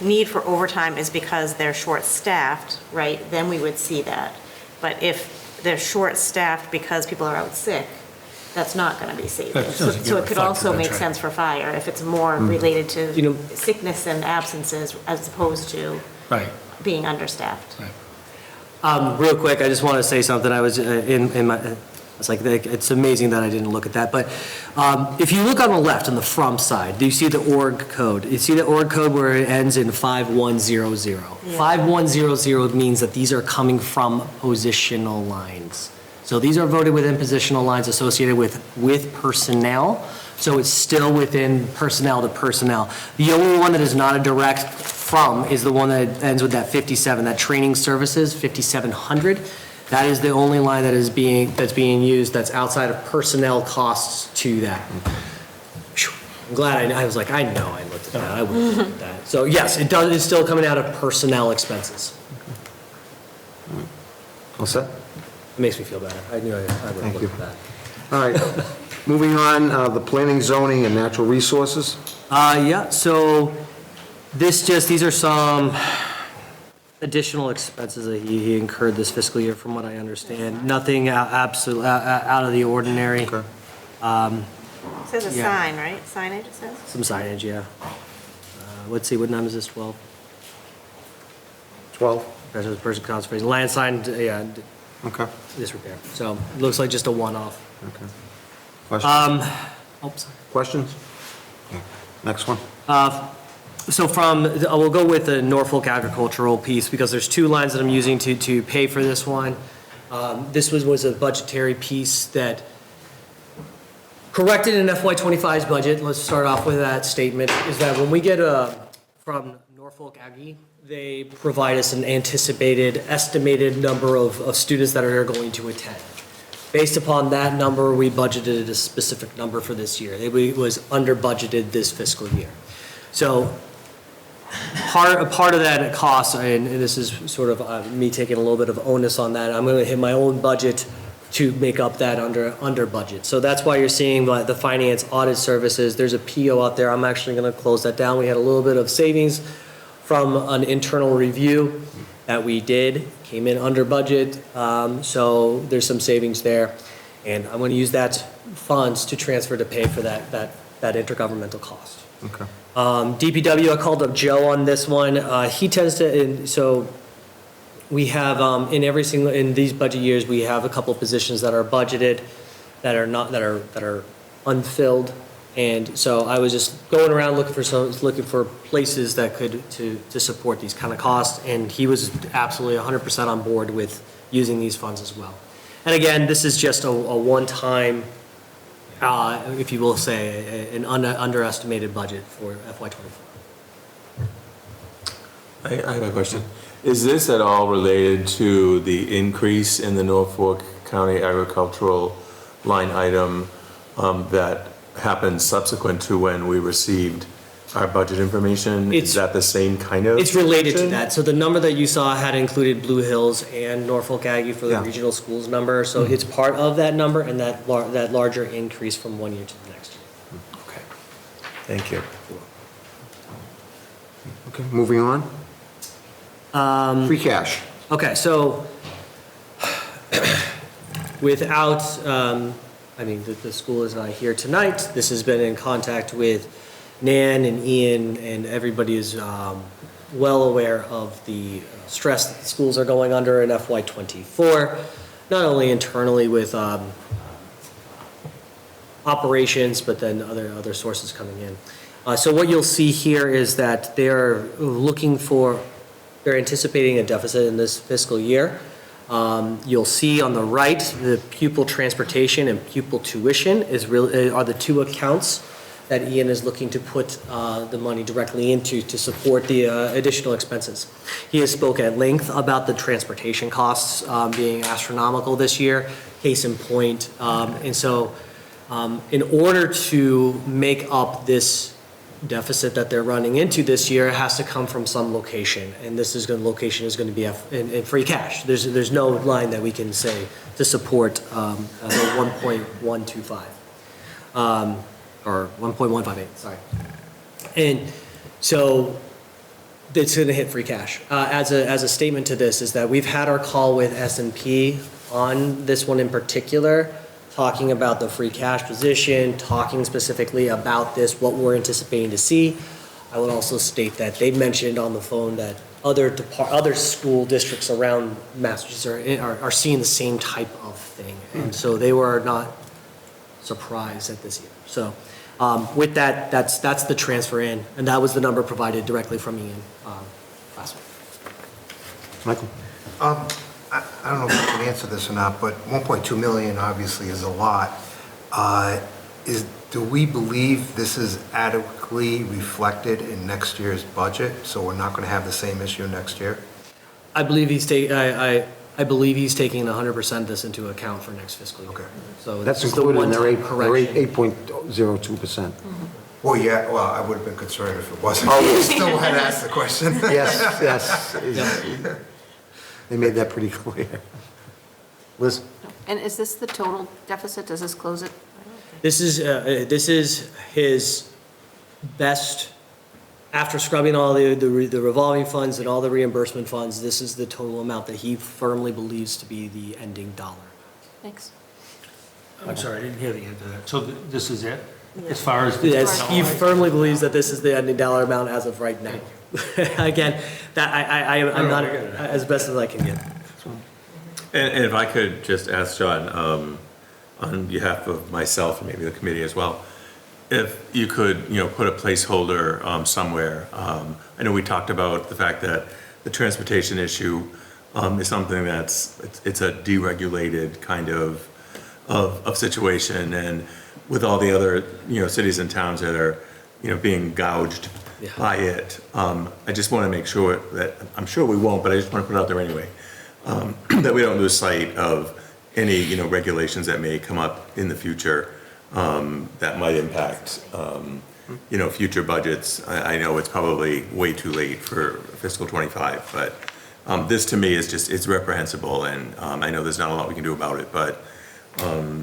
[SPEAKER 11] need for overtime is because they're short-staffed, right, then we would see that. But if they're short-staffed because people are out sick, that's not going to be savings. So it could also make sense for fire if it's more related to sickness and absences as opposed to being understaffed.
[SPEAKER 8] Real quick, I just want to say something. I was in my, it's like, it's amazing that I didn't look at that. But if you look on the left, on the from side, do you see the org code? You see the org code where it ends in 5100? Yeah. 5100 means that these are coming from positional lines. So these are voted within positional lines associated with personnel. So it's still within personnel to personnel. The only one that is not a direct from is the one that ends with that 57, that training services, 5700. That is the only line that is that's being used that's outside of personnel costs to that. I'm glad I was like, I know I looked at that. I would have looked at that. So yes, it's still coming out of personnel expenses.
[SPEAKER 1] All set?
[SPEAKER 8] It makes me feel better. I knew I would have looked at that.
[SPEAKER 1] All right. Moving on, the planning, zoning, and natural resources.
[SPEAKER 8] Yeah, so these are some additional expenses that he incurred this fiscal year, from what I understand. Nothing absolute out of the ordinary.
[SPEAKER 1] Okay.
[SPEAKER 11] It says a sign, right? Signage, it says?
[SPEAKER 8] Some signage, yeah. Let's see, what number is this, 12?
[SPEAKER 1] 12.
[SPEAKER 8] Person conservation, land sign, yeah,
[SPEAKER 1] Okay.
[SPEAKER 8] disrepair. So it looks like just a one-off.
[SPEAKER 1] Okay. Questions?
[SPEAKER 8] Oops.
[SPEAKER 1] Questions? Next one.
[SPEAKER 8] So we'll go with the Norfolk agricultural piece because there's two lines that I'm using to pay for this one. This was a budgetary piece that corrected in FY25's budget. Let's start off with that statement, is that when we get from Norfolk Aggie, they provide us an estimated number of students that are going to attend. Based upon that number, we budgeted a specific number for this year. It was under budgeted this fiscal year. So a part of that cost, and this is sort of me taking a little bit of onus on that, I'm going to hit my own budget to make up that under budget. So that's why you're seeing the finance audit services. There's a PO out there. I'm actually going to close that down. We had a little bit of savings from an internal review that we did, came in under budget. So there's some savings there. And I'm going to use that funds to transfer to pay for that intergovernmental cost.
[SPEAKER 1] Okay.
[SPEAKER 8] DPW, I called up Joe on this one. He tends to, so we have, in these budget years, we have a couple of positions that are budgeted, that are unfilled. And so I was just going around looking for places that could, to support these kind of costs. And he was absolutely 100% on board with using these funds as well. And again, this is just a one-time, if you will say, an underestimated budget for FY24.
[SPEAKER 7] I have a question. Is this at all related to the increase in the Norfolk County agricultural line item that happened subsequent to when we received our budget information? Is that the same kind of?
[SPEAKER 8] It's related to that. So the number that you saw had included Blue Hills and Norfolk Aggie for the regional schools number. So it's part of that number and that larger increase from one year to the next year.
[SPEAKER 7] Okay. Thank you.
[SPEAKER 1] Okay, moving on. Free cash.
[SPEAKER 8] Okay, so without, the school is not here tonight. This has been in contact with Nan and Ian, and everybody is well aware of the stress that the schools are going under in FY24, not only internally with operations, but then other sources coming in. So what you'll see here is that they're anticipating a deficit in this fiscal year. You'll see on the right, the pupil transportation and pupil tuition are the two accounts that Ian is looking to put the money directly into to support the additional expenses. He has spoke at length about the transportation costs being astronomical this year, case in point. And so in order to make up this deficit that they're running into this year, it has to come from some location, and location is going to be in free cash. There's no line that we can say to support the 1.125 or 1.158. Sorry, and so it's going to hit free cash. As a statement to this is that we've had our call with S&P on this one in particular, talking about the free cash position, talking specifically about this, what we're anticipating to see. I would also state that they mentioned on the phone that other school districts around Massachusetts are seeing the same type of thing. And so they were not surprised at this year. So with that, that's the transfer in, and that was the number provided directly from Ian last week.
[SPEAKER 1] Michael?
[SPEAKER 10] I don't know if you can answer this or not, but 1.2 million obviously is a lot. Do we believe this is adequately reflected in next year's budget, so we're not going to have the same issue next year?
[SPEAKER 8] I believe he's taking 100% of this into account for next fiscal year.
[SPEAKER 10] Okay.
[SPEAKER 8] So
[SPEAKER 1] That's
[SPEAKER 8] this is the
[SPEAKER 1] included in their
[SPEAKER 8] one-time correction.
[SPEAKER 1] 8.02%.
[SPEAKER 10] Well, yeah, I would have been concerned if it wasn't. I still had to ask the question.
[SPEAKER 1] Yes. They made that pretty clear. Liz?
[SPEAKER 2] And is this the total deficit? Does this close it?
[SPEAKER 8] This is his best, after scrubbing all the revolving funds and all the reimbursement funds, this is the total amount that he firmly believes to be the ending dollar.
[SPEAKER 2] Thanks.
[SPEAKER 6] I'm sorry, I didn't hear the end of that. So this is it? As far as?
[SPEAKER 8] Yes, he firmly believes that this is the ending dollar amount as of right now. Again, that I'm not as best as I can get.
[SPEAKER 7] And if I could just ask John, on behalf of myself and maybe the committee as well, if you could, put a placeholder somewhere. I know we talked about the fact that the transportation issue is something it's a deregulated kind of situation, and with all the other, cities and towns that are, being gouged by it, I just want to make sure that, I'm sure we won't, but I just want to put it out there anyway, that we don't lose sight of any, regulations that may come up in the future that might impact, future budgets. I know it's probably way too late for fiscal '25, but this to me is it's reprehensible, and I know there's not a lot we can do about it, but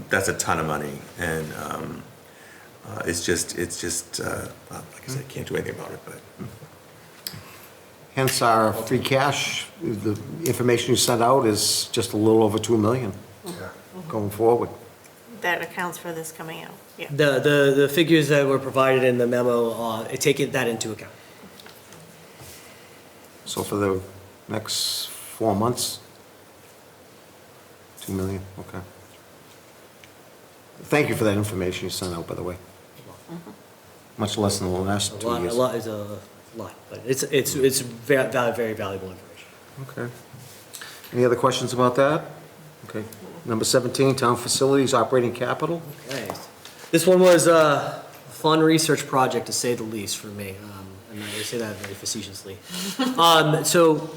[SPEAKER 7] that's a ton of money, and it's just like I said, can't do anything about it, but.
[SPEAKER 1] Hence our free cash, the information you sent out is just a little over 2 million going forward.
[SPEAKER 11] That accounts for this coming out, yeah.
[SPEAKER 8] The figures that were provided in the memo, take that into account.
[SPEAKER 1] So for the next 4 months, 2 million, okay. Thank you for that information you sent out, by the way. Much less than the last 2 years.
[SPEAKER 8] A lot is a lot, but it's very valuable information.
[SPEAKER 1] Okay. Any other questions about that? Okay. Number 17, town facilities operating capital.
[SPEAKER 8] Okay. This one was a fun research project, to say the least, for me. And I say that very facetiously. So,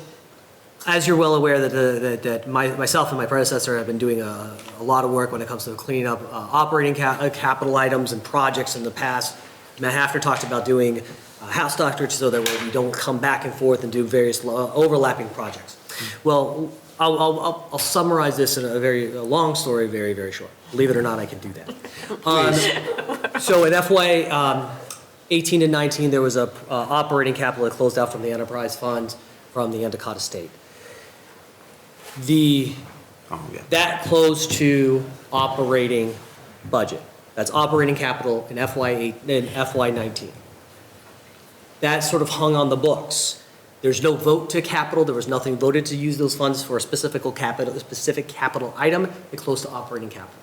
[SPEAKER 8] as you're well aware, that myself and my predecessor have been doing a lot of work when it comes to cleaning up operating capital items and projects in the past. Matt Hafner talked about doing house doctorage so that we don't come back and forth and do various overlapping projects. Well, I'll summarize this in a long story, very, very short. Believe it or not, I can do that. So in FY 18 and 19, there was a operating capital that closed out from the enterprise fund from the Endicott estate. That closed to operating budget. That's operating capital in FY 19. That sort of hung on the books. There's no vote to capital. There was nothing voted to use those funds for a specific capital item. It closed to operating capital.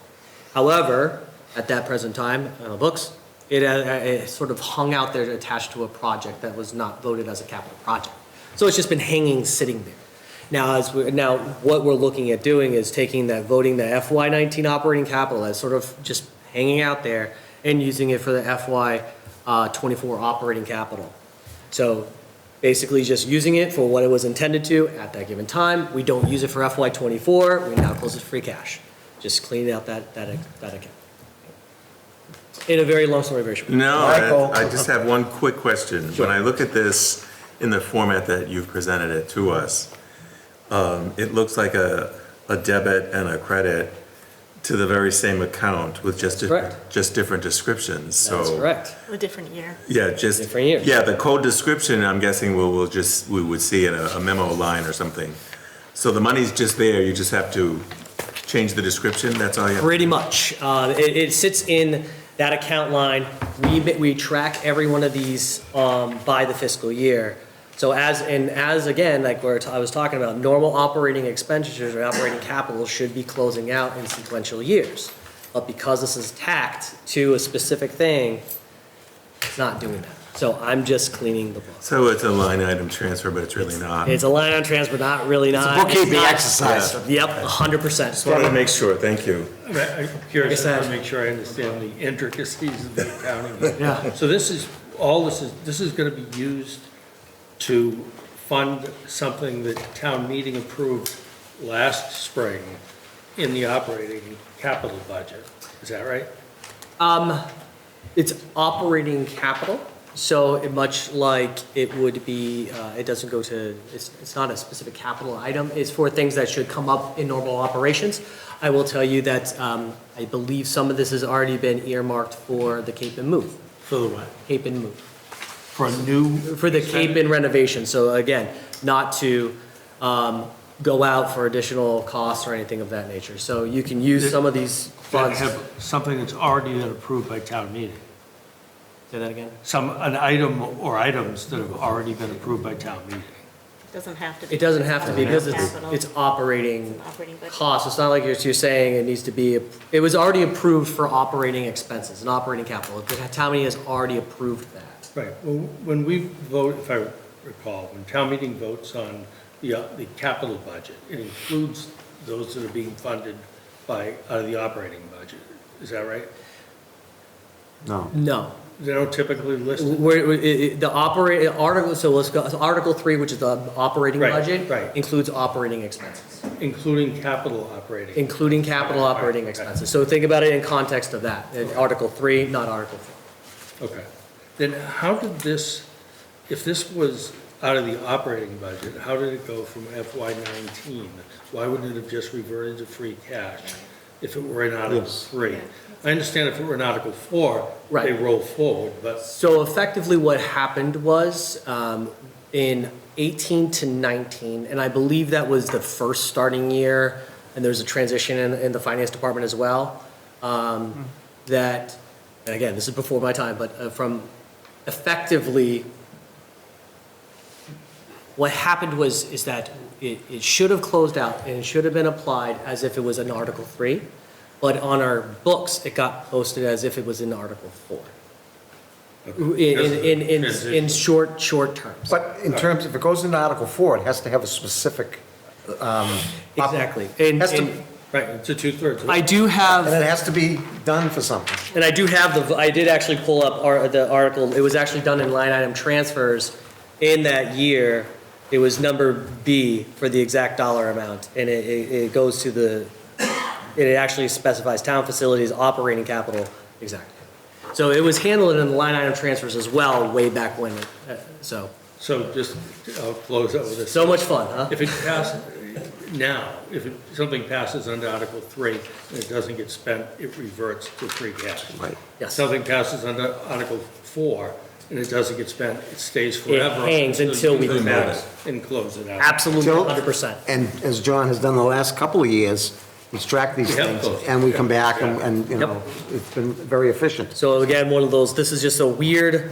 [SPEAKER 8] However, at that present time on the books, it sort of hung out there attached to a project that was not voted as a capital project. So it's just been hanging, sitting there. Now, what we're looking at doing is taking that, voting the FY19 operating capital that's sort of just hanging out there and using it for the FY24 operating capital. So basically just using it for what it was intended to at that given time. We don't use it for FY24. We now close it free cash. Just cleaning out that account. In a very long story, very short.
[SPEAKER 7] No, I just have one quick question. When I look at this in the format that you've presented it to us, it looks like a debit and a credit to the very same account with just different descriptions.
[SPEAKER 8] That's correct.
[SPEAKER 11] A different year.
[SPEAKER 7] Yeah, just
[SPEAKER 8] different year.
[SPEAKER 7] Yeah, the code description, I'm guessing we would see in a memo line or something. So the money's just there. You just have to change the description. That's all you have.
[SPEAKER 8] Pretty much. It sits in that account line. We track every one of these by the fiscal year. So as again, like I was talking about, normal operating expenditures or operating capital should be closing out in sequential years. But because this is tacked to a specific thing, it's not doing that. So I'm just cleaning the book.
[SPEAKER 7] So it's a line item transfer, but it's really not.
[SPEAKER 8] It's a line item transfer, not really not.
[SPEAKER 1] It's a bookkeeping exercise.
[SPEAKER 8] Yep, 100%.
[SPEAKER 7] Just wanted to make sure. Thank you.
[SPEAKER 6] I'm curious to make sure I understand the intricacies of the accounting.
[SPEAKER 8] Yeah.
[SPEAKER 6] So this is going to be used to fund something that town meeting approved last spring in the operating capital budget. Is that right?
[SPEAKER 8] It's operating capital, so much like it would be, it doesn't go to, it's not a specific capital item. It's for things that should come up in normal operations. I will tell you that I believe some of this has already been earmarked for the Cape and Move.
[SPEAKER 6] For the what?
[SPEAKER 8] Cape and Move.
[SPEAKER 6] For
[SPEAKER 8] the Cape and renovation. So again, not to go out for additional costs or anything of that nature. So you can use some of these funds.
[SPEAKER 6] Have something that's already been approved by town meeting.
[SPEAKER 8] Say that again?
[SPEAKER 6] An item or items that have already been approved by town meeting.
[SPEAKER 11] Doesn't have to be.
[SPEAKER 8] It doesn't have to be because
[SPEAKER 11] Capital.
[SPEAKER 8] it's operating
[SPEAKER 11] Operating budget.
[SPEAKER 8] costs. It's not like you're saying it needs to be, it was already approved for operating expenses and operating capital. The town meeting has already approved that.
[SPEAKER 6] Right, well, when we vote, if I recall, when town meeting votes on the capital budget, it includes those that are being funded out of the operating budget. Is that right?
[SPEAKER 1] No.
[SPEAKER 8] No.
[SPEAKER 6] They don't typically list it?
[SPEAKER 8] So let's go, so Article 3, which is the operating
[SPEAKER 6] Right,
[SPEAKER 8] budget,
[SPEAKER 6] right.
[SPEAKER 8] includes operating expenses,
[SPEAKER 6] Including capital operating?
[SPEAKER 8] including capital operating
[SPEAKER 6] Okay.
[SPEAKER 8] expenses. So think about it in context of that, Article 3, not Article 4.
[SPEAKER 6] Okay. Then how did this, if this was out of the operating budget, how did it go from FY '19? Why wouldn't it have just reverted to free cash if it were in Article
[SPEAKER 1] Yes.
[SPEAKER 6] 3? I understand if it were in Article 4, they
[SPEAKER 8] Right.
[SPEAKER 6] roll forward, but
[SPEAKER 8] So effectively what happened was, in 18 to 19, and I believe that was the first starting year, and there's a transition in the finance department as well, that, and again, this is before my time, but from effectively, what happened is that it should have closed out and it should have been applied as if it was in Article 3, but on our books, it got posted as if it was in Article 4. In short terms.
[SPEAKER 1] But in terms, if it goes into Article 4, it has to have a specific,
[SPEAKER 8] Exactly.
[SPEAKER 1] has to-
[SPEAKER 6] right, it's a two-thirds.
[SPEAKER 8] I do
[SPEAKER 1] and
[SPEAKER 8] have,
[SPEAKER 1] it has to be done for something.
[SPEAKER 8] and I do have I did actually pull up the article, it was actually done in line item transfers in that year. It was number B for the exact dollar amount, and it goes to it actually specifies town facilities, operating capital, exactly. So it was handled in the line item transfers as well, way back when, so
[SPEAKER 6] I'll close out with this.
[SPEAKER 8] much fun, huh?
[SPEAKER 6] If it passes, now, if something passes under Article 3 and it doesn't get spent, it reverts to free cash.
[SPEAKER 1] Right.
[SPEAKER 8] Yes.
[SPEAKER 6] Something passes under Article 4 and it doesn't get spent, it stays forever.
[SPEAKER 8] hangs until we
[SPEAKER 6] come
[SPEAKER 8] do
[SPEAKER 6] back
[SPEAKER 8] that.
[SPEAKER 6] and close it out.
[SPEAKER 8] Absolutely,
[SPEAKER 1] Till-
[SPEAKER 8] 100%.
[SPEAKER 1] And as John has done the last couple of years, he's tracked these
[SPEAKER 6] We have
[SPEAKER 1] things,
[SPEAKER 6] both.
[SPEAKER 1] and we come back
[SPEAKER 6] Yeah.
[SPEAKER 1] and, you know, it's been very efficient.
[SPEAKER 8] So again, one of those, this is just a weird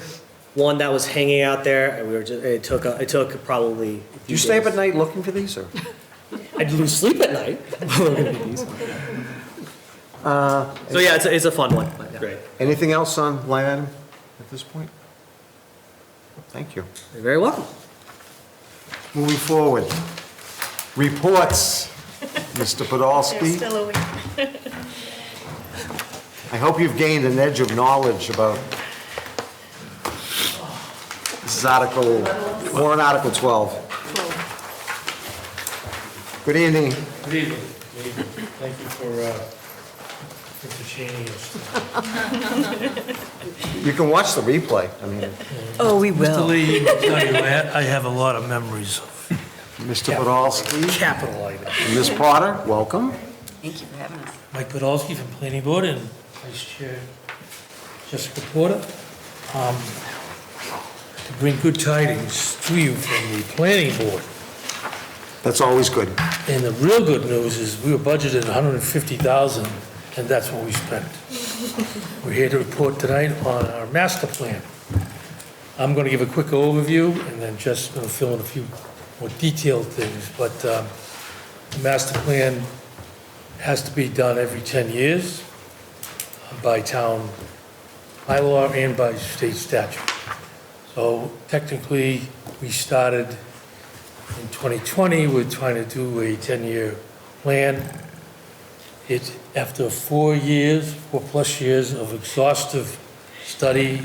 [SPEAKER 8] one that was hanging out there, and we were just, it took probably.
[SPEAKER 1] Do you stay up at night looking for these, or?
[SPEAKER 8] I'd lose sleep at night. So yeah, it's a fun one. but yeah.
[SPEAKER 6] Great.
[SPEAKER 1] Anything else on line item at this point? Thank you.
[SPEAKER 8] You're very welcome.
[SPEAKER 1] Moving forward, reports, Mr.
[SPEAKER 11] They're
[SPEAKER 1] Podolsky.
[SPEAKER 11] still awake.
[SPEAKER 1] I hope you've gained an edge of knowledge about, this is Warrant Article 12. Good evening.
[SPEAKER 16] Good evening. Thank you for entertaining us.
[SPEAKER 1] You can watch the replay. I mean,
[SPEAKER 2] Oh, we
[SPEAKER 16] Mr. Lee, I can tell you, I have a lot of memories of
[SPEAKER 1] Mr. Podolsky
[SPEAKER 16] capital items.
[SPEAKER 1] and Ms. Potter, welcome.
[SPEAKER 2] Thank you for having us.
[SPEAKER 16] Mike Podolsky from Planning Board and Vice Chair Jessica Porter. To bring good tidings to you from the Planning Board.
[SPEAKER 1] That's always good.
[SPEAKER 16] And the real good news is we were budgeted $150,000, and that's what we spent. We're here to report tonight on our master plan. I'm going to give a quick overview, and then Jess is going to fill in a few more detailed things. But the master plan has to be done every 10 years by town bylaw and by state statute. So technically, we started in 2020, we're trying to do a 10-year plan. After 4 plus years of exhaustive study,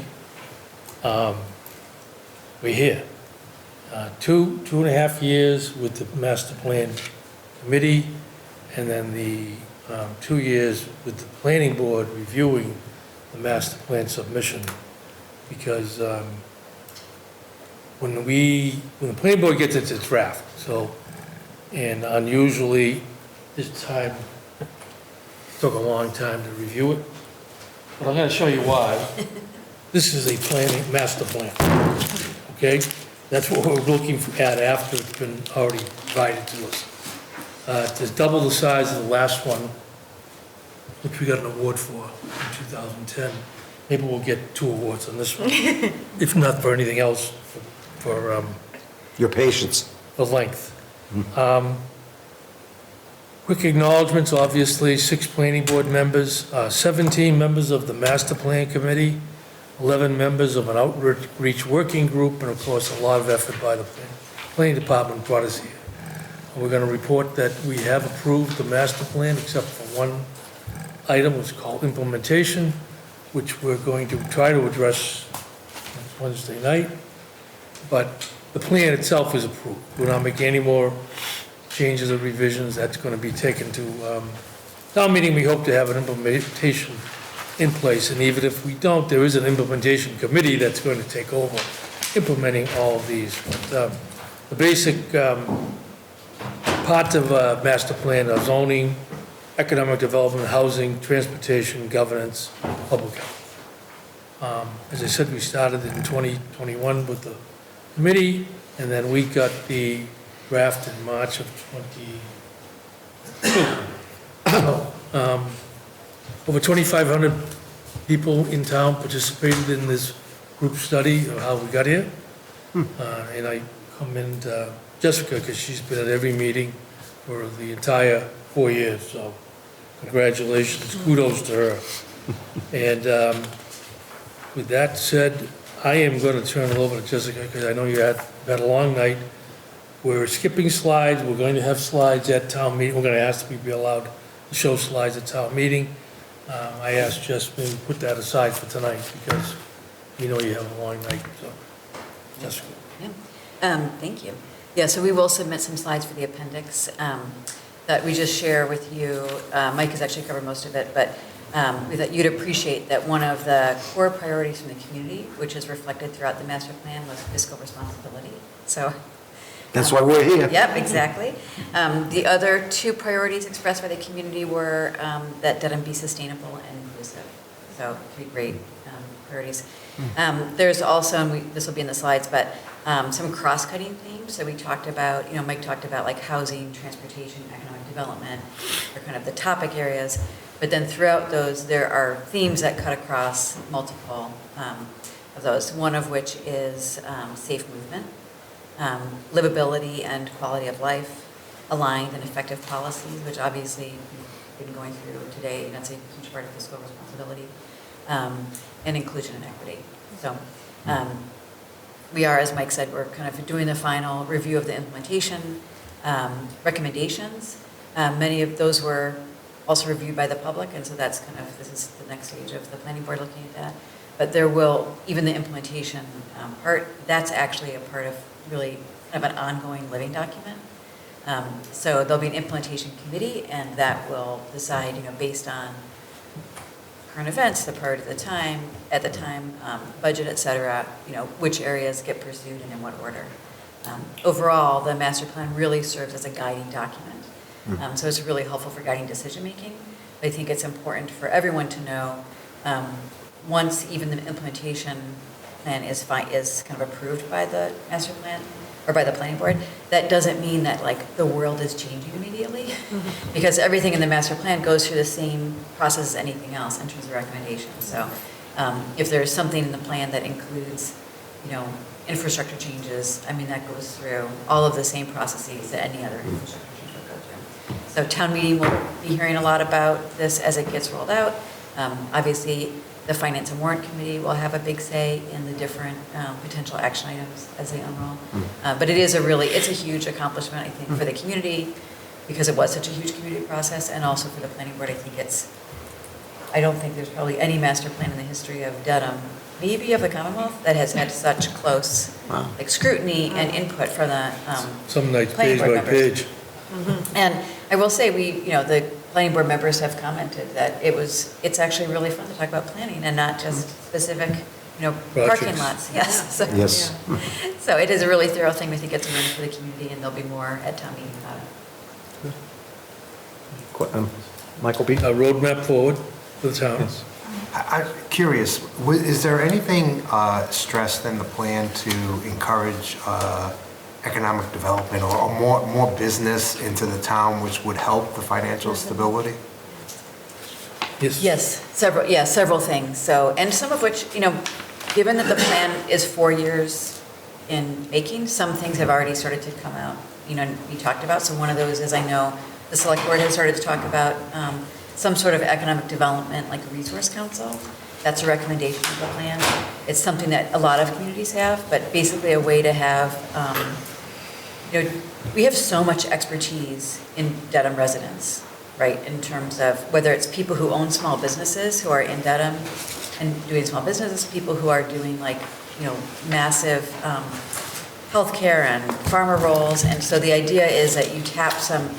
[SPEAKER 16] we're here. 2.5 years with the master plan committee, and then the 2 years with the planning board reviewing the master plan submission. Because when the planning board gets its draft, and unusually, this time, took a long time to review it, but I'm gonna show you why. This is a master plan, okay? That's what we're looking at after it's been already provided to us. It's double the size of the last one, which we got an award for in 2010. Maybe we'll get 2 awards on this one, if not for anything else, for
[SPEAKER 1] Your patience.
[SPEAKER 16] the length. Quick acknowledgements, obviously, 6 planning board members, 17 members of the master plan committee, 11 members of an outreach working group, and of course, a lot of effort by the planning department brought us here. We're going to report that we have approved the master plan, except for one item, it's called implementation, which we're going to try to address next Wednesday night. But the plan itself is approved. We're not making any more changes or revisions. That's going to be taken to town meeting. We hope to have an implementation in place, and even if we don't, there is an implementation committee that's going to take over implementing all of these. But the basic parts of master plan are zoning, economic development, housing, transportation, governance, public health. As I said, we started in 2021 with the committee, and then we got the draft in March of 2022. Over 2,500 people in town participated in this group study of how we got here. And I commend Jessica, because she's been at every meeting for the entire 4 years, so congratulations, kudos to her. And with that said, I am going to turn it over to Jessica, because I know you had a long night. We're skipping slides, we're going to have slides at town meeting, we're going to ask if we be allowed to show slides at town meeting. I asked Jess maybe put that aside for tonight, because we know you have a long night, so, Jessica.
[SPEAKER 17] Thank you. Yeah, so we will submit some slides for the appendix that we just share with you. Mike has actually covered most of it, but we thought you'd appreciate that one of the core priorities from the community, which is reflected throughout the master plan, was fiscal responsibility. So
[SPEAKER 1] That's why we're here.
[SPEAKER 17] Yep, exactly. The other 2 priorities expressed by the community were that Dedham be sustainable and inclusive. So 3 great priorities. There's also, and this will be in the slides, but some cross-cutting themes. So we talked about, Mike talked about like housing, transportation, economic development, are kind of the topic areas. But then throughout those, there are themes that cut across multiple of those, one of which is safe movement, livability and quality of life, aligned and effective policies, which obviously we've been going through today, and that's a huge part of fiscal responsibility, and inclusion and equity. So we are, as Mike said, we're kind of doing the final review of the implementation recommendations. Many of those were also reviewed by the public, and so that's kind of, this is the next stage of the planning board looking at that. But there will, even the implementation part, that's actually a part of really kind of an ongoing living document. So there'll be an implementation committee, and that will decide, based on current events, the priority at the time, budget, et cetera, which areas get pursued and in what order. Overall, the master plan really serves as a guiding document. So it's really helpful for guiding decision-making. But I think it's important for everyone to know, once even the implementation plan is kind of approved by the master plan, or by the planning board, that doesn't mean that like the world is changing immediately, because everything in the master plan goes through the same process as anything else in terms of recommendations. So if there's something in the plan that includes, infrastructure changes, that goes through all of the same processes that any other infrastructure change would go through. So town meeting will be hearing a lot about this as it gets rolled out. Obviously, the Finance and Warrant Committee will have a big say in the different potential action items as they unroll. But it's a huge accomplishment, I think, for the community, because it was such a huge community process, and also for the planning board. I don't think there's probably any master plan in the history of Dedham, maybe of the Commonwealth, that has had such close scrutiny and input from the
[SPEAKER 16] Some nights
[SPEAKER 17] planning
[SPEAKER 16] page
[SPEAKER 17] board
[SPEAKER 16] by
[SPEAKER 17] members.
[SPEAKER 16] page.
[SPEAKER 17] And I will say, the planning board members have commented that it's actually really fun to talk about planning and not just specific, parking
[SPEAKER 16] Projects.
[SPEAKER 17] lots. Yes. So,
[SPEAKER 1] Yes.
[SPEAKER 17] so it is a really thorough thing. We think it's a win for the community, and there'll be more at town meeting about it.
[SPEAKER 1] Michael B.
[SPEAKER 16] A roadmap forward for the towns.
[SPEAKER 10] I'm curious, is there anything stressed in the plan to encourage economic development or more business into the town, which would help the financial stability?
[SPEAKER 17] Yes, several things. So, and some of which, given that the plan is 4 years in making. Some things have already started to come out, be talked about. So one of those is, I know the select board has started to talk about some sort of economic development, like a resource council. That's a recommendation of the plan. It's something that a lot of communities have, but basically a way to have, we have so much expertise in Dedham residents, right? In terms of whether it's people who own small businesses who are in Dedham and doing small businesses, people who are doing massive healthcare and farmer roles. And so the idea is that you tap some,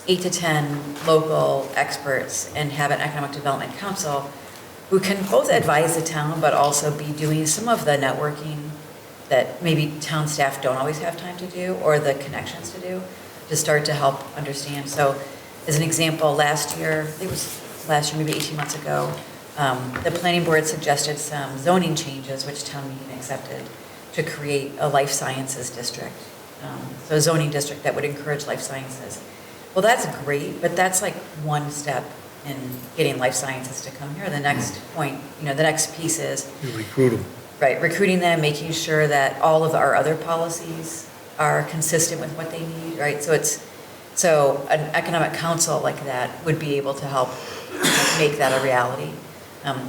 [SPEAKER 17] 8 to 10 local experts and have an economic development council who can both advise the town, but also be doing some of the networking that maybe town staff don't always have time to do, or the connections to do, to start to help understand. So as an example, last year, maybe 18 months ago, the planning board suggested some zoning changes, which town meeting accepted, to create a life sciences district. So a zoning district that would encourage life sciences. Well, that's great, but that's like one step in getting life sciences to come here. The next point, the next piece is...
[SPEAKER 16] You recruit them.
[SPEAKER 17] Right, recruiting them, making sure that all of our other policies are consistent with what they need, right? So an economic council like that would be able to help make that a reality.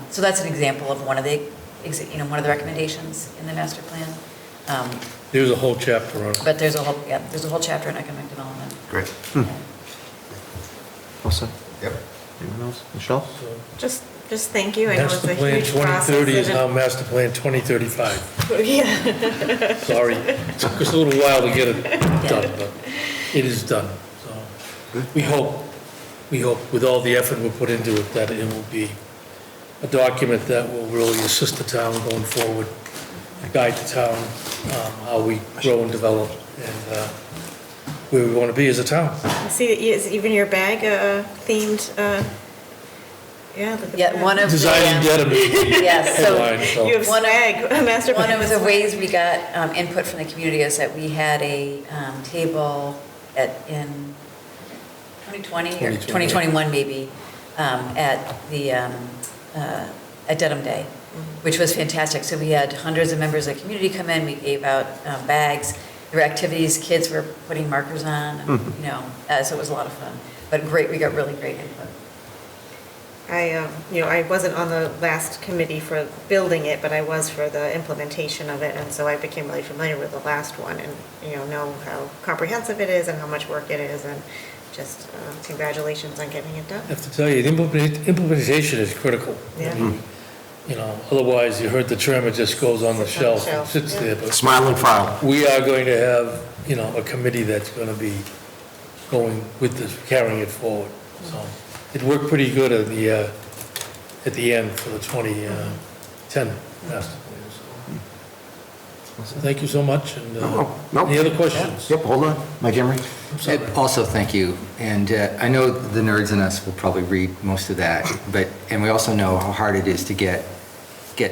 [SPEAKER 17] So that's an example of one of the recommendations in the master plan.
[SPEAKER 16] There's a whole chapter on it.
[SPEAKER 17] But there's a whole chapter on economic development.
[SPEAKER 1] Great. All set? Yep. Anyone else? Michelle?
[SPEAKER 11] Just thank you. I know it's
[SPEAKER 16] Master
[SPEAKER 11] a
[SPEAKER 16] Plan
[SPEAKER 11] huge process.
[SPEAKER 16] 2030 is
[SPEAKER 11] and
[SPEAKER 16] now Master Plan 2035.
[SPEAKER 11] Yeah.
[SPEAKER 16] Sorry, it took us a little while to get it done, but it is done. So we hope with all the effort we put into it, that it will be a document that will really assist the town going forward, guide the town, how we grow and develop, and where we want to be as a town.
[SPEAKER 11] I see that is even your bag themed. Yeah. Look at that.
[SPEAKER 17] One of
[SPEAKER 16] Designing Dedham
[SPEAKER 17] yes, so
[SPEAKER 16] headline, so.
[SPEAKER 11] You have swag, master
[SPEAKER 17] One
[SPEAKER 11] plan.
[SPEAKER 17] of the ways we got input from the community is that we had a table in 2020 or 2021 maybe, at Dedham Day, which was fantastic. So we had hundreds of members of the community come in, we gave out bags, there were activities, kids were putting markers on, and, so it was a lot of fun. But great, we got really great input.
[SPEAKER 11] I wasn't on the last committee for building it, but I was for the implementation of it, and so I became really familiar with the last one, and know how comprehensive it is and how much work it is, and just congratulations on getting it done.
[SPEAKER 16] I have to tell you, the implementation is critical.
[SPEAKER 11] Yeah.
[SPEAKER 16] I mean, otherwise you heard the term, it just goes on the
[SPEAKER 11] Sits on the
[SPEAKER 16] shelf,
[SPEAKER 11] shelf,
[SPEAKER 16] sits
[SPEAKER 11] yeah.
[SPEAKER 16] there. But
[SPEAKER 1] Smile and file.
[SPEAKER 16] we are going to have, a committee that's going to be going with this, carrying it forward. So it worked pretty good at the end for the 2010 master plan. So thank you so much. And
[SPEAKER 1] No.
[SPEAKER 16] any other questions?
[SPEAKER 1] Yep, hold on. Mike Emery?
[SPEAKER 4] Also, thank you. And I know the nerds in us will probably read most of that, and we also know how hard it is to get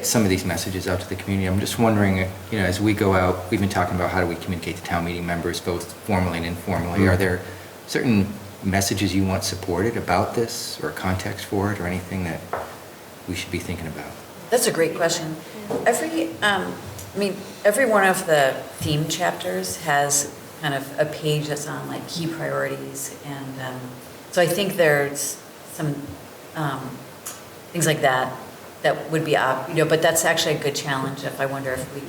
[SPEAKER 4] some of these messages out to the community. I'm just wondering, as we go out, we've been talking about how do we communicate to town meeting members, both formally and informally. Are there certain messages you want supported about this, or context for it, or anything that we should be thinking about?
[SPEAKER 17] That's a great question. Every one of the theme chapters has kind of a page that's on like key priorities, and so I think there's some things like that would be but that's actually a good challenge. If I wonder if we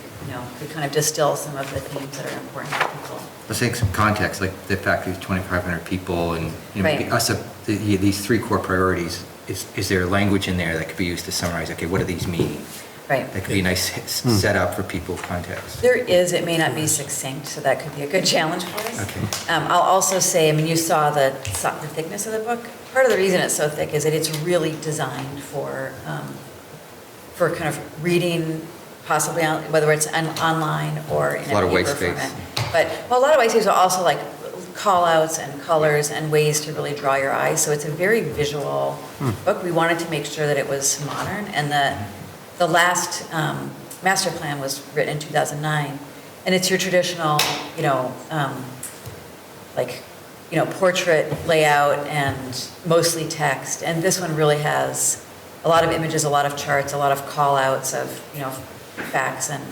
[SPEAKER 17] could kind of distill some of the themes that are important to people.
[SPEAKER 4] Let's take some context, like the fact that there's 2,500 people, and maybe these three core priorities. Is there language in there that could be used to summarize? Okay, what do these mean?
[SPEAKER 17] Right.
[SPEAKER 4] That could be a nice setup for people context.
[SPEAKER 17] There is. It may not be succinct, so that could be a good challenge for us.
[SPEAKER 4] Okay.
[SPEAKER 17] I'll also say, you saw the thickness of the book. Part of the reason it's so thick is that it's really designed for kind of reading, possibly whether it's online or in a
[SPEAKER 4] lot of white
[SPEAKER 17] paper
[SPEAKER 4] space.
[SPEAKER 17] format. But a lot of white space are also like call-outs and colors and ways to really draw your eye. So it's a very visual book. We wanted to make sure that it was modern, and the last master plan was written in 2009, and it's your traditional, portrait layout and mostly text. And this one really has a lot of images, a lot of charts, a lot of call-outs of, facts, and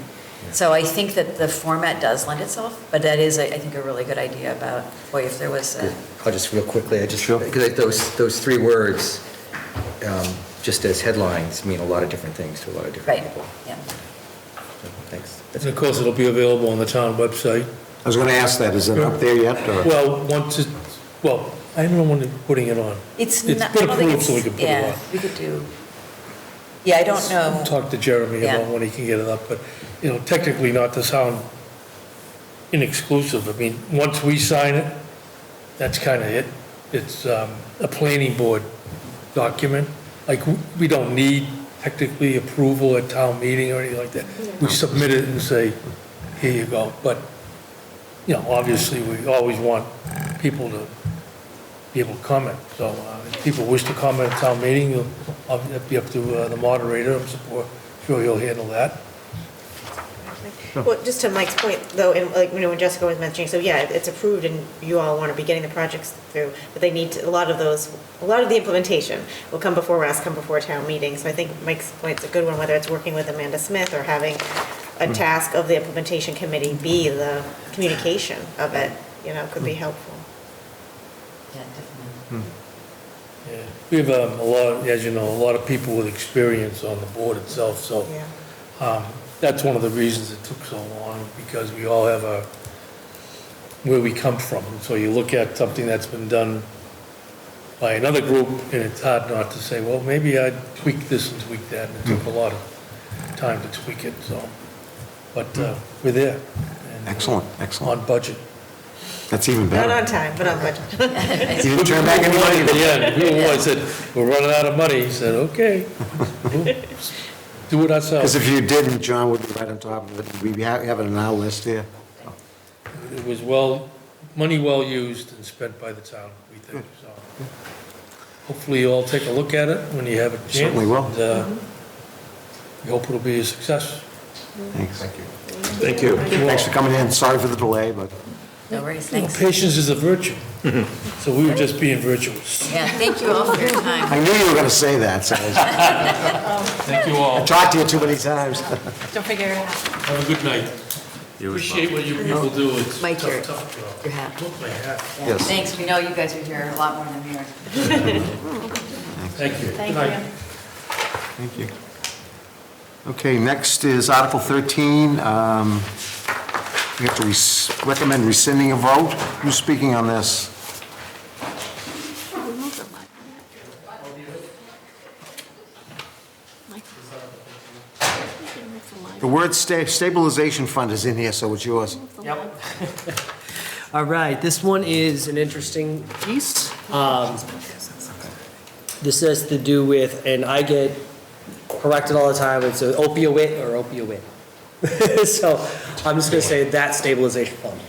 [SPEAKER 17] So I think that the format does lend itself, but that is, I think, a really good idea about, boy, if there was a.
[SPEAKER 4] I'll just real quickly, because those three words, just as headlines, mean a lot of different things to a lot of different
[SPEAKER 17] Right,
[SPEAKER 4] people.
[SPEAKER 17] yeah.
[SPEAKER 4] So, thanks.
[SPEAKER 16] And of course, it'll be available on the town website.
[SPEAKER 1] I was going to ask that, is it up there yet, or?
[SPEAKER 16] Well, I don't know when they're putting it on.
[SPEAKER 17] It's
[SPEAKER 16] It's
[SPEAKER 17] not,
[SPEAKER 16] been
[SPEAKER 17] I don't think
[SPEAKER 16] approved, so we
[SPEAKER 17] it's,
[SPEAKER 16] can put it on.
[SPEAKER 17] yeah, we could do, yeah, I don't know.
[SPEAKER 16] Talk to Jeremy
[SPEAKER 17] Yeah.
[SPEAKER 16] about when he can get it up, but, technically not to sound inexclusive. I mean, once we sign it, that's kind of it. It's a planning board document. Like, we don't need technically approval at town meeting or anything like that. We submit it and say, here you go. But, obviously, we always want people to be able to comment. So if people wish to comment at town meeting, it'll be up to the moderator. I'm sure he'll handle that.
[SPEAKER 11] Well, just to Mike's point, though, and like, when Jessica was mentioning, so yeah, it's approved and you all want to be getting the projects through, but they need to, a lot of the implementation will come before us, come before town meeting. So I think Mike's point's a good one, whether it's working with Amanda Smith or having a task of the implementation committee be the communication of it, could be helpful.
[SPEAKER 17] Yeah, definitely.
[SPEAKER 16] Yeah. We have a lot, as you know, a lot of people with experience on the board itself, so that's one of the reasons it took so long, because we all have where we come from. So you look at something that's been done by another group, and it's hard not to say, well, maybe I'd tweak this and tweak that, and it took a lot of time to tweak it, so. But we're there. And,
[SPEAKER 1] Excellent.
[SPEAKER 16] On budget.
[SPEAKER 1] That's even better.
[SPEAKER 11] Not on time, but on budget.
[SPEAKER 1] You didn't turn back any money
[SPEAKER 16] At the end, people said, we're running out of money. He said, okay, we'll do it ourselves.
[SPEAKER 1] Because if you didn't, John would be right on top of it. We have it on our list here.
[SPEAKER 16] It was money well used and spent by the town, we think, so. Hopefully you'll all take a look at it when you have a chance.
[SPEAKER 1] Certainly will.
[SPEAKER 16] And, we hope it'll be a success.
[SPEAKER 1] Thanks. Thank you. Thanks for coming in. Sorry for the delay, but.
[SPEAKER 17] No worries, thanks.
[SPEAKER 16] Patience is a virtue, so we were just being virtuous.
[SPEAKER 17] Yeah, thank you all for your time.
[SPEAKER 1] I knew you were going to say that, so.
[SPEAKER 16] Thank you all.
[SPEAKER 1] I talked to you too many times.
[SPEAKER 12] Don't figure it out.
[SPEAKER 16] Have a good night. Appreciate what you people do. It's
[SPEAKER 17] Mike,
[SPEAKER 16] tough, tough job.
[SPEAKER 17] your hat.
[SPEAKER 16] Look, my hat.
[SPEAKER 17] Yeah,
[SPEAKER 1] Yes.
[SPEAKER 17] thanks, we know you guys are here a lot more than we are.
[SPEAKER 16] Thank you.
[SPEAKER 12] Thank
[SPEAKER 16] Good night.
[SPEAKER 12] you.
[SPEAKER 1] Thank you. Okay, next is Article 13. We have to recommend rescinding a vote. Who's speaking on this? The word stabilization fund is in here, so it's yours.
[SPEAKER 8] Yep. All right, this one is an interesting piece. This has to do with, and I get corrected all the time, it's an opioid or opioid. So I'm just gonna say that stabilization fund.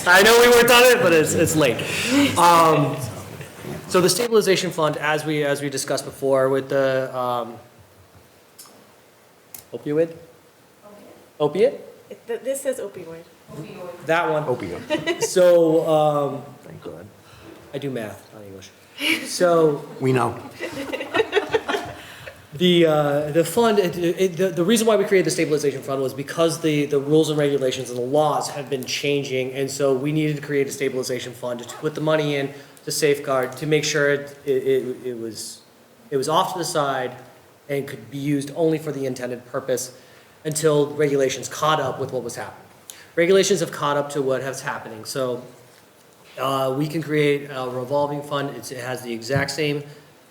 [SPEAKER 8] I know we worked on it, but it's late. So the stabilization fund, as we discussed before with the opioid? Opiate?
[SPEAKER 11] This says opioid.
[SPEAKER 8] That one.
[SPEAKER 1] Opioid.
[SPEAKER 8] So,
[SPEAKER 1] Thank God.
[SPEAKER 8] I do math, not English. So,
[SPEAKER 1] We know.
[SPEAKER 8] the fund, the reason why we created the stabilization fund was because the rules and regulations and the laws have been changing, and so we needed to create a stabilization fund to put the money in, to safeguard, to make sure it was off to the side and could be used only for the intended purpose until regulations caught up with what was happening. Regulations have caught up to what was happening, so we can create a revolving fund. It has the exact same,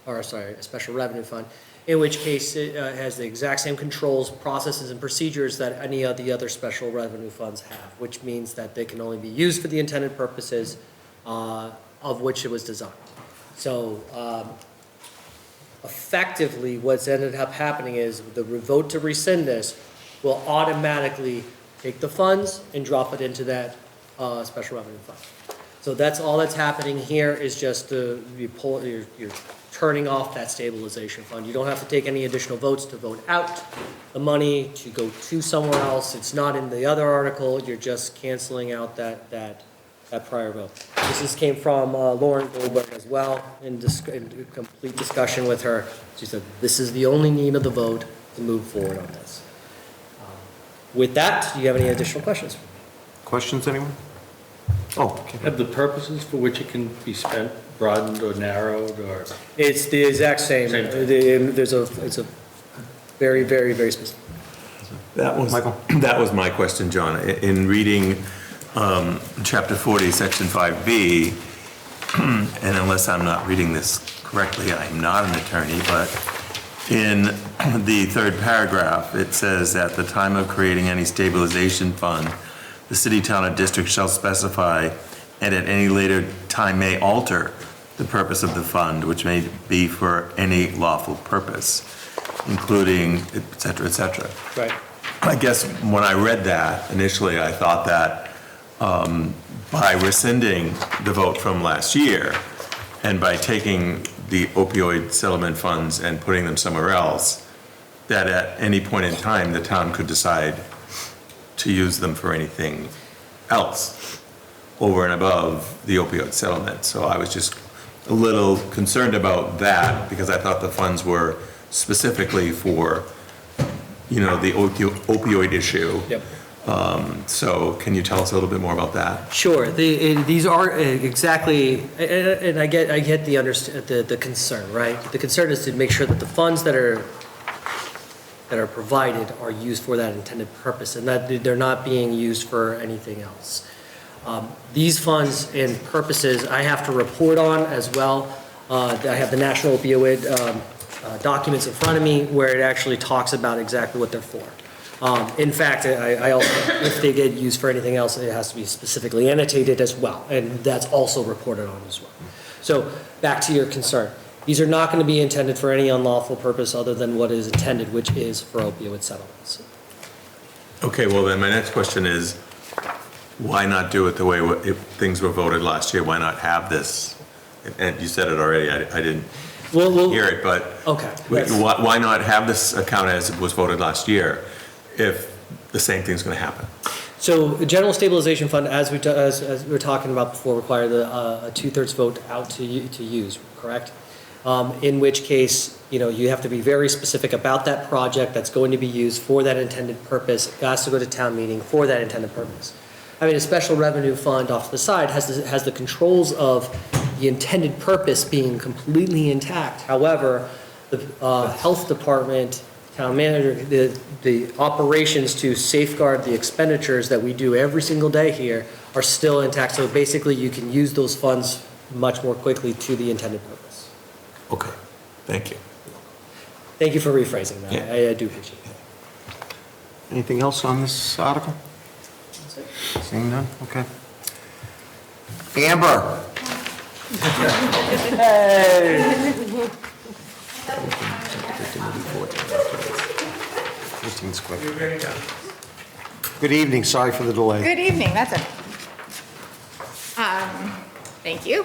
[SPEAKER 8] a special revenue fund, in which case it has the exact same controls, processes, and procedures that any of the other special revenue funds have, which means that they can only be used for the intended purposes of which it was designed. So effectively, what's ended up happening is the vote to rescind this will automatically take the funds and drop it into that special revenue fund. So that's all that's happening here is just you're turning off that stabilization fund. You don't have to take any additional votes to vote out the money to go to somewhere else. It's not in the other article. You're just canceling out that prior vote. This came from Lauren Goldberg as well in complete discussion with her. She said, this is the only need of the vote to move forward on this. With that, do you have any additional questions?
[SPEAKER 1] Questions, anyone? Oh, okay.
[SPEAKER 16] Have the purposes for which it can be spent broadened or narrowed or?
[SPEAKER 8] It's the exact same.
[SPEAKER 16] Same.
[SPEAKER 8] It's a very, very, very specific.
[SPEAKER 7] That was my question, John. In reading Chapter 40, Section 5B, and unless I'm not reading this correctly, I'm not an attorney, but in the third paragraph, it says, at the time of creating any stabilization fund, the city, town, or district shall specify and at any later time may alter the purpose of the fund, which may be for any lawful purpose, including et cetera, et cetera.
[SPEAKER 8] Right.
[SPEAKER 7] I guess when I read that, initially, I thought that by rescinding the vote from last year and by taking the opioid settlement funds and putting them somewhere else, that at any point in time, the town could decide to use them for anything else over and above the opioid settlement. So I was just a little concerned about that because I thought the funds were specifically for, you know, the opioid issue.
[SPEAKER 8] Yep.
[SPEAKER 7] So can you tell us a little bit more about that?
[SPEAKER 8] Sure. These are exactly, and I get the concern, right? The concern is to make sure that the funds that are provided are used for that intended purpose and that they're not being used for anything else. These funds and purposes I have to report on as well. I have the National Opioid documents in front of me where it actually talks about exactly what they're for. In fact, I also, if they get used for anything else, it has to be specifically annotated as well, and that's also reported on as well. So back to your concern. These are not going to be intended for any unlawful purpose other than what is intended, which is for opioid settlements.
[SPEAKER 7] Okay, well then my next question is, why not do it the way if things were voted last year? Why not have this? And you said it already, I didn't hear it, but
[SPEAKER 8] okay,
[SPEAKER 7] why not have this account as it was voted last year if the same thing's going to happen?
[SPEAKER 8] So the General Stabilization Fund, as we were talking about before, require a 2/3 vote out to use, correct? In which case, you know, you have to be very specific about that project that's going to be used for that intended purpose. It has to go to town meeting for that intended purpose. I mean, a special revenue fund off to the side has the controls of the intended purpose being completely intact. However, the health department, town manager, the operations to safeguard the expenditures that we do every single day here are still intact. So basically, you can use those funds much more quickly to the intended purpose.
[SPEAKER 7] Okay, thank you.
[SPEAKER 8] Thank you for rephrasing that.
[SPEAKER 7] Yeah.
[SPEAKER 8] I do appreciate it.
[SPEAKER 1] Anything else on this article? Seeing none, okay. Amber. Hey. 14's quick. Good evening, sorry for the delay.
[SPEAKER 18] Good evening, that's it. Thank you.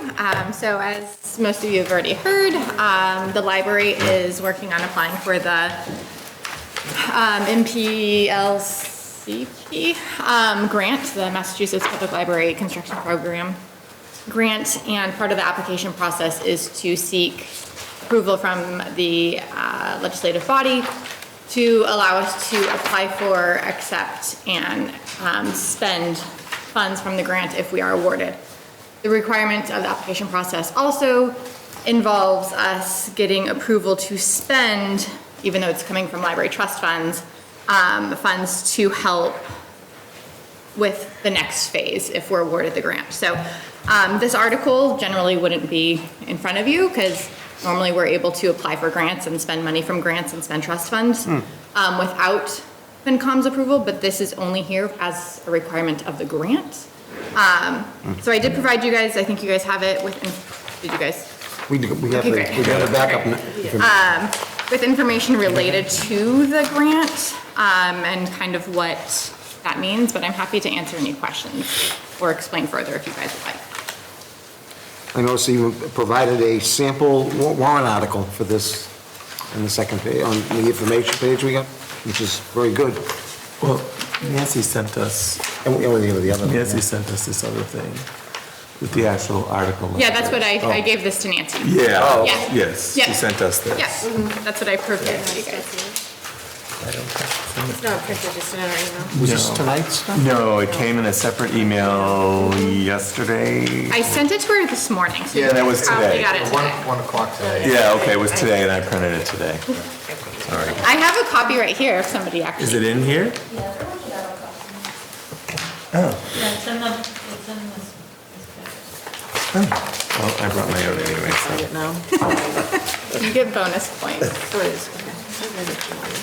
[SPEAKER 18] So as most of you have already heard, the library is working on applying for the MPLCP grant, the Massachusetts Public Library Construction Program grant, and part of the application process is to seek approval from the legislative body to allow us to apply for, accept, and spend funds from the grant if we are awarded. The requirement of the application process also involves us getting approval to spend, even though it's coming from library trust funds, funds to help with the next phase if we're awarded the grant. So this article generally wouldn't be in front of you because normally we're able to apply for grants and spend money from grants and spend trust funds without FinCom's approval, but this is only here as a requirement of the grant. So I did provide you guys, I think you guys have it with, did you guys?
[SPEAKER 1] We have the backup.
[SPEAKER 18] With information related to the grant and kind of what that means, but I'm happy to answer any questions or explain further if you guys would like.
[SPEAKER 1] I noticed you provided a sample warrant article for this in the second page, on the information page we got, which is very good.
[SPEAKER 7] Well, Nancy sent us, Nancy sent us this other thing with the actual article.
[SPEAKER 18] Yeah, that's what I gave this to Nancy.
[SPEAKER 7] Yeah,
[SPEAKER 18] Yeah.
[SPEAKER 7] yes, she
[SPEAKER 18] Yeah.
[SPEAKER 7] sent us this.
[SPEAKER 18] Yes, that's what I provided to you guys.
[SPEAKER 11] It's not printed, just in our email.
[SPEAKER 1] Was this tonight's stuff?
[SPEAKER 7] No, it came in a separate email yesterday.
[SPEAKER 18] I sent it to her this morning, so
[SPEAKER 7] Yeah, that was
[SPEAKER 18] probably
[SPEAKER 7] today.
[SPEAKER 18] got it today.
[SPEAKER 10] 1 o'clock today.
[SPEAKER 7] Yeah, okay, it was today and I printed it today. Sorry.
[SPEAKER 18] I have a copy right here if somebody actually.
[SPEAKER 7] Is it in here?
[SPEAKER 12] Yeah, it's in this.
[SPEAKER 7] Well, I brought my own anyway,
[SPEAKER 2] Find
[SPEAKER 7] so.
[SPEAKER 2] it now.
[SPEAKER 18] You get bonus points.
[SPEAKER 2] So it is, okay. I read it this morning.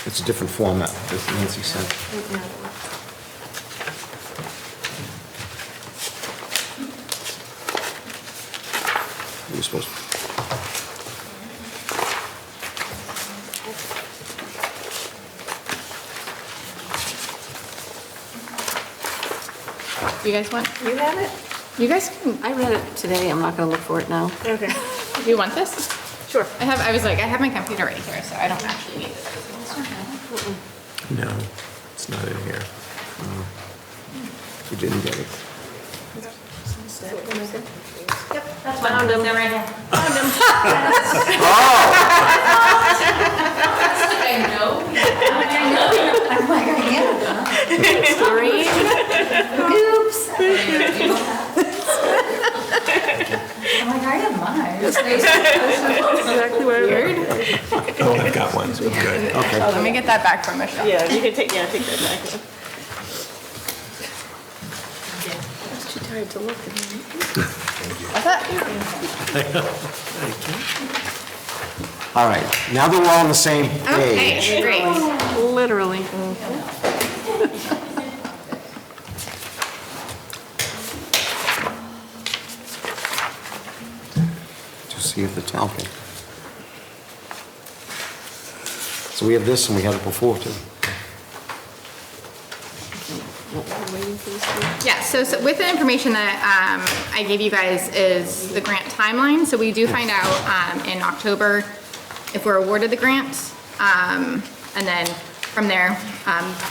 [SPEAKER 1] It's a different format, this Nancy sent. You're supposed to.
[SPEAKER 18] You guys want?
[SPEAKER 2] You have it?
[SPEAKER 18] You guys can.
[SPEAKER 2] I read it today, I'm not gonna look for it now.
[SPEAKER 11] Okay.
[SPEAKER 18] Do you want this?
[SPEAKER 11] Sure.
[SPEAKER 18] I was like, I have my computer right here, so I don't actually need this.
[SPEAKER 7] No, it's not in here.
[SPEAKER 1] You didn't get it.
[SPEAKER 12] That's found him. Right here. I know. I'm like, I am.
[SPEAKER 2] Sorry.
[SPEAKER 12] Oops. I'm like, I have mine.
[SPEAKER 2] Exactly what I read.
[SPEAKER 7] Oh, I've got one, so I'm good.
[SPEAKER 1] Okay.
[SPEAKER 18] Let me get that back from Michelle.
[SPEAKER 11] Yeah, you can take that back.
[SPEAKER 2] I was too tired to look.
[SPEAKER 18] What's that?
[SPEAKER 1] All right, now that we're all on the same page.
[SPEAKER 18] Okay, great.
[SPEAKER 2] Literally.
[SPEAKER 1] To see if the town can. So we have this and we had it before too.
[SPEAKER 18] Yeah, so with the information that I gave you guys is the grant timeline. So we do find out in October if we're awarded the grant. And then from there,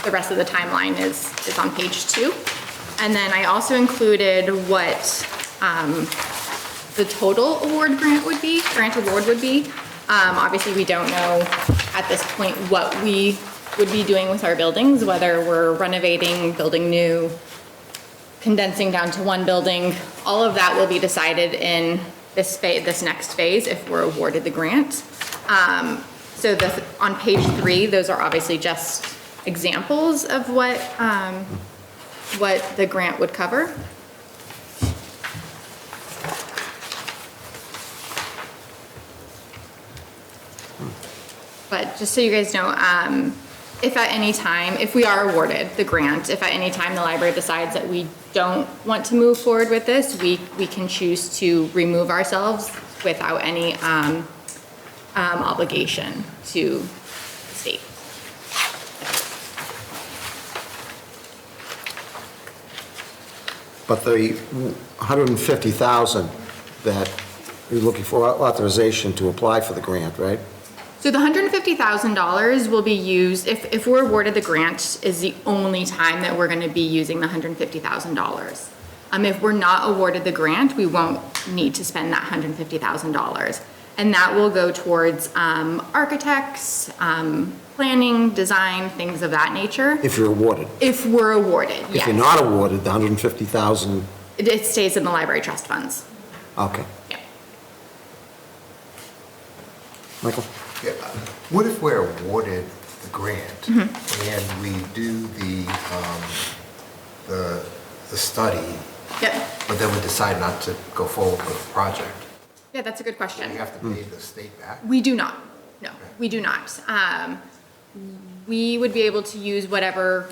[SPEAKER 18] the rest of the timeline is on page 2. And then I also included what the total award grant award would be. Obviously, we don't know at this point what we would be doing with our buildings, whether we're renovating, building new, condensing down to one building. All of that will be decided in this next phase if we're awarded the grant. So on page 3, those are obviously just examples of what the grant would cover. But just so you guys know, if at any time, if we are awarded the grant, if at any time the library decides that we don't want to move forward with this, we can choose to remove ourselves without any obligation to the state.
[SPEAKER 1] But the 150,000 that you're looking for authorization to apply for the grant, right?
[SPEAKER 18] So the $150,000 will be used, if we're awarded the grant, is the only time that we're gonna be using the $150,000. If we're not awarded the grant, we won't need to spend that $150,000. And that will go towards architects, planning, design, things of that nature.
[SPEAKER 1] If you're awarded.
[SPEAKER 18] If we're awarded, yes.
[SPEAKER 1] If you're not awarded, the 150,000,
[SPEAKER 18] It stays in the library trust funds.
[SPEAKER 1] okay.
[SPEAKER 18] Yeah.
[SPEAKER 1] Michael?
[SPEAKER 10] Yeah, what if we're awarded the grant
[SPEAKER 18] Mm-hmm.
[SPEAKER 10] and we do the study,
[SPEAKER 18] Yep.
[SPEAKER 10] but then we decide not to go forward with the project?
[SPEAKER 18] Yeah, that's a good question.
[SPEAKER 10] Do you have to pay the state back?
[SPEAKER 18] We do not. No, we do not. We would be able to use whatever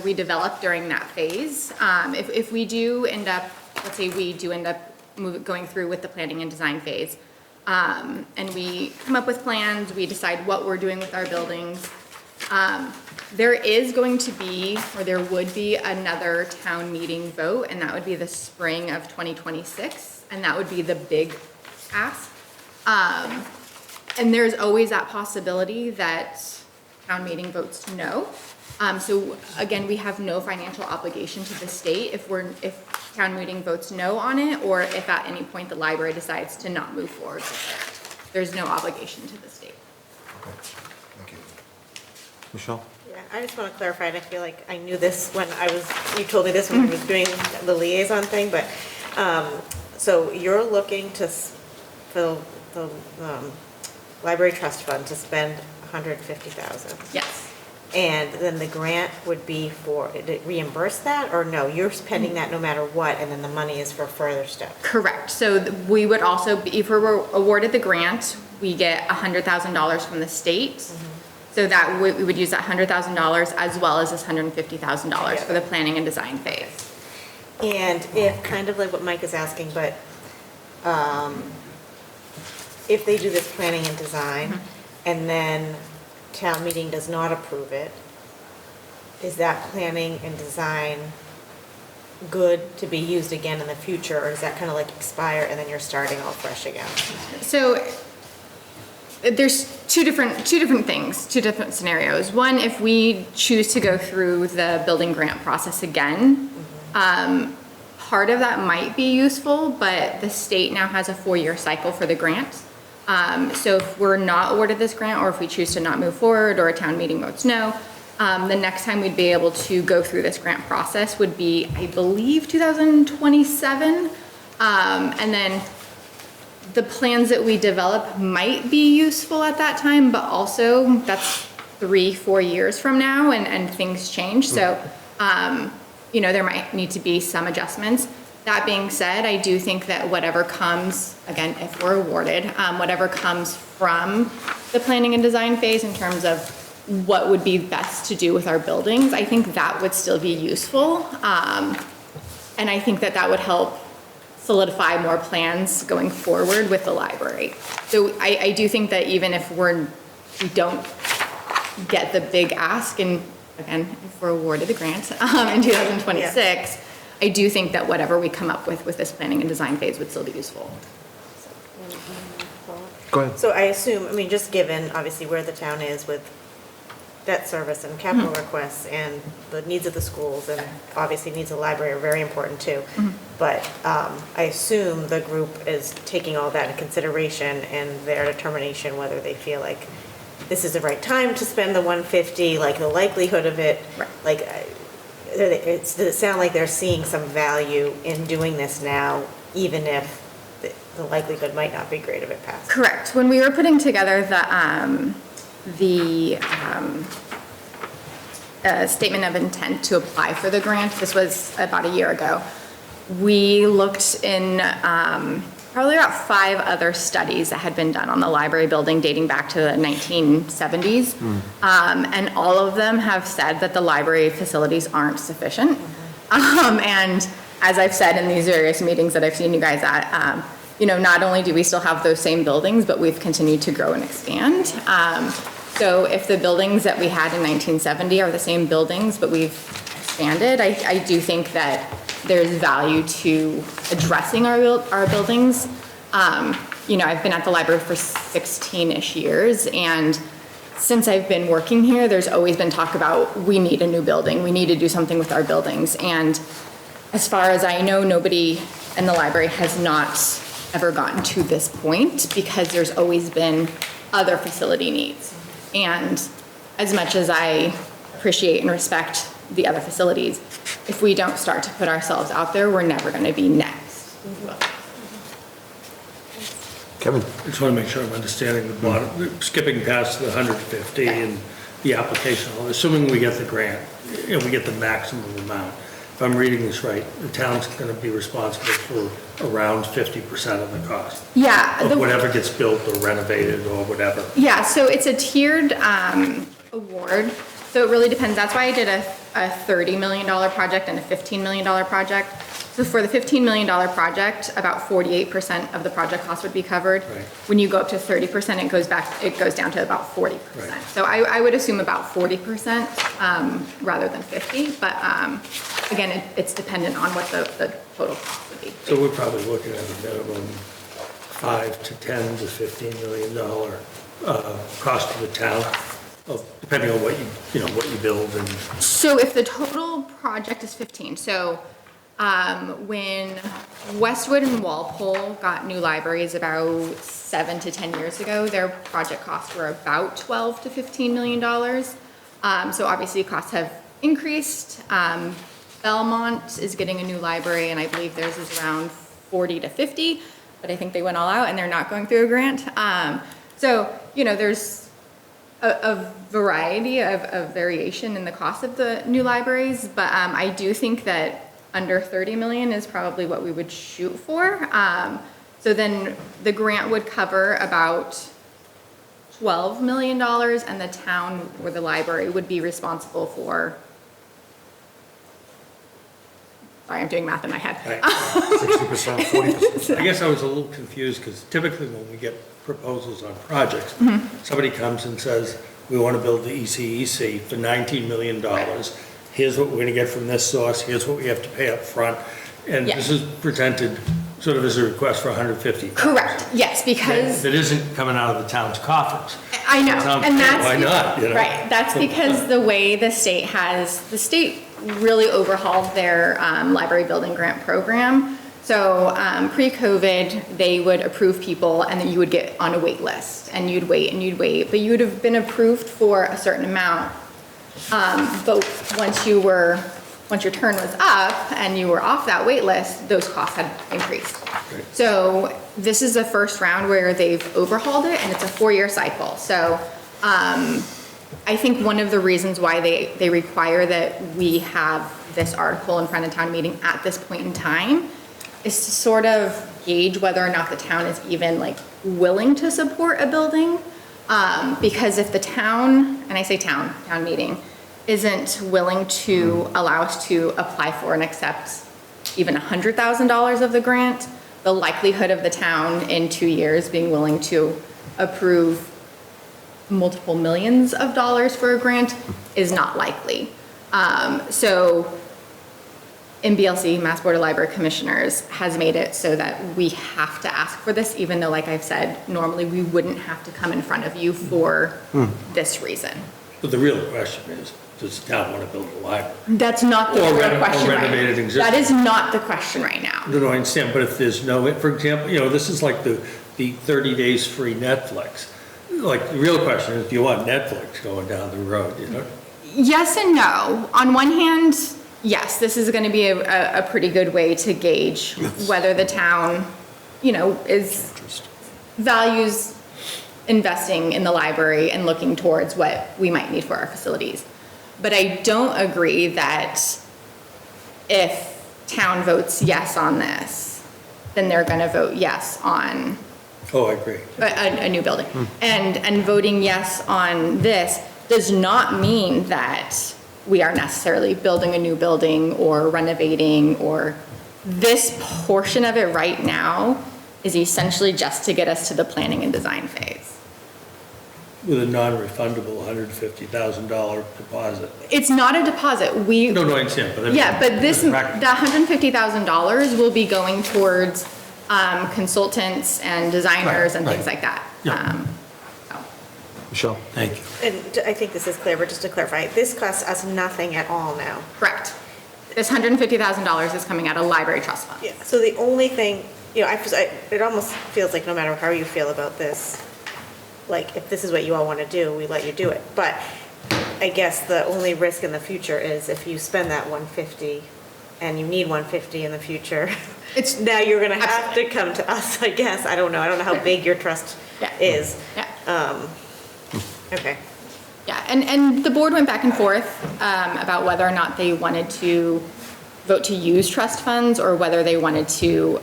[SPEAKER 18] we develop during that phase. If we do end up, let's say we do end up going through with the planning and design phase, and we come up with plans, we decide what we're doing with our buildings. There is going to be, or there would be, another town meeting vote, and that would be the spring of 2026, and that would be the big ask. And there's always that possibility that town meeting votes no. So again, we have no financial obligation to the state if town meeting votes no on it, or if at any point the library decides to not move forward with it. There's no obligation to the state.
[SPEAKER 10] Okay, thank you.
[SPEAKER 1] Michelle?
[SPEAKER 11] Yeah, I just want to clarify, and I feel like I knew this when you told me this when I was doing the liaison thing, but, so you're looking for the library trust fund to spend $150,000?
[SPEAKER 18] Yes.
[SPEAKER 11] And then the grant would be to reimburse that, or no, you're spending that no matter what, and then the money is for further stuff?
[SPEAKER 18] Correct. So we would also, if we were awarded the grant, we get $100,000 from the state. So that we would use that $100,000 as well as this $150,000 for the planning and design phase.
[SPEAKER 11] And if, kind of like what Mike is asking, but if they do this planning and design, and then town meeting does not approve it, is that planning and design good to be used again in the future, or does that kind of like expire and then you're starting all fresh again?
[SPEAKER 18] So there's two different things, two different scenarios. One, if we choose to go through the building grant process again, part of that might be useful, but the state now has a 4-year cycle for the grant. So if we're not awarded this grant, or if we choose to not move forward, or a town meeting votes no, the next time we'd be able to go through this grant process would be, I believe, 2027. And then the plans that we develop might be useful at that time, but also that's 3-4 years from now, and things change. So, there might need to be some adjustments. That being said, I do think that whatever comes, again, if we're awarded, whatever comes from the planning and design phase in terms of what would be best to do with our buildings, I think that would still be useful. And I think that would help solidify more plans going forward with the library. So I do think that even if we don't get the big ask, and again, if we're awarded the grant in 2026, I do think that whatever we come up with this planning and design phase would still be useful.
[SPEAKER 1] Go ahead.
[SPEAKER 11] So I assume, just given obviously where the town is with debt service and capital requests and the needs of the schools, and obviously needs of the library are very important too. But I assume the group is taking all that into consideration and their determination whether they feel like this is the right time to spend the 150, like the likelihood of it, like does it sound like they're seeing some value in doing this now, even if the likelihood might not be great of it passing?
[SPEAKER 18] Correct. When we were putting together the statement of intent to apply for the grant, this was about a year ago, we looked in probably about 5 other studies that had been done on the library building dating back to the 1970s. And all of them have said that the library facilities aren't sufficient. And as I've said in these various meetings that I've seen you guys at, not only do we still have those same buildings, but we've continued to grow and expand. So if the buildings that we had in 1970 are the same buildings, but we've expanded, I do think that there's value to addressing our buildings. I've been at the library for 16-ish years, and since I've been working here, there's always been talk about, we need a new building, we need to do something with our buildings. And as far as I know, nobody in the library has not ever gotten to this point, because there's always been other facility needs. And as much as I appreciate and respect the other facilities, if we don't start to put ourselves out there, we're never going to be next.
[SPEAKER 1] Kevin?
[SPEAKER 6] I just want to make sure I'm understanding the bottom, skipping past the 150 and the application, assuming we get the grant, and we get the maximum amount. If I'm reading this right, the town's going to be responsible for around 50% of the cost.
[SPEAKER 18] Yeah.
[SPEAKER 6] Of whatever gets built or renovated or whatever.
[SPEAKER 18] Yeah, so it's a tiered award. So it really depends. That's why I did a $30 million project and a $15 million project. So for the $15 million project, about 48% of the project cost would be covered.
[SPEAKER 6] Right.
[SPEAKER 18] When you go up to 30%, it goes down to about 40%.
[SPEAKER 6] Right.
[SPEAKER 18] So I would assume about 40% rather than 50. But again, it's dependent on what the total cost would be.
[SPEAKER 6] So we're probably looking at a minimum $5 to $10 to $15 million cost to the town depending on what what you build and.
[SPEAKER 18] So if the total project is 15, so when Westwood and Walpole got new libraries about 7 to 10 years ago, their project costs were about $12 to $15 million. So obviously costs have increased. Belmont is getting a new library, and I believe theirs is around 40 to 50, but I think they went all out and they're not going through a grant. So, there's a variety of variation in the cost of the new libraries, but I do think that under 30 million is probably what we would shoot for. So then the grant would cover about $12 million, and the town or the library would be responsible for, sorry, I'm doing math in my head.
[SPEAKER 1] 60%, 40%.
[SPEAKER 6] I guess I was a little confused because typically when we get proposals on projects, somebody comes and says, we want to build the ECEC for $19 million. Here's what we're going to get from this source. Here's what we have to pay up front. And this is presented sort of as a request for $150,000.
[SPEAKER 18] Correct, yes, because.
[SPEAKER 6] That isn't coming out of the town's coffers.
[SPEAKER 18] I know, and that's.
[SPEAKER 6] Why not,
[SPEAKER 18] Right, that's because the way the state really overhauled their library building grant program. So pre-COVID, they would approve people and then you would get on a wait list and you'd wait, but you would have been approved for a certain amount. But once your turn was up and you were off that wait list, those costs had increased. So this is the first round where they've overhauled it, and it's a 4-year cycle. So I think one of the reasons why they require that we have this article in front of town meeting at this point in time is to sort of gauge whether or not the town is even willing to support a building. Because if the town, and I say town meeting, isn't willing to allow us to apply for and accept even $100,000 of the grant, the likelihood of the town in 2 years being willing to approve multiple millions of dollars for a grant is not likely. So MBLC, Mass Board of Library Commissioners, has made it so that we have to ask for this, even though, like I've said, normally we wouldn't have to come in front of you for this reason.
[SPEAKER 6] But the real question is, does the town want to build a library?
[SPEAKER 18] That's not the real question right now.
[SPEAKER 6] Renovate it existing?
[SPEAKER 18] That is not the question right now.
[SPEAKER 6] No, I understand, but if there's no, for example, this is like the 30 days free Netflix. The real question is, do you want Netflix going down the road,
[SPEAKER 18] Yes and no. On one hand, yes, this is going to be a pretty good way to gauge whether the town, values investing in the library and looking towards what we might need for our facilities. But I don't agree that if town votes yes on this, then they're going to vote yes on.
[SPEAKER 6] Oh, I agree.
[SPEAKER 18] A new building. And voting yes on this does not mean that we are necessarily building a new building or renovating, or this portion of it right now is essentially just to get us to the planning and design phase.
[SPEAKER 6] With a non-refundable $150,000 deposit.
[SPEAKER 18] It's not a deposit.
[SPEAKER 6] No, I understand, but.
[SPEAKER 18] But the $150,000 will be going towards consultants and designers and things like that.
[SPEAKER 1] Michelle?
[SPEAKER 6] Thank you.
[SPEAKER 11] And I think this is clear, but just to clarify, this costs us nothing at all now.
[SPEAKER 18] Correct. This $150,000 is coming out of library trust funds.
[SPEAKER 11] Yeah, so the only thing, it almost feels like no matter how you feel about this, if this is what you all want to do, we let you do it. But I guess the only risk in the future is if you spend that 150 and you need 150 in the future, now you're going to have to come to us, I guess. I don't know how big your trust is.
[SPEAKER 18] Yeah.
[SPEAKER 11] Okay.
[SPEAKER 18] Yeah, and the board went back and forth about whether or not they wanted to vote to use trust funds or whether they wanted to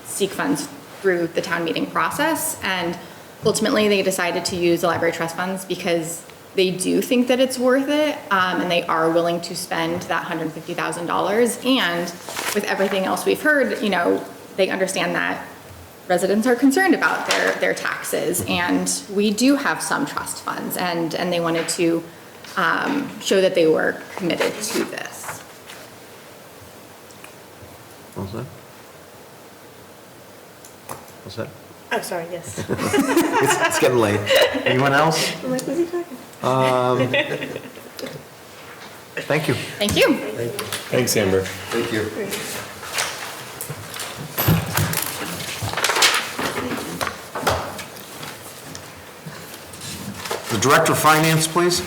[SPEAKER 18] seek funds through the town meeting process. And ultimately, they decided to use the library trust funds because they do think that it's worth it, and they are willing to spend that $150,000. And with everything else we've heard, they understand that residents are concerned about their taxes, and we do have some trust funds, and they wanted to show that they were committed to this.
[SPEAKER 1] What's that?
[SPEAKER 11] I'm sorry, yes.
[SPEAKER 1] It's getting late. Anyone else?
[SPEAKER 11] I'm like, who's he talking?
[SPEAKER 1] Thank you.
[SPEAKER 18] Thank you.
[SPEAKER 7] Thanks, Amber.
[SPEAKER 1] Thank you. The Director of Finance, please.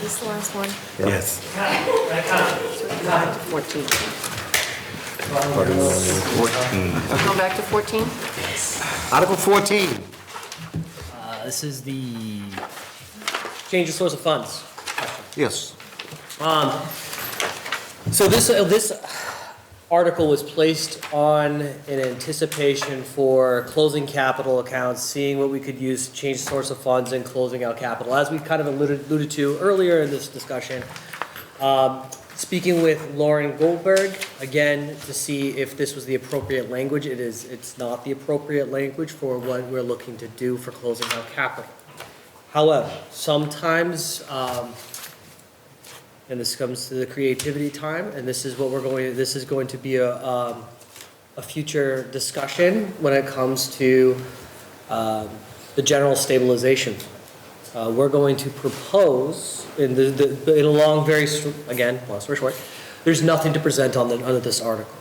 [SPEAKER 11] This is the last one.
[SPEAKER 7] Yes.
[SPEAKER 2] 14.
[SPEAKER 1] 14.
[SPEAKER 2] Go back to 14?
[SPEAKER 1] Article 14.
[SPEAKER 8] This is the change of source of funds.
[SPEAKER 1] Yes.
[SPEAKER 8] So this article was placed on in anticipation for closing capital accounts, seeing what we could use to change source of funds and closing out capital. As we kind of alluded to earlier in this discussion, speaking with Lauren Goldberg, again, to see if this was the appropriate language. It's not the appropriate language for what we're looking to do for closing out capital. However, sometimes, and this comes to the creativity time, and this is going to be a future discussion when it comes to the general stabilization. We're going to propose, in a long, again, long story short, there's nothing to present under this article.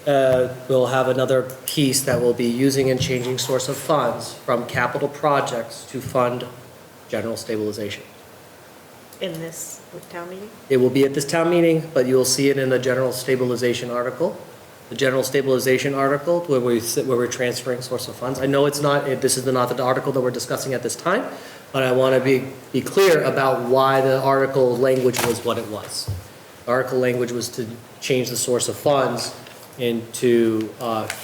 [SPEAKER 8] We'll have another piece that will be using and changing source of funds from capital projects to fund general stabilization.
[SPEAKER 11] In this town meeting?
[SPEAKER 8] It will be at this town meeting, but you'll see it in the general stabilization article. The general stabilization article, where we're transferring source of funds. I know this is not the article that we're discussing at this time, but I want to be clear about why the article language was what it was. The article language was to change the source of funds and to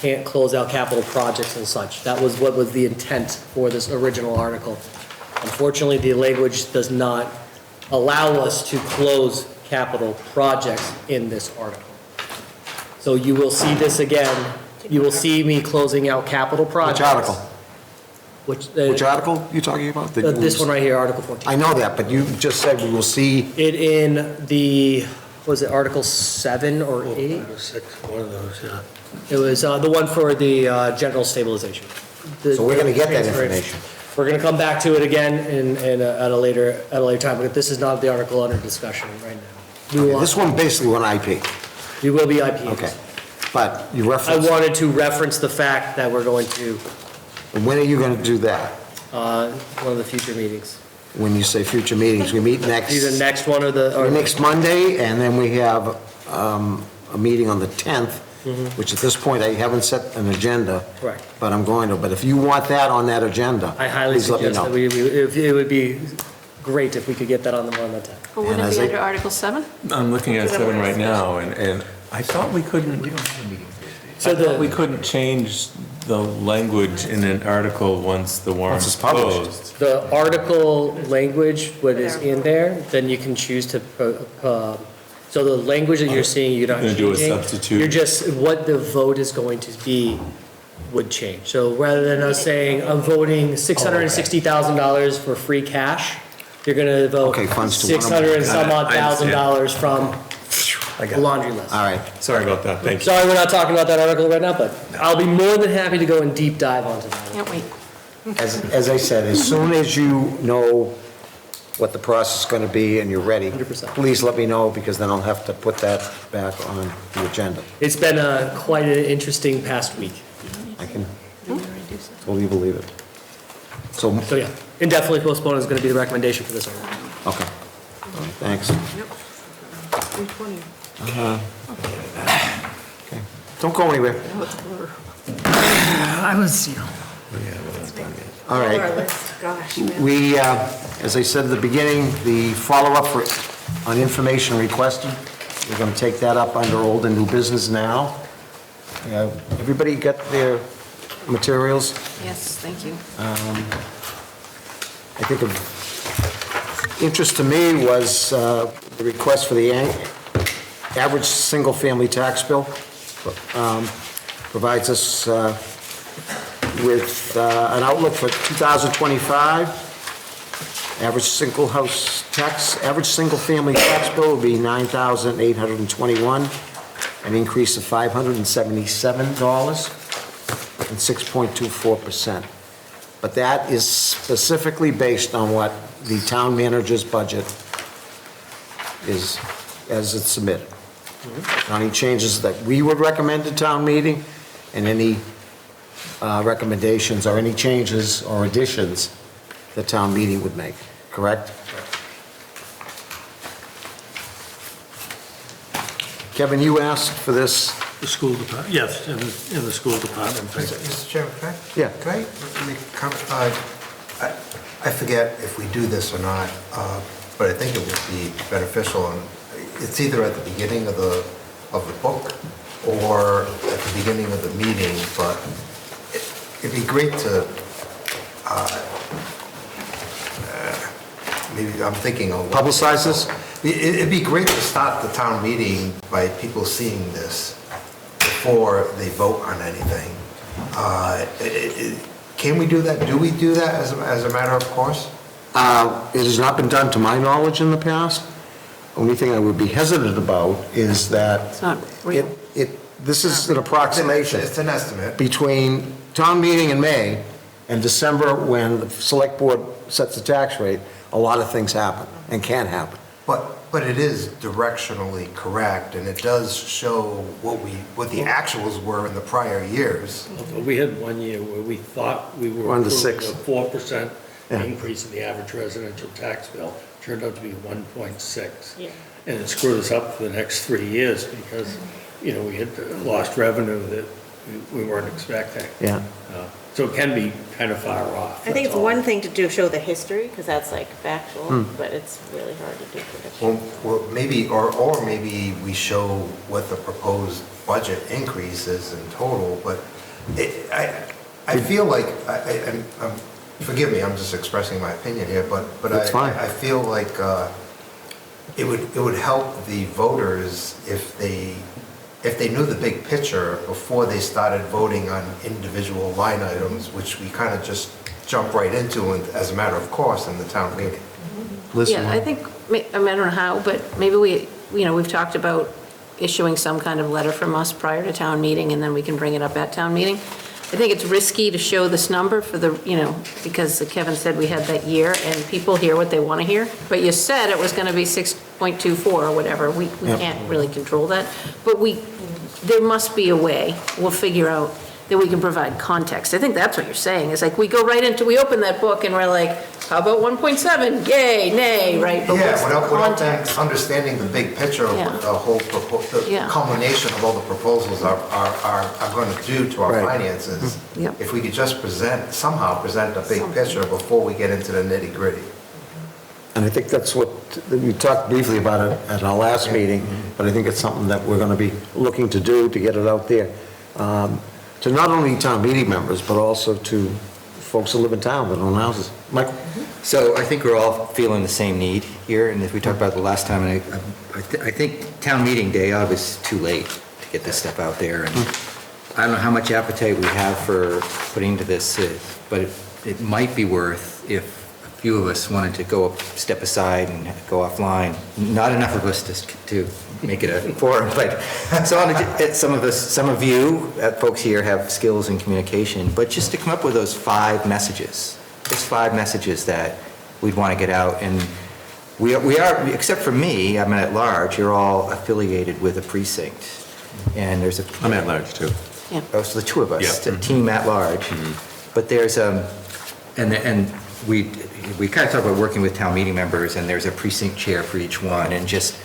[SPEAKER 8] can't close out capital projects and such. That was what was the intent for this original article. Unfortunately, the language does not allow us to close capital projects in this article. So you will see this again. You will see me closing out capital projects.
[SPEAKER 1] Which article? Which article you talking about?
[SPEAKER 8] This one right here, Article 14.
[SPEAKER 1] I know that, but you just said we will see.
[SPEAKER 8] It in the, was it Article 7 or 8?
[SPEAKER 16] One of those, yeah.
[SPEAKER 8] It was the one for the general stabilization.
[SPEAKER 1] So we're going to get that information.
[SPEAKER 8] We're going to come back to it again at a later time, but this is not the article under discussion right now.
[SPEAKER 1] Okay, this one basically went IP.
[SPEAKER 8] We will be IP.
[SPEAKER 1] Okay, but you
[SPEAKER 8] I
[SPEAKER 1] referenced.
[SPEAKER 8] wanted to reference the fact that we're going to,
[SPEAKER 1] When are you going to do that?
[SPEAKER 8] one of the future meetings.
[SPEAKER 1] When you say future meetings, we meet next.
[SPEAKER 8] Either next one or the.
[SPEAKER 1] Next Monday, and then we have a meeting on the 10th, which at this point, I haven't set an agenda.
[SPEAKER 8] Correct.
[SPEAKER 1] But I'm going to, but if you want that on that agenda,
[SPEAKER 8] I highly
[SPEAKER 1] please let me
[SPEAKER 8] suggest that
[SPEAKER 1] know.
[SPEAKER 8] it would be great if we could get that on the 10th.
[SPEAKER 2] Well, wouldn't it be under Article 7?
[SPEAKER 7] I'm looking at 7 right now, and I thought we couldn't, we couldn't change the language in an article once the warrant is closed.
[SPEAKER 8] The article language, what is in there, then you can choose to, so the language that you're seeing, you're not
[SPEAKER 7] Gonna
[SPEAKER 8] changing.
[SPEAKER 7] do a substitute.
[SPEAKER 8] You're just, what the vote is going to be would change. So rather than us saying, I'm voting $660,000 for free cash, you're gonna vote
[SPEAKER 1] Okay, funds to
[SPEAKER 8] 600 and some odd
[SPEAKER 7] I understand.
[SPEAKER 8] $1,000 from
[SPEAKER 7] I got
[SPEAKER 8] the
[SPEAKER 7] it.
[SPEAKER 8] laundry list.
[SPEAKER 1] All right.
[SPEAKER 7] Sorry about that, thank you.
[SPEAKER 8] Sorry, we're not talking about that article right now, but I'll be more than happy to go and deep dive onto that.
[SPEAKER 2] Can't wait.
[SPEAKER 1] As I said, as soon as you know what the process is going to be and you're ready,
[SPEAKER 8] 100%.
[SPEAKER 1] please let me know, because then I'll have to put that back on the agenda.
[SPEAKER 8] It's been quite an interesting past week.
[SPEAKER 1] I can totally believe it. So,
[SPEAKER 8] So yeah, indefinitely postponed is going to be the recommendation for this article.
[SPEAKER 1] okay. Thanks.
[SPEAKER 13] 320.
[SPEAKER 1] Okay. Don't go anywhere.
[SPEAKER 16] I was,
[SPEAKER 1] All
[SPEAKER 11] Our
[SPEAKER 1] right.
[SPEAKER 11] list, gosh, man.
[SPEAKER 1] We, as I said at the beginning, the follow-up on information requested, we're going to take that up under old and new business now. Everybody got their materials?
[SPEAKER 2] Yes, thank you.
[SPEAKER 1] I think of interest to me was the request for the average single-family tax bill. Provides us with an outlook for 2025. Average single-family tax bill will be $9,821. an increase of $577 and 6.24%. But that is specifically based on what the town manager's budget is, as it's submitted. Any changes that we would recommend to town meeting, and any recommendations or any changes or additions the town meeting would make, correct? Kevin, you asked for this?
[SPEAKER 6] The school department, yes, in the school department.
[SPEAKER 10] Mr. Chairman, can I?
[SPEAKER 1] Yeah.
[SPEAKER 10] Can I make a comment? I forget if we do this or not, but I think it would be beneficial, and it's either at the beginning of the book or at the beginning of the meeting, but it'd be great to, maybe I'm thinking of...
[SPEAKER 1] Publicize this?
[SPEAKER 10] It'd be great to start the town meeting by people seeing this before they vote on anything. Can we do that? Do we do that as a matter of course?
[SPEAKER 1] It has not been done to my knowledge in the past. Only thing I would be hesitant about is that
[SPEAKER 2] It's not real.
[SPEAKER 1] this is an approximation.
[SPEAKER 10] It's an estimate.
[SPEAKER 1] Between town meeting in May and December, when the select board sets the tax rate, a lot of things happen and can happen.
[SPEAKER 10] But it is directionally correct, and it does show what the actuals were in the prior years.
[SPEAKER 6] We had one year where we thought we were
[SPEAKER 1] One to
[SPEAKER 6] approving
[SPEAKER 1] six.
[SPEAKER 6] a 4%
[SPEAKER 1] Yeah.
[SPEAKER 6] increase in the average residential tax bill. Turned out to be 1.6.
[SPEAKER 11] Yeah.
[SPEAKER 6] And it screwed us up for the next 3 years because, we had lost revenue that we weren't expecting.
[SPEAKER 1] Yeah.
[SPEAKER 6] So it can be kind of far off.
[SPEAKER 11] I think
[SPEAKER 6] that's
[SPEAKER 11] it's
[SPEAKER 6] all.
[SPEAKER 11] one thing to show the history, because that's like factual, but it's really hard to do prediction.
[SPEAKER 10] Well, maybe, or maybe we show what the proposed budget increase is in total, but I feel like, forgive me, I'm just expressing my opinion here, but
[SPEAKER 1] That's fine.
[SPEAKER 10] I feel like it would help the voters if they knew the big picture before they started voting on individual line items, which we kind of just jump right into as a matter of course in the town meeting.
[SPEAKER 1] Listen,
[SPEAKER 2] Yeah, I think, I don't know how, but maybe we've talked about issuing some kind of letter from us prior to town meeting, and then we can bring it up at town meeting. I think it's risky to show this number for because Kevin said we had that year, and people hear what they want to hear. But you said it was going to be 6.24 or whatever. We
[SPEAKER 1] Yep.
[SPEAKER 2] can't really control that. But there must be a way, we'll figure out, that we can provide context. I think that's what you're saying. It's like, we open that book and we're like, how about 1.7? Yay, nay, right? But what's the
[SPEAKER 10] Without
[SPEAKER 2] context?
[SPEAKER 10] understanding the big picture of
[SPEAKER 2] Yeah.
[SPEAKER 10] what the whole, the
[SPEAKER 2] Yeah.
[SPEAKER 10] culmination of all the proposals are going to do to our
[SPEAKER 1] Right.
[SPEAKER 10] finances.
[SPEAKER 2] Yep.
[SPEAKER 10] If we could just somehow present a big picture before we get into the nitty gritty.
[SPEAKER 1] and I think that's what, we talked briefly about it at our last meeting, but I think it's something that we're going to be looking to do to get it out there, to not only town meeting members, but also to folks who live in town that own houses. Michael?
[SPEAKER 4] So I think we're all feeling the same need here, and as we talked about the last time, and I think town meeting day of is too late to get this stuff out there, and I don't know how much appetite we have for putting into this, but it might be worth if a few of us wanted to go step aside and go offline. Not enough of us to make it a forum, but some of you folks here have skills in communication, but just to come up with those 5 messages. Just 5 messages that we'd want to get out, and we are, except for me, I'm at large, you're all affiliated with a precinct, and there's a...
[SPEAKER 7] I'm at large too.
[SPEAKER 4] Oh, so the 2 of us,
[SPEAKER 7] Yeah.
[SPEAKER 4] the team at large. But there's, and we kind of talk about working with town meeting members, and there's a precinct chair for each one, and just,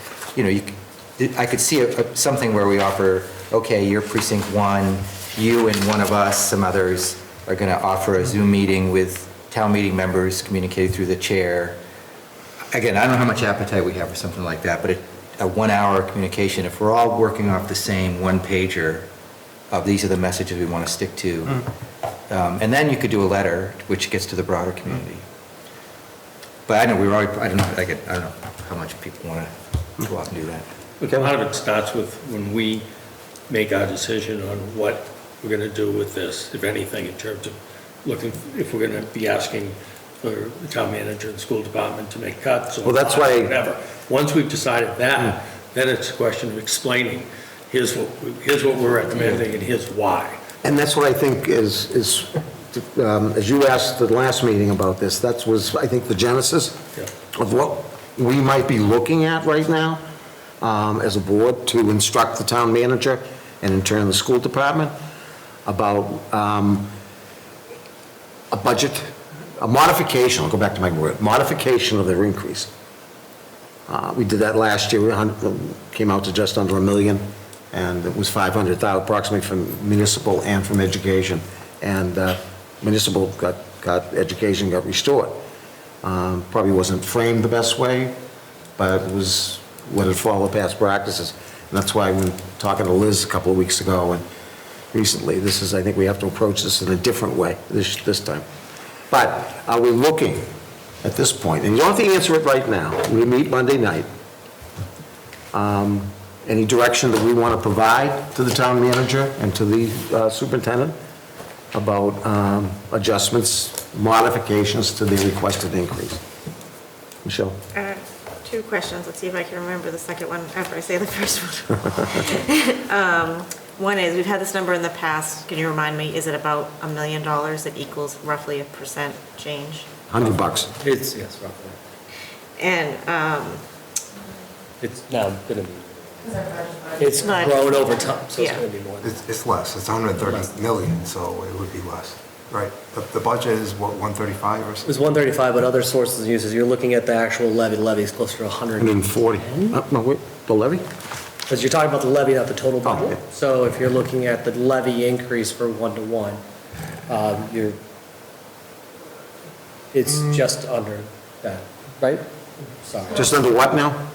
[SPEAKER 4] I could see something where we offer, okay, you're precinct 1, you and one of us, some others, are going to offer a Zoom meeting with town meeting members communicated through the chair. Again, I don't know how much appetite we have for something like that, but a 1-hour communication, if we're all working off the same one-pager of these are the messages we want to stick to, and then you could do a letter, which gets to the broader community. But I don't know how much people want to go out and do that.
[SPEAKER 6] But a lot of it starts with when we make our decision on what we're going to do with this, if anything, in terms of looking, if we're going to be asking for the town manager and the school department to make cuts or
[SPEAKER 1] Well, that's why-
[SPEAKER 6] whatever. Once we've decided that, then it's a question of explaining
[SPEAKER 16] here's what we're recommending and here's why.
[SPEAKER 1] And that's what I think is, as you asked at the last meeting about this, that was, I think, the genesis of what we might be looking at right now as a board to instruct the town manager and in turn the school department about a budget, a modification, I'll go back to my word, modification of their increase. We did that last year, came out to just under $1 million, and it was 500,000 approximately from municipal and from education. And municipal got education got restored. Probably wasn't framed the best way, but it was what had followed past practices. And that's why when talking to Liz a couple of weeks ago and recently, this is, I think we have to approach this in a different way this time. But are we looking at this point, and you don't have to answer it right now, we meet Monday night, any direction that we want to provide to the town manager and to the superintendent about adjustments, modifications to the requested increase? Michelle?
[SPEAKER 11] 2 questions. Let's see if I can remember the second one after I say the first one. One is, we've had this number in the past. Can you remind me, is it about $1 million that equals roughly a percent change?
[SPEAKER 1] $100.
[SPEAKER 8] It's, yes, roughly.
[SPEAKER 11] And
[SPEAKER 8] It's now going to be, it's grown over time, so it's going to be more.
[SPEAKER 10] It's less, it's 130 million, so it would be less, right? The budget is what, 135 or something?
[SPEAKER 8] It's 135, but other sources and uses, you're looking at the actual levy is closer to 100.
[SPEAKER 1] 140. No, wait, the levy?
[SPEAKER 8] Because you're talking about the levy, not the total budget.
[SPEAKER 1] yeah.
[SPEAKER 8] So if you're looking at the levy increase for 1-to-1, it's just under that, right? Sorry.
[SPEAKER 1] Just under what now?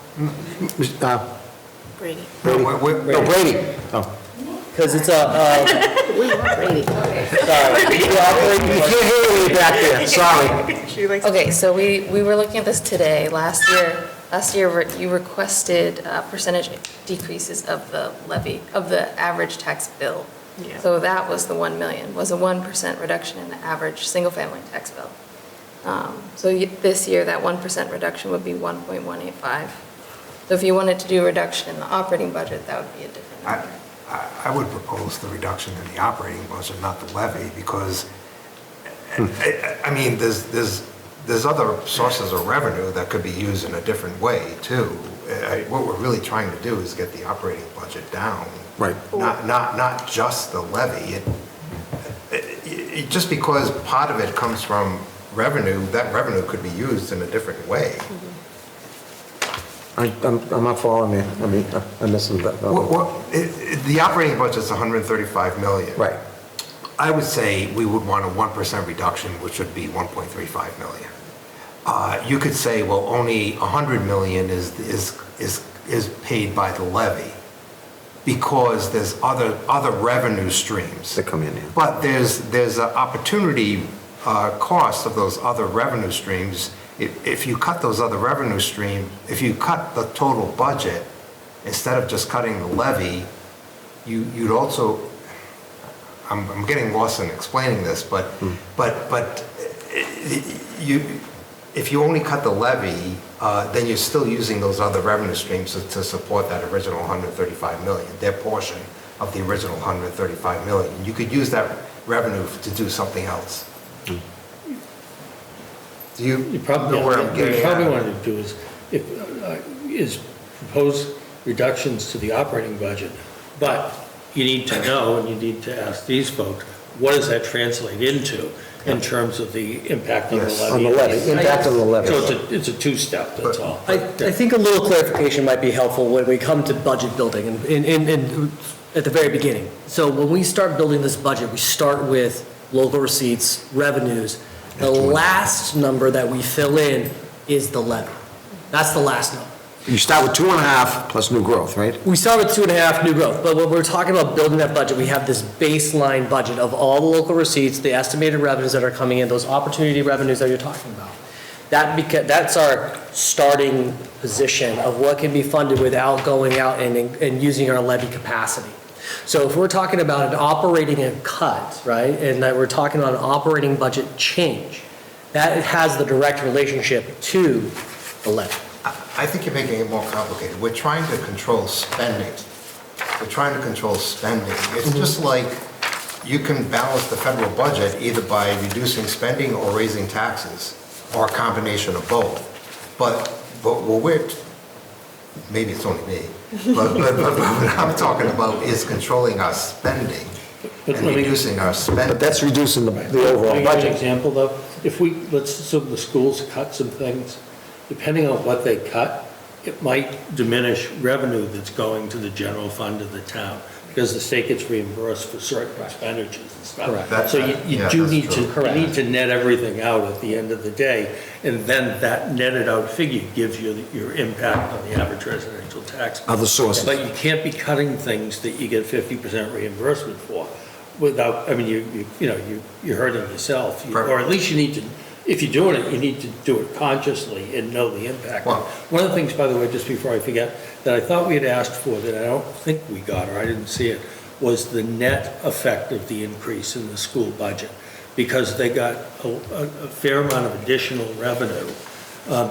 [SPEAKER 11] Brady.
[SPEAKER 1] Brady. No, Brady. Oh.
[SPEAKER 8] Because it's a,
[SPEAKER 2] We want Brady.
[SPEAKER 8] sorry.
[SPEAKER 1] You can't hear me back there, sorry.
[SPEAKER 19] Okay, so we were looking at this today. Last year you requested percentage decreases of the levy, of the average tax bill.
[SPEAKER 11] Yeah.
[SPEAKER 19] So that was the 1 million, was a 1% reduction in the average single-family tax bill. So this year, that 1% reduction would be 1.185. So if you wanted to do a reduction in the operating budget, that would be a different number.
[SPEAKER 10] I would propose the reduction in the operating budget, not the levy, because, I mean, there's other sources of revenue that could be used in a different way, too. What we're really trying to do is get the operating budget down.
[SPEAKER 1] Right.
[SPEAKER 10] Not just the levy. Just because part of it comes from revenue, that revenue could be used in a different way.
[SPEAKER 1] I'm not following you. I mean, I'm missing that.
[SPEAKER 10] The operating budget's 135 million.
[SPEAKER 1] Right.
[SPEAKER 10] I would say we would want a 1% reduction, which would be 1.35 million. You could say, well, only 100 million is paid by the levy because there's other revenue streams
[SPEAKER 1] That come in, yeah.
[SPEAKER 10] But there's an opportunity cost of those other revenue streams. If you cut those other revenue streams, if you cut the total budget, instead of just cutting the levy, you'd also, I'm getting lost in explaining this, but if you only cut the levy, then you're still using those other revenue streams to support that original 135 million, their portion of the original 135 million. You could use that revenue to do something else. Do you
[SPEAKER 16] Probably,
[SPEAKER 10] know where I'm
[SPEAKER 16] what
[SPEAKER 10] getting
[SPEAKER 16] you probably
[SPEAKER 10] at?
[SPEAKER 16] want to do is propose reductions to the operating budget, but you need to know, and you need to ask these folks, what does that translate into in terms of the impact on the
[SPEAKER 10] Yes,
[SPEAKER 16] levy?
[SPEAKER 1] On the levy, impact on the levy.
[SPEAKER 16] So it's a two-step, that's all.
[SPEAKER 8] I think a little clarification might be helpful when we come to budget building and at the very beginning. So when we start building this budget, we start with local receipts, revenues. The last number that we fill in is the levy. That's the last number.
[SPEAKER 1] You start with 2.5 plus new growth, right?
[SPEAKER 8] We start with 2.5 new growth, but when we're talking about building that budget, we have this baseline budget of all the local receipts, the estimated revenues that are coming in, those opportunity revenues that you're talking about. That's our starting position of what can be funded without going out and using our levy capacity. So if we're talking about an operating cut, right, and that we're talking about an operating budget change, that has the direct relationship to the levy.
[SPEAKER 10] I think you're making it more complicated. We're trying to control spending. we're trying to control spending. It's just like you can balance the federal budget either by reducing spending or raising taxes, or a combination of both. But what we're, maybe it's only me, but what I'm talking about is controlling our spending and reducing our spending.
[SPEAKER 1] But that's reducing the
[SPEAKER 16] Can I
[SPEAKER 1] overall
[SPEAKER 16] give you an
[SPEAKER 1] budget.
[SPEAKER 16] example, though? If we, let's assume the schools cut some things, depending on what they cut, it might diminish revenue that's going to the general fund of the town, because the state gets reimbursed for certain expenditures and stuff.
[SPEAKER 8] Correct.
[SPEAKER 16] So you
[SPEAKER 10] Yeah,
[SPEAKER 16] do
[SPEAKER 10] that's
[SPEAKER 16] need
[SPEAKER 10] true.
[SPEAKER 16] you need to net everything out at the end of the day, and then that netted out figure gives you your impact on the average residential tax.
[SPEAKER 1] Other sources.
[SPEAKER 16] But you can't be cutting things that you get 50% reimbursement for without, I mean, you're hurting yourself. Or at least you need to, if you're doing it, you need to do it consciously and know the impact.
[SPEAKER 10] Well-
[SPEAKER 16] One of the things, by the way, just before I forget, that I thought we had asked for, that I don't think we got, or I didn't see it, was the net effect of the increase in the school budget. Because they got a fair amount of additional revenue,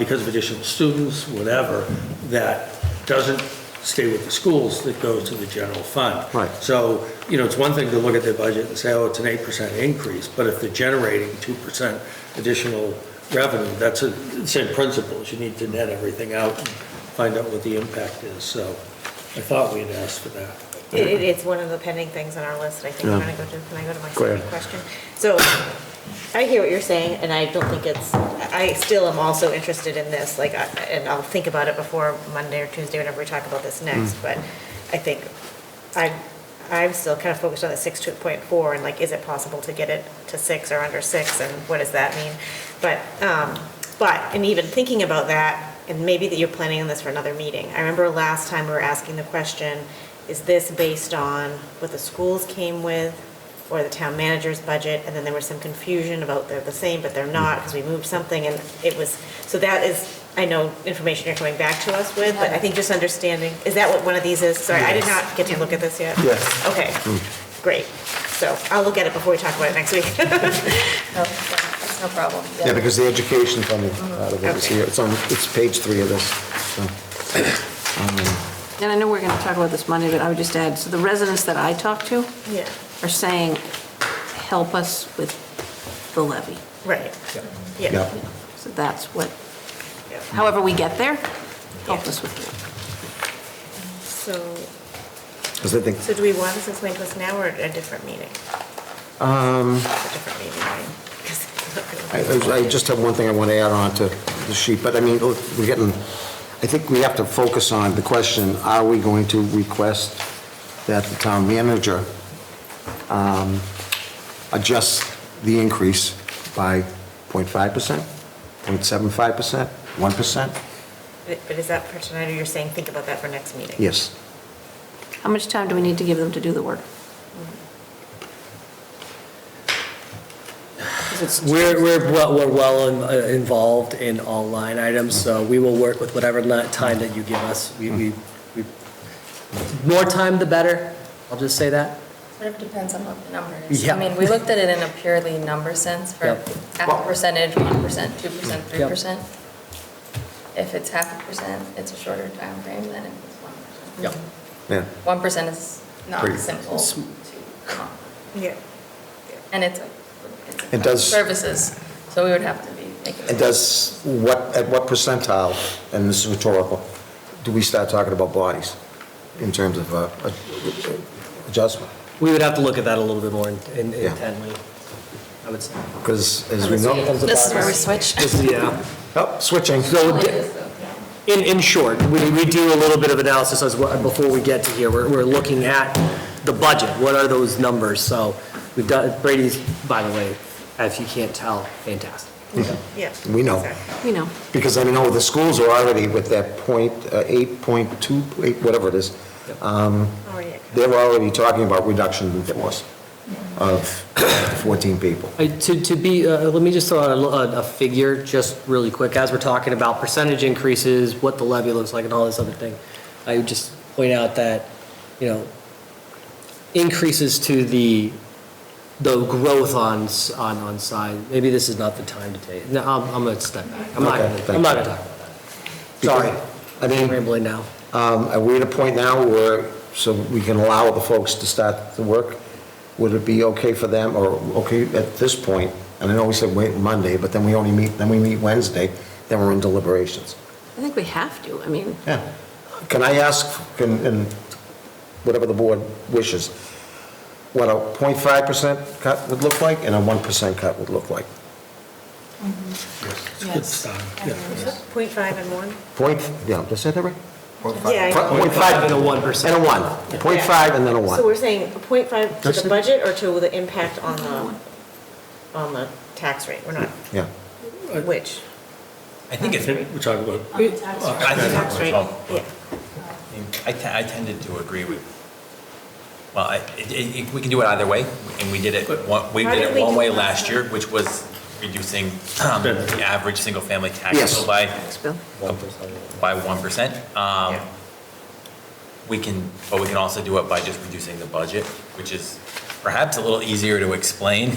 [SPEAKER 16] because of additional students, whatever, that doesn't stay with the schools, that goes to the general fund.
[SPEAKER 1] Right.
[SPEAKER 16] So, it's one thing to look at their budget and say, oh, it's an 8% increase, but if they're generating 2% additional revenue, that's the same principles. You need to net everything out and find out what the impact is. So I thought we had asked for that.
[SPEAKER 11] It's one of the pending things on our list that I think we're
[SPEAKER 1] Yeah.
[SPEAKER 11] gonna go to. Can I go to my
[SPEAKER 1] Go ahead.
[SPEAKER 11] second question? So, I hear what you're saying, and I don't think I still am also interested in this, and I'll think about it before Monday or Tuesday, whenever we talk about this next, but I think I'm still kind of focused on the 6.4, and is it possible to get it to 6 or under 6, and what does that mean? But, and even thinking about that, and maybe that you're planning on this for another meeting, I remember last time we were asking the question, is this based on what the schools came with, or the town manager's budget, and then there was some confusion about they're the same, but they're not, because we moved something, and it was, so that is, I know, information you're coming back to us with, but I think just understanding, is that what one of these is? Sorry, I did not get to look at this yet.
[SPEAKER 1] Yes.
[SPEAKER 11] Okay, great. So I'll look at it before we talk about it next week.
[SPEAKER 19] No, that's no problem.
[SPEAKER 1] Yeah, because the education funding out of it is
[SPEAKER 11] Okay.
[SPEAKER 1] here. It's page 3 of this. So,
[SPEAKER 2] And I know we're going to talk about this Monday, but I would just add, so the residents that I talked to
[SPEAKER 11] Yeah,
[SPEAKER 2] are saying, help us with the levy.
[SPEAKER 11] right.
[SPEAKER 1] Yeah.
[SPEAKER 11] Yeah.
[SPEAKER 2] So that's what,
[SPEAKER 11] Yeah.
[SPEAKER 2] however we get there, help us with it.
[SPEAKER 11] So,
[SPEAKER 1] 'cause I think,
[SPEAKER 11] so do we want this explained to us now or at a different meeting? A different meeting, right? 'Cause it's not gonna-
[SPEAKER 1] I just have one thing I want to add on to the sheet, but I mean, look, I think we have to focus on the question, are we going to request that the town manager adjust the increase by 0.5%, 0.75%, 1%?
[SPEAKER 11] But is that for tonight, or you're saying think about that for next meeting?
[SPEAKER 1] Yes.
[SPEAKER 2] How much time do we need to give them to do the work?
[SPEAKER 8] We're well involved in all line items, so we will work with whatever time that you give us. More time, the better, I'll just say that.
[SPEAKER 19] Sort of depends on what the number is.
[SPEAKER 8] Yeah.
[SPEAKER 19] I mean, we looked at it in a purely number sense for
[SPEAKER 8] Yep.
[SPEAKER 19] half a percentage, 1%, 2%, 3%. If it's half a percent, it's a shorter time frame than if it's 1%.
[SPEAKER 8] Yep.
[SPEAKER 1] Yeah.
[SPEAKER 19] 1% is not
[SPEAKER 1] Pretty-
[SPEAKER 19] simple to come up.
[SPEAKER 11] Yeah.
[SPEAKER 19] And it's
[SPEAKER 1] It does-
[SPEAKER 19] services, so we would have to be making.
[SPEAKER 1] It does, at what percentile, and this is rhetorical, do we start talking about bodies in terms of adjustment?
[SPEAKER 8] We would have to look at that a little bit more
[SPEAKER 1] Yeah.
[SPEAKER 8] intently, I would say.
[SPEAKER 1] Because as we know.
[SPEAKER 19] This is where we switch.
[SPEAKER 8] Yeah.
[SPEAKER 1] Oh, switching.
[SPEAKER 8] So, in short, we do a little bit of analysis as well, before we get to here. We're looking at the budget. What are those numbers? So we've done, Brady's, by the way, if you can't tell, fantastic.
[SPEAKER 11] Yeah.
[SPEAKER 1] We know.
[SPEAKER 11] Exactly.
[SPEAKER 2] You know,
[SPEAKER 1] Because I know the schools are already with that 8.2, whatever it is.
[SPEAKER 11] Already at
[SPEAKER 1] They're already talking about reduction in force of 14 people.
[SPEAKER 8] To be, let me just throw out a figure, just really quick, as we're talking about percentage increases, what the levy looks like and all this other thing. I would just point out that, increases to the growth on side, maybe this is not the time to take, no, I'm gonna step back. I'm not
[SPEAKER 1] Okay,
[SPEAKER 8] gonna
[SPEAKER 1] thank
[SPEAKER 8] talk
[SPEAKER 1] you.
[SPEAKER 8] about that. Sorry,
[SPEAKER 1] I
[SPEAKER 8] I'm
[SPEAKER 1] mean,
[SPEAKER 8] rambling now.
[SPEAKER 1] are we at a point now where so we can allow the folks to start the work, would it be okay for them, or okay at this point, and I know we said wait Monday, but then we meet Wednesday, then we're in deliberations.
[SPEAKER 2] I think we have to, I mean,
[SPEAKER 1] Yeah. Can I ask, and whatever the board wishes, what a 0.5% cut would look like and a 1% cut would look like?
[SPEAKER 16] It's a good start, yeah.
[SPEAKER 11] 0.5 and 1?
[SPEAKER 1] Did I say that right?
[SPEAKER 11] Yeah.
[SPEAKER 1] 0.5
[SPEAKER 8] and a 1%.
[SPEAKER 1] And a 1. 0.5 and then a 1.
[SPEAKER 11] So we're saying 0.5 to
[SPEAKER 1] That's
[SPEAKER 11] the
[SPEAKER 1] it.
[SPEAKER 11] budget or to the impact on the tax rate? We're not,
[SPEAKER 1] Yeah.
[SPEAKER 11] which?
[SPEAKER 3] I think it's,
[SPEAKER 16] We're talking about.
[SPEAKER 3] I think
[SPEAKER 11] Tax rate, yeah.
[SPEAKER 3] I tended to agree with, well, we can do it either way, and we did it one way last year, which was reducing the average single-family tax
[SPEAKER 1] Yes.
[SPEAKER 3] bill by 1%. We can also do it by just reducing the budget, which is perhaps a little easier to explain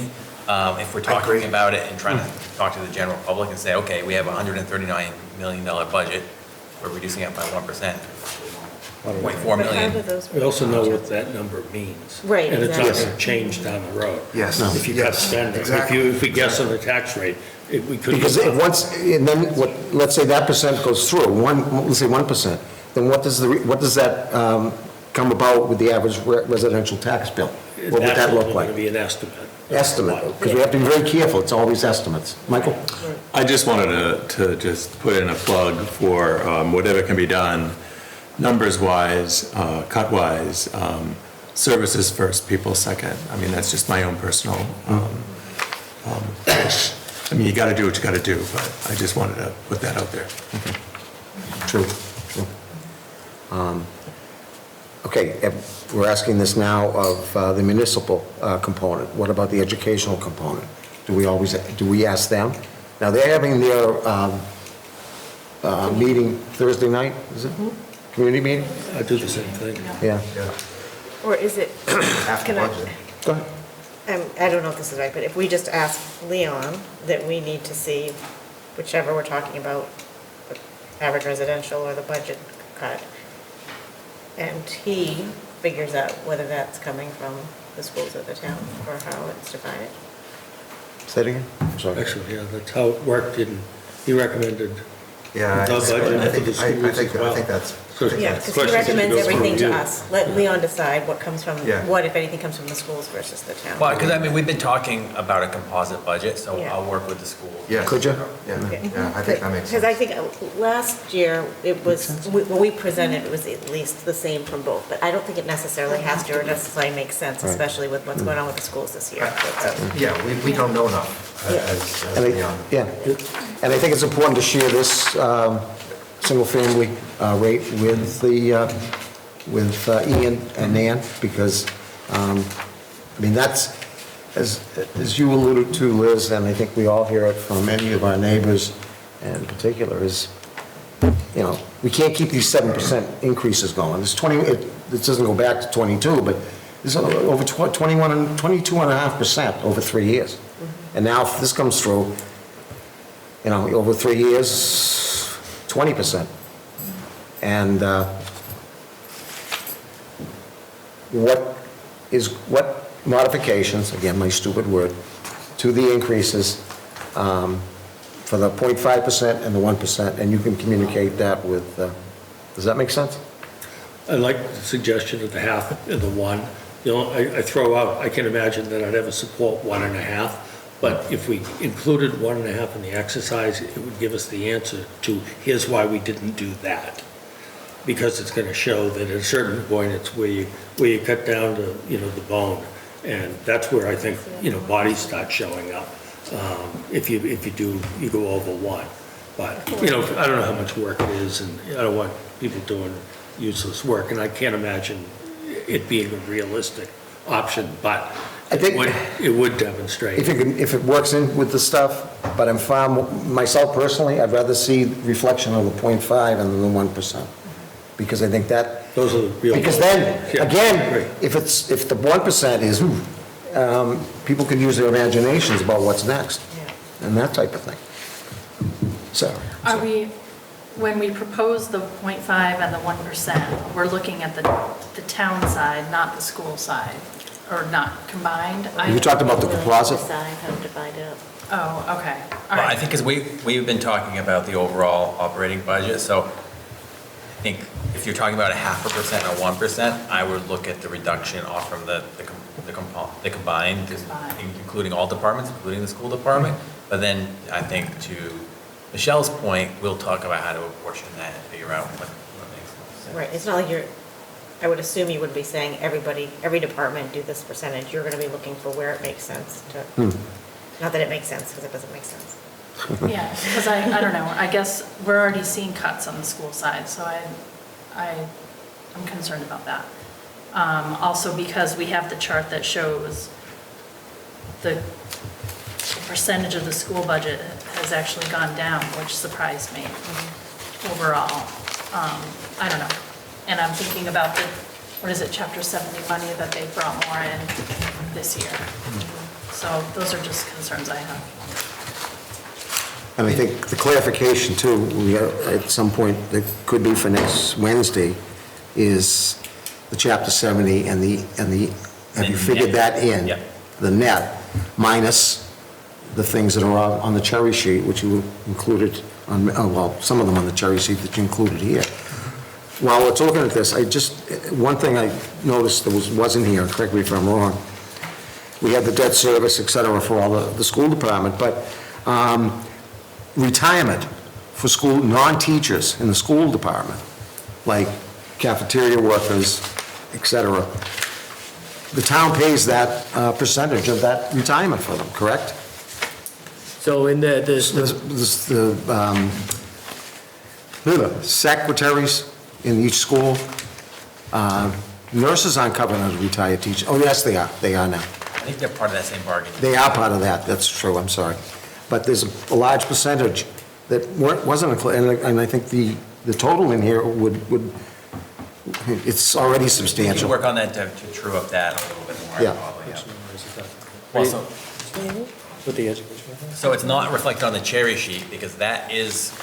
[SPEAKER 3] if we're talking about it and trying to talk to the general public and say, okay, we have a $139 million budget, we're reducing it by 1%. 0.4 million.
[SPEAKER 16] We also know what that number means.
[SPEAKER 11] Right,
[SPEAKER 16] And it's not
[SPEAKER 11] exactly.
[SPEAKER 16] going to change down the road.
[SPEAKER 10] Yes.
[SPEAKER 16] If you cut
[SPEAKER 10] Yes,
[SPEAKER 16] spending,
[SPEAKER 10] exactly.
[SPEAKER 16] if we guess on the tax rate, we could.
[SPEAKER 1] Because and then let's say that percent goes through, let's say 1%, then what does that come about with the average residential tax bill? What would that look
[SPEAKER 16] That's
[SPEAKER 1] like?
[SPEAKER 16] going to be an estimate.
[SPEAKER 1] Estimate, because we have to be very careful, it's always estimates. Michael?
[SPEAKER 7] I just wanted to just put in a plug for whatever can be done, numbers-wise, cut-wise, services first, people second. I mean, that's just my own personal, I mean, you got to do what you got to do, but I just wanted to put that out there.
[SPEAKER 1] True. Okay, we're asking this now of the municipal component. What about the educational component? Do we ask them? Now, they're having their meeting Thursday night, is it? Community meeting?
[SPEAKER 16] I do the same thing.
[SPEAKER 1] Yeah.
[SPEAKER 11] Or is it?
[SPEAKER 10] After
[SPEAKER 11] Can I-
[SPEAKER 10] budget.
[SPEAKER 1] Go ahead.
[SPEAKER 11] I don't know if this is right, but if we just ask Leon that we need to see whichever we're talking about, the average residential or the budget cut, and he figures out whether that's coming from the schools or the town, or how it's divided.
[SPEAKER 1] Say it again? I'm sorry.
[SPEAKER 16] Actually, yeah, that's how it worked, and he recommended
[SPEAKER 10] Yeah,
[SPEAKER 16] the budget for the schools as well.
[SPEAKER 10] I think that's.
[SPEAKER 16] So-
[SPEAKER 11] Yeah, because he
[SPEAKER 16] Questions that
[SPEAKER 11] recommends
[SPEAKER 16] go through
[SPEAKER 11] everything to
[SPEAKER 16] you.
[SPEAKER 11] us. Let Leon decide what comes from,
[SPEAKER 10] Yeah.
[SPEAKER 11] what, if anything, comes from the schools versus the town.
[SPEAKER 3] Well, because I mean, we've been talking about a composite budget, so
[SPEAKER 11] Yeah.
[SPEAKER 3] I'll work with the school.
[SPEAKER 10] Yes.
[SPEAKER 1] Could you?
[SPEAKER 10] Yeah, yeah, I think that makes sense.
[SPEAKER 11] Because I think last year, it was, when we presented, it was at least the same from both, but I don't think it necessarily has to or necessarily makes sense,
[SPEAKER 1] Right.
[SPEAKER 11] especially with what's going on with the schools this year.
[SPEAKER 10] Yeah, we don't know enough as Leon.
[SPEAKER 1] Yeah, and I think it's important to share this single-family rate with Ian and Nan, because, I mean, that's, as you alluded to, Liz, and I think we all hear it from many of our neighbors in particular, is, you know, we can't keep these 7% increases going. This doesn't go back to 22, but it's over 22.5% over 3 years. And now if this comes through, you know, over 3 years, 20%. And what modifications, again, my stupid word, to the increases for the 0.5% and the 1%, and you can communicate that with, does that make sense?
[SPEAKER 16] I like the suggestion of the half and the 1. You know, I throw out, I can imagine that I'd ever support 1.5, but if we included 1.5 in the exercise, it would give us the answer to, here's why we didn't do that. Because it's going to show that at a certain point, it's where you cut down to, you know, the bone. And that's where I think, you know, bodies start showing up, if you go over 1. But, you know, I don't know how much work it is, and I don't want people doing useless work, and I can't imagine it being a realistic option, but
[SPEAKER 1] I think
[SPEAKER 16] it would demonstrate.
[SPEAKER 1] if it works in with the stuff, but I'm far, myself personally, I'd rather see reflection of the 0.5 and the 1%. Because I think that,
[SPEAKER 16] Those are the real.
[SPEAKER 1] because then,
[SPEAKER 16] Yeah,
[SPEAKER 1] again,
[SPEAKER 16] great.
[SPEAKER 1] if the 1% is, people can use their imaginations about what's next, and that type of thing. So,
[SPEAKER 12] Are we, when we propose the 0.5 and the 1%, we're looking at the town side, not the school side, or not combined.
[SPEAKER 1] You talked about the closet?
[SPEAKER 2] Decide how to divide it up.
[SPEAKER 12] Oh, okay, all
[SPEAKER 3] Well, I
[SPEAKER 12] right.
[SPEAKER 3] think, because we've been talking about the overall operating budget, so I think if you're talking about 0.5% or 1%, I would look at the reduction off from the combined, including all departments, including the school department. But then I think to Michelle's point, we'll talk about how to apportion that and figure out what makes most sense.
[SPEAKER 11] Right, it's not like I would assume you wouldn't be saying every department do this percentage. You're gonna be looking for where it makes sense to, not that it makes sense, because it doesn't make sense.
[SPEAKER 12] Yeah, because I don't know, I guess we're already seeing cuts on the school side, so I'm concerned about that. Also because we have the chart that shows the percentage of the school budget has actually gone down, which surprised me overall. I don't know. And I'm thinking about what is it, Chapter 70 money that they brought more in this year. So those are just concerns I have.
[SPEAKER 1] And I think the clarification too, at some point, that could be for next Wednesday, is the Chapter 70 and the, have you figured that in?
[SPEAKER 3] Yep.
[SPEAKER 1] The net, minus the things that are on the cherry sheet, which you included on, well, some of them on the cherry sheet that you included here. While we're talking at this, one thing I noticed that wasn't here, correct me if I'm wrong, we had the debt service, et cetera, for all the school department, but retirement for school, non-teachers in the school department, like cafeteria workers, et cetera, the town pays that percentage of that retirement for them, correct?
[SPEAKER 8] So in the
[SPEAKER 1] secretaries in each school, nurses aren't covered under retired teachers. Oh, yes, they are now.
[SPEAKER 3] I think they're part of that same bargain.
[SPEAKER 1] They are part of that, that's true, I'm sorry. But there's a large percentage that wasn't, and I think the total in here would, it's already
[SPEAKER 3] We can
[SPEAKER 1] substantial.
[SPEAKER 3] work on that to true up that a little bit more.
[SPEAKER 1] Yeah.
[SPEAKER 3] probably, Well, so-
[SPEAKER 8] with the education.
[SPEAKER 3] So it's not reflected on the cherry sheet, because that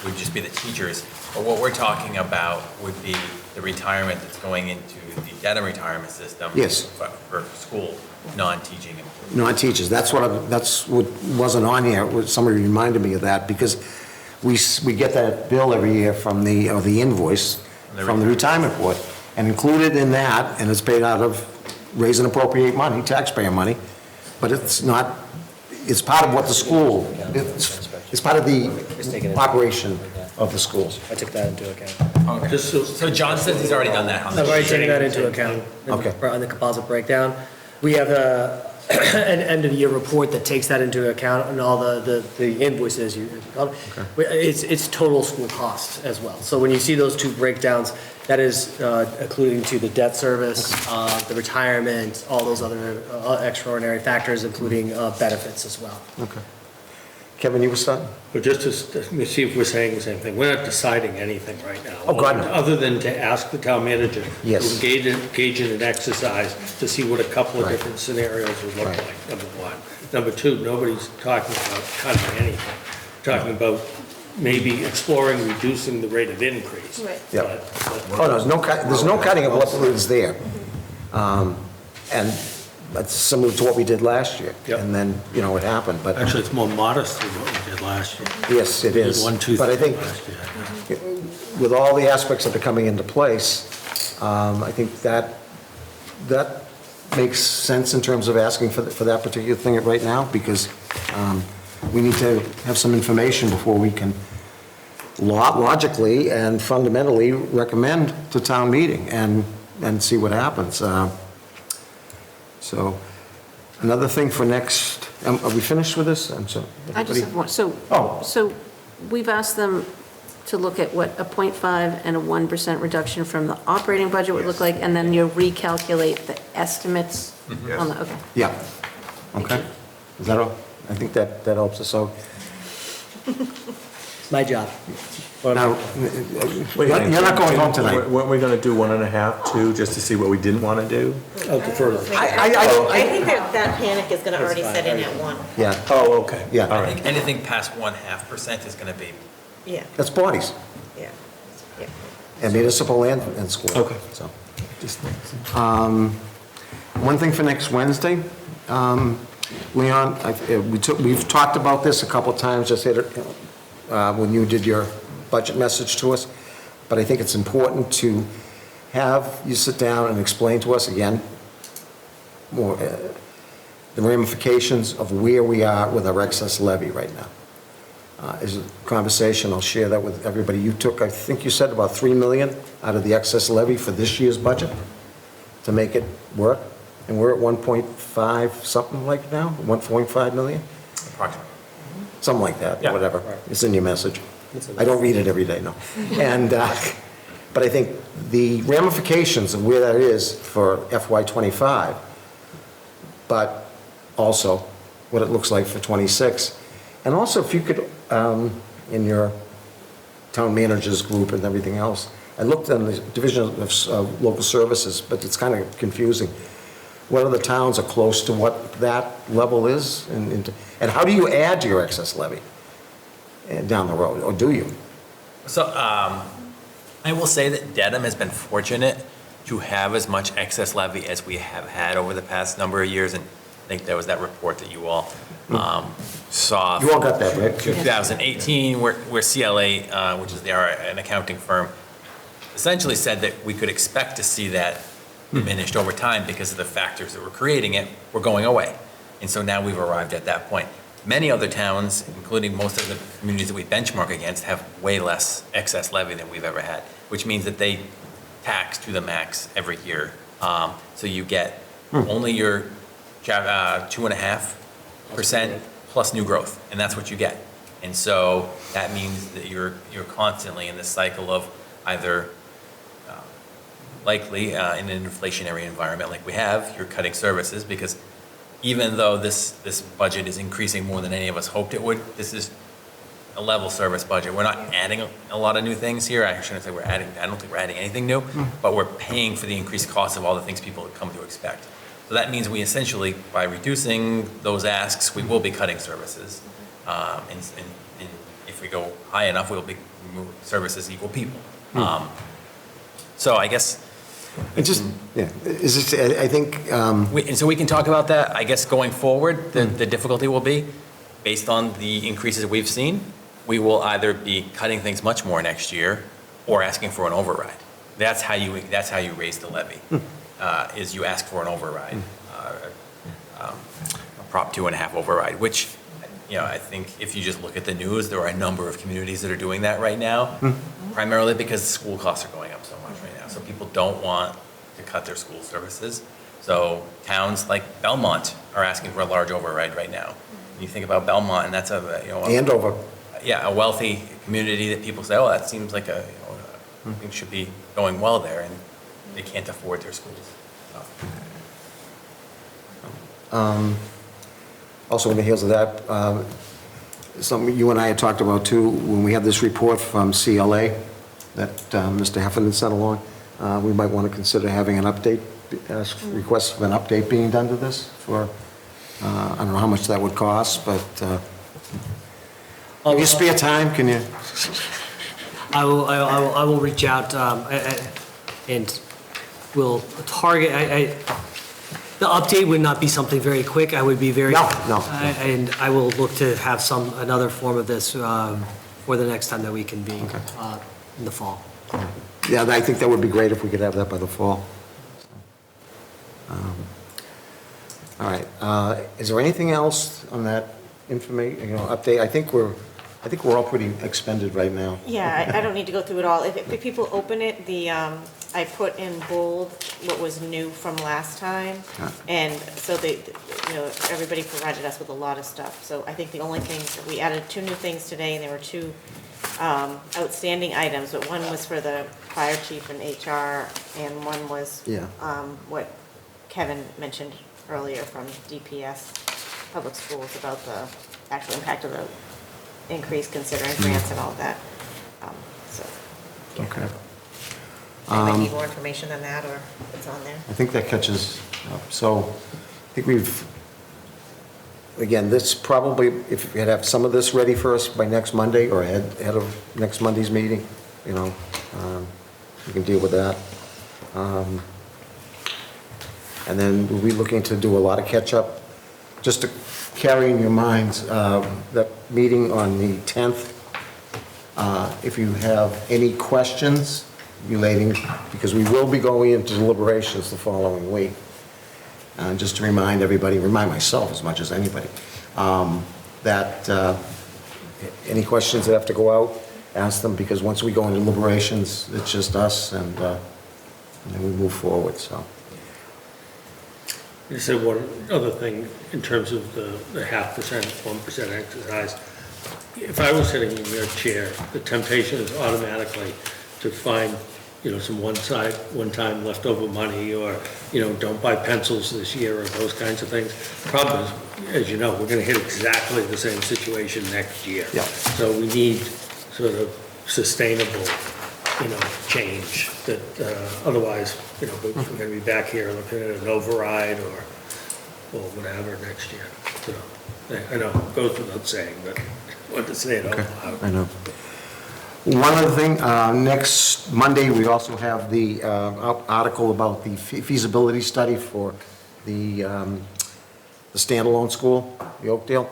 [SPEAKER 3] would just be the teachers. But what we're talking about would be the retirement that's going into the Dedham retirement system.
[SPEAKER 1] Yes.
[SPEAKER 3] For school, non-teaching employees.
[SPEAKER 1] Non-teachers, that's what wasn't on here, somebody reminded me of that, because we get that bill every year from or the invoice from the retirement board, and included in that, and it's paid out of raise and appropriate money, taxpayer money, but it's not, it's part of what the school, it's part of the operation of the schools.
[SPEAKER 8] I took that into account.
[SPEAKER 3] Okay. So John says he's already done that on the
[SPEAKER 8] I've already
[SPEAKER 3] sheet.
[SPEAKER 8] taken that into account.
[SPEAKER 1] Okay.
[SPEAKER 8] On the composite breakdown. We have an end-of-year report that takes that into account and all the invoices. It's total school costs as well. So when you see those two breakdowns, that is including to the debt service, the retirement, all those other extraordinary factors, including benefits as well.
[SPEAKER 1] Okay. Kevin, you were starting?
[SPEAKER 6] But just to see if we're saying the same thing, we're not deciding anything right now.
[SPEAKER 1] Oh, God, no.
[SPEAKER 6] Other than to ask the town manager
[SPEAKER 1] Yes.
[SPEAKER 6] to engage in an exercise to see what a couple of
[SPEAKER 1] Right.
[SPEAKER 6] different scenarios would look
[SPEAKER 1] Right.
[SPEAKER 6] like, number one. Number two, nobody's talking about cutting anything. Talking about maybe exploring reducing the rate of increase.
[SPEAKER 2] Right.
[SPEAKER 1] Yeah.
[SPEAKER 6] But-
[SPEAKER 1] Oh, no, there's no cutting of what is there. And that's similar to what we did last year.
[SPEAKER 6] Yep.
[SPEAKER 1] And then, it happened, but
[SPEAKER 6] Actually, it's more modest than what we did last year.
[SPEAKER 1] yes, it
[SPEAKER 6] We did
[SPEAKER 1] is.
[SPEAKER 6] 1/2
[SPEAKER 1] But I think
[SPEAKER 6] last year.
[SPEAKER 1] with all the aspects that are coming into place, I think that makes sense in terms of asking for that particular thing right now, because we need to have some information before we can logically and fundamentally recommend to town meeting and see what happens. So, another thing for next, are we finished with this? I'm sorry.
[SPEAKER 2] I just have one,
[SPEAKER 1] Oh.
[SPEAKER 2] so we've asked them to look at what a 0.5 and a 1% reduction from the operating budget would look like, and then you'll recalculate the estimates on the, okay.
[SPEAKER 1] Yeah, okay. Is that all? I think that helps us out.
[SPEAKER 8] It's my job.
[SPEAKER 1] Now, you're not going home tonight.
[SPEAKER 7] Weren't we gonna do 1.5, 2, just to see what we didn't wanna do?
[SPEAKER 6] I'll defer to the-
[SPEAKER 11] I think that panic is gonna already set in at one.
[SPEAKER 1] Yeah,
[SPEAKER 7] Oh, okay.
[SPEAKER 1] Yeah.
[SPEAKER 7] All
[SPEAKER 3] I
[SPEAKER 7] right.
[SPEAKER 3] think anything past 0.5% is going to be
[SPEAKER 11] Yeah,
[SPEAKER 1] That's bodies,
[SPEAKER 11] yeah, yeah.
[SPEAKER 1] and municipal and school.
[SPEAKER 7] Okay.
[SPEAKER 1] So, one thing for next Wednesday, Leon, we've talked about this a couple times, just when you did your budget message to us, but I think it's important to have you sit down and explain to us again more, the ramifications of where we are with our excess levy right now. As a conversation, I'll share that with everybody. You took, I think you said about 3 million out of the excess levy for this year's budget to make it work, and we're at 1.5 something like now, 1.5 million?
[SPEAKER 3] Approximately.
[SPEAKER 1] Something like that,
[SPEAKER 3] Yeah.
[SPEAKER 1] whatever. It's in your message. I don't read it every day, no. And, but I think the ramifications of where that is for FY '25, but also what it looks like for '26. And also, if you could, in your town managers group and everything else, I looked in the Division of Local Services, but it's kind of confusing. What other towns are close to what that level is? And how do you add to your excess levy down the road, or do you?
[SPEAKER 3] So I will say that Dedham has been fortunate to have as much excess levy as we have had over the past number of years, and I think there was that report that you all saw.
[SPEAKER 1] You all got that, right?
[SPEAKER 3] 2018, where CLA, which is an accounting firm, essentially said that we could expect to see that diminished over time because of the factors that were creating it were going away. And so now we've arrived at that point. Many other towns, including most of the communities that we benchmark against, have way less excess levy than we've ever had, which means that they tax to the max every year. So you get only your 2.5% plus new growth, and that's what you get. And so that means that you're constantly in this cycle of either likely in an inflationary environment like we have, you're cutting services, because even though this budget is increasing more than any of us hoped it would, this is a level service budget. We're not adding a lot of new things here. I shouldn't say I don't think we're adding anything new, but we're paying for the increased cost of all the things people have come to expect. So that means we essentially, by reducing those asks, we will be cutting services. And if we go high enough, we'll be services equal people. So I guess.
[SPEAKER 1] It just, yeah, is this, I think.
[SPEAKER 3] And so we can talk about that, I guess, going forward. The difficulty will be, based on the increases we've seen, we will either be cutting things much more next year or asking for an override. That's how you raise the levy, is you ask for an override, a Prop 2.5 override, which, I think if you just look at the news, there are a number of communities that are doing that right now, primarily because school costs are going up so much right now. So people don't want to cut their school services. So towns like Belmont are asking for a large override right now. You think about Belmont, and that's
[SPEAKER 1] Andover.
[SPEAKER 3] Yeah, a wealthy community that people say, oh, that seems like things should be going well there, and they can't afford their schools.
[SPEAKER 1] Also, on the heels of that, something you and I had talked about too, when we had this report from CLA that Mr. Heffernan sent along, we might want to consider having an update, request for an update being done to this for, I don't know how much that would cost, but if you spare time, can you?
[SPEAKER 8] I will reach out and we'll target, the update would not be something very quick. I would be very.
[SPEAKER 1] No.
[SPEAKER 8] And I will look to have another form of this for the next time that we can be in the fall.
[SPEAKER 1] Yeah, I think that would be great if we could have that by the fall. All right. Is there anything else on that information, update? I think we're all pretty expended right now.
[SPEAKER 11] Yeah, I don't need to go through it all. If people open it, I put in bold what was new from last time. And so everybody provided us with a lot of stuff. So I think the only thing, we added 2 new things today, and there were 2 outstanding items, but one was for the fire chief and HR, and one was what Kevin mentioned earlier from DPS Public Schools about the actual impact of the increase considering grants and all that.
[SPEAKER 1] Okay.
[SPEAKER 11] Anybody need more information than that, or it's on there?
[SPEAKER 1] I think that catches up. So I think we've again, this probably, if you could have some of this ready for us by next Monday or ahead of next Monday's meeting, you know, we can deal with that. And then we'll be looking to do a lot of catch-up. Just to carry in your minds, that meeting on the 10th, if you have any questions relating, because we will be going into deliberations the following week. Just to remind everybody, remind myself as much as anybody, that any questions that have to go out, ask them, because once we go into deliberations, it's just us, and then we move forward, so.
[SPEAKER 6] You said one other thing in terms of the 0.5%, 1% exercise. If I was sitting in your chair, the temptation is automatically to find, you know, some one-time leftover money, or, you know, don't buy pencils this year, or those kinds of things. The problem is, as you know, we're gonna hit exactly the same situation next year.
[SPEAKER 1] Yeah.
[SPEAKER 6] So we need sort of sustainable, you know, change that, otherwise, you know, we're gonna be back here looking at an override or whatever next year. So, I know, it goes without saying, but I want to say it out loud.
[SPEAKER 1] I know. One other thing, next Monday, we also have the article about the feasibility study for the standalone school, the Oakdale.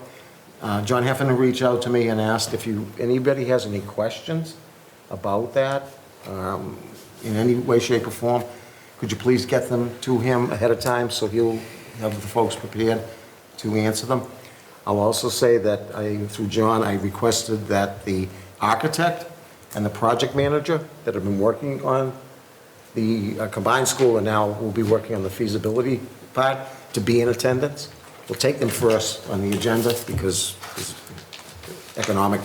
[SPEAKER 1] John Heffernan reached out to me and asked if anybody has any questions about that, in any way, shape, or form, could you please get them to him ahead of time so he'll have the folks prepared to answer them. I'll also say that through John, I requested that the architect and the project manager that have been working on the combined school and now will be working on the feasibility part to be in attendance. We'll take them first on the agenda because there's economic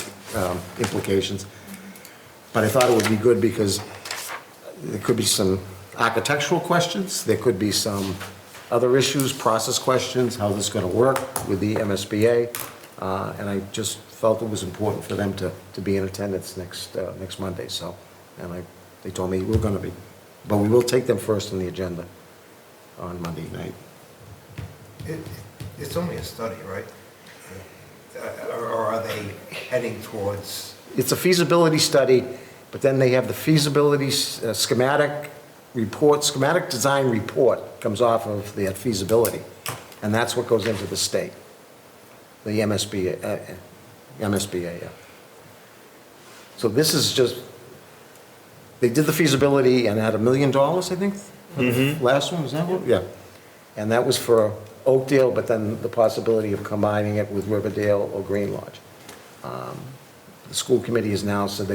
[SPEAKER 1] implications. But I thought it would be good because there could be some architectural questions, there could be some other issues, process questions, how this is going to work with the MSBA, and I just felt it was important for them to be in attendance next Monday, so, and they told me we're going to be, but we will take them first on the agenda on Monday night.
[SPEAKER 10] It's only a study, right? Or are they heading towards?
[SPEAKER 1] It's a feasibility study, but then they have the feasibility schematic design report comes off of that feasibility, and that's what goes into the state, the MSBA, yeah. So this is just, they did the feasibility and had $1 million, I think, for the last one, was that one? Yeah. And that was for Oakdale, but then the possibility of combining it with Riverdale or Green Lodge. The school committee has now said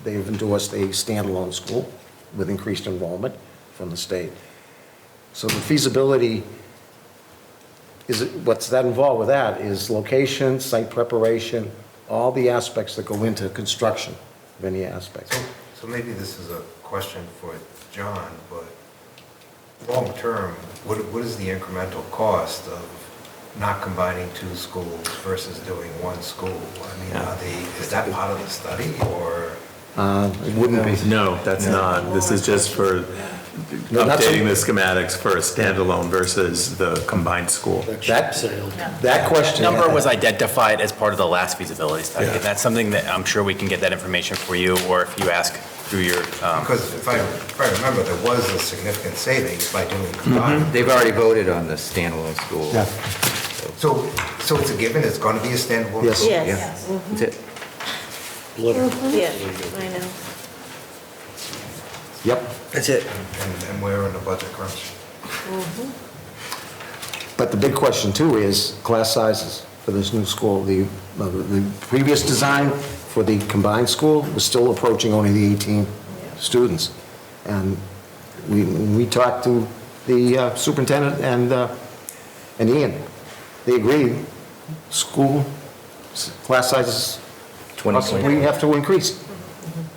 [SPEAKER 1] they've endorsed a standalone school with increased enrollment from the state. So the feasibility is, what's that involved with that is location, site preparation, all the aspects that go into construction of any aspect.
[SPEAKER 10] So maybe this is a question for John, but long-term, what is the incremental cost of not combining two schools versus doing one school? I mean, is that part of the study, or?
[SPEAKER 1] It wouldn't be.
[SPEAKER 7] No, that's not. This is just for updating the schematics for a standalone versus the combined school.
[SPEAKER 1] That question.
[SPEAKER 3] Number was identified as part of the last feasibility study.
[SPEAKER 7] Yeah.
[SPEAKER 3] That's something that I'm sure we can get that information for you, or if you ask through your.
[SPEAKER 10] Because if I remember, there was a significant savings by doing combined.
[SPEAKER 4] They've already voted on the standalone school.
[SPEAKER 1] Yeah.
[SPEAKER 10] So it's a given, it's going to be a standalone?
[SPEAKER 1] Yes.
[SPEAKER 10] school?
[SPEAKER 11] Yes.
[SPEAKER 4] That's it.
[SPEAKER 11] Yeah, I know.
[SPEAKER 1] Yep.
[SPEAKER 4] That's it.
[SPEAKER 10] And we're in a budget crunch.
[SPEAKER 1] But the big question too is class sizes for this new school. The previous design for the combined school was still approaching only the 18 students. And we talked to the superintendent and Ian. They agreed, school class sizes possibly have to increase.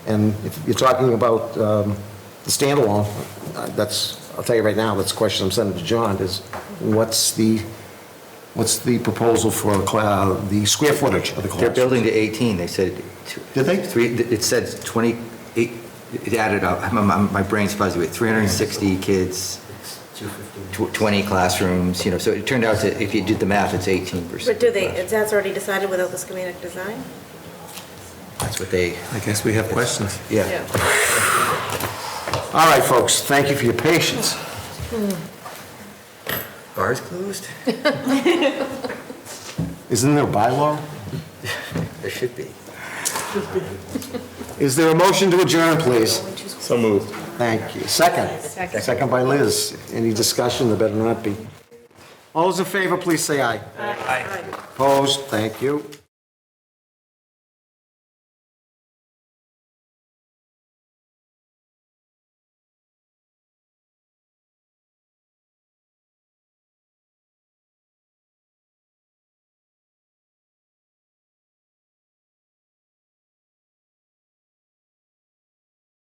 [SPEAKER 1] And if you're talking about the standalone, I'll tell you right now, that's the question I'm sending to John, is what's the proposal for the square footage of the class?
[SPEAKER 4] They're building to 18, they said.
[SPEAKER 1] Did they?
[SPEAKER 4] It said 28, it added up, my brain's fuzzy with 360 kids, 20 classrooms, so it turned out that if you did the math, it's 18%.
[SPEAKER 11] But that's already decided without the schematic design?
[SPEAKER 4] That's what they,
[SPEAKER 7] I guess we have questions.
[SPEAKER 4] yeah.
[SPEAKER 1] All right, folks, thank you for your patience.
[SPEAKER 4] Bars closed?
[SPEAKER 1] Isn't there a bylaw?
[SPEAKER 4] There should be.
[SPEAKER 1] Is there a motion to adjourn, please?
[SPEAKER 7] So moved.
[SPEAKER 1] Thank you. Second? Second by Liz. Any discussion? There better not be. All those in favor, please say aye.
[SPEAKER 11] Aye.
[SPEAKER 1] Opposed? Thank you.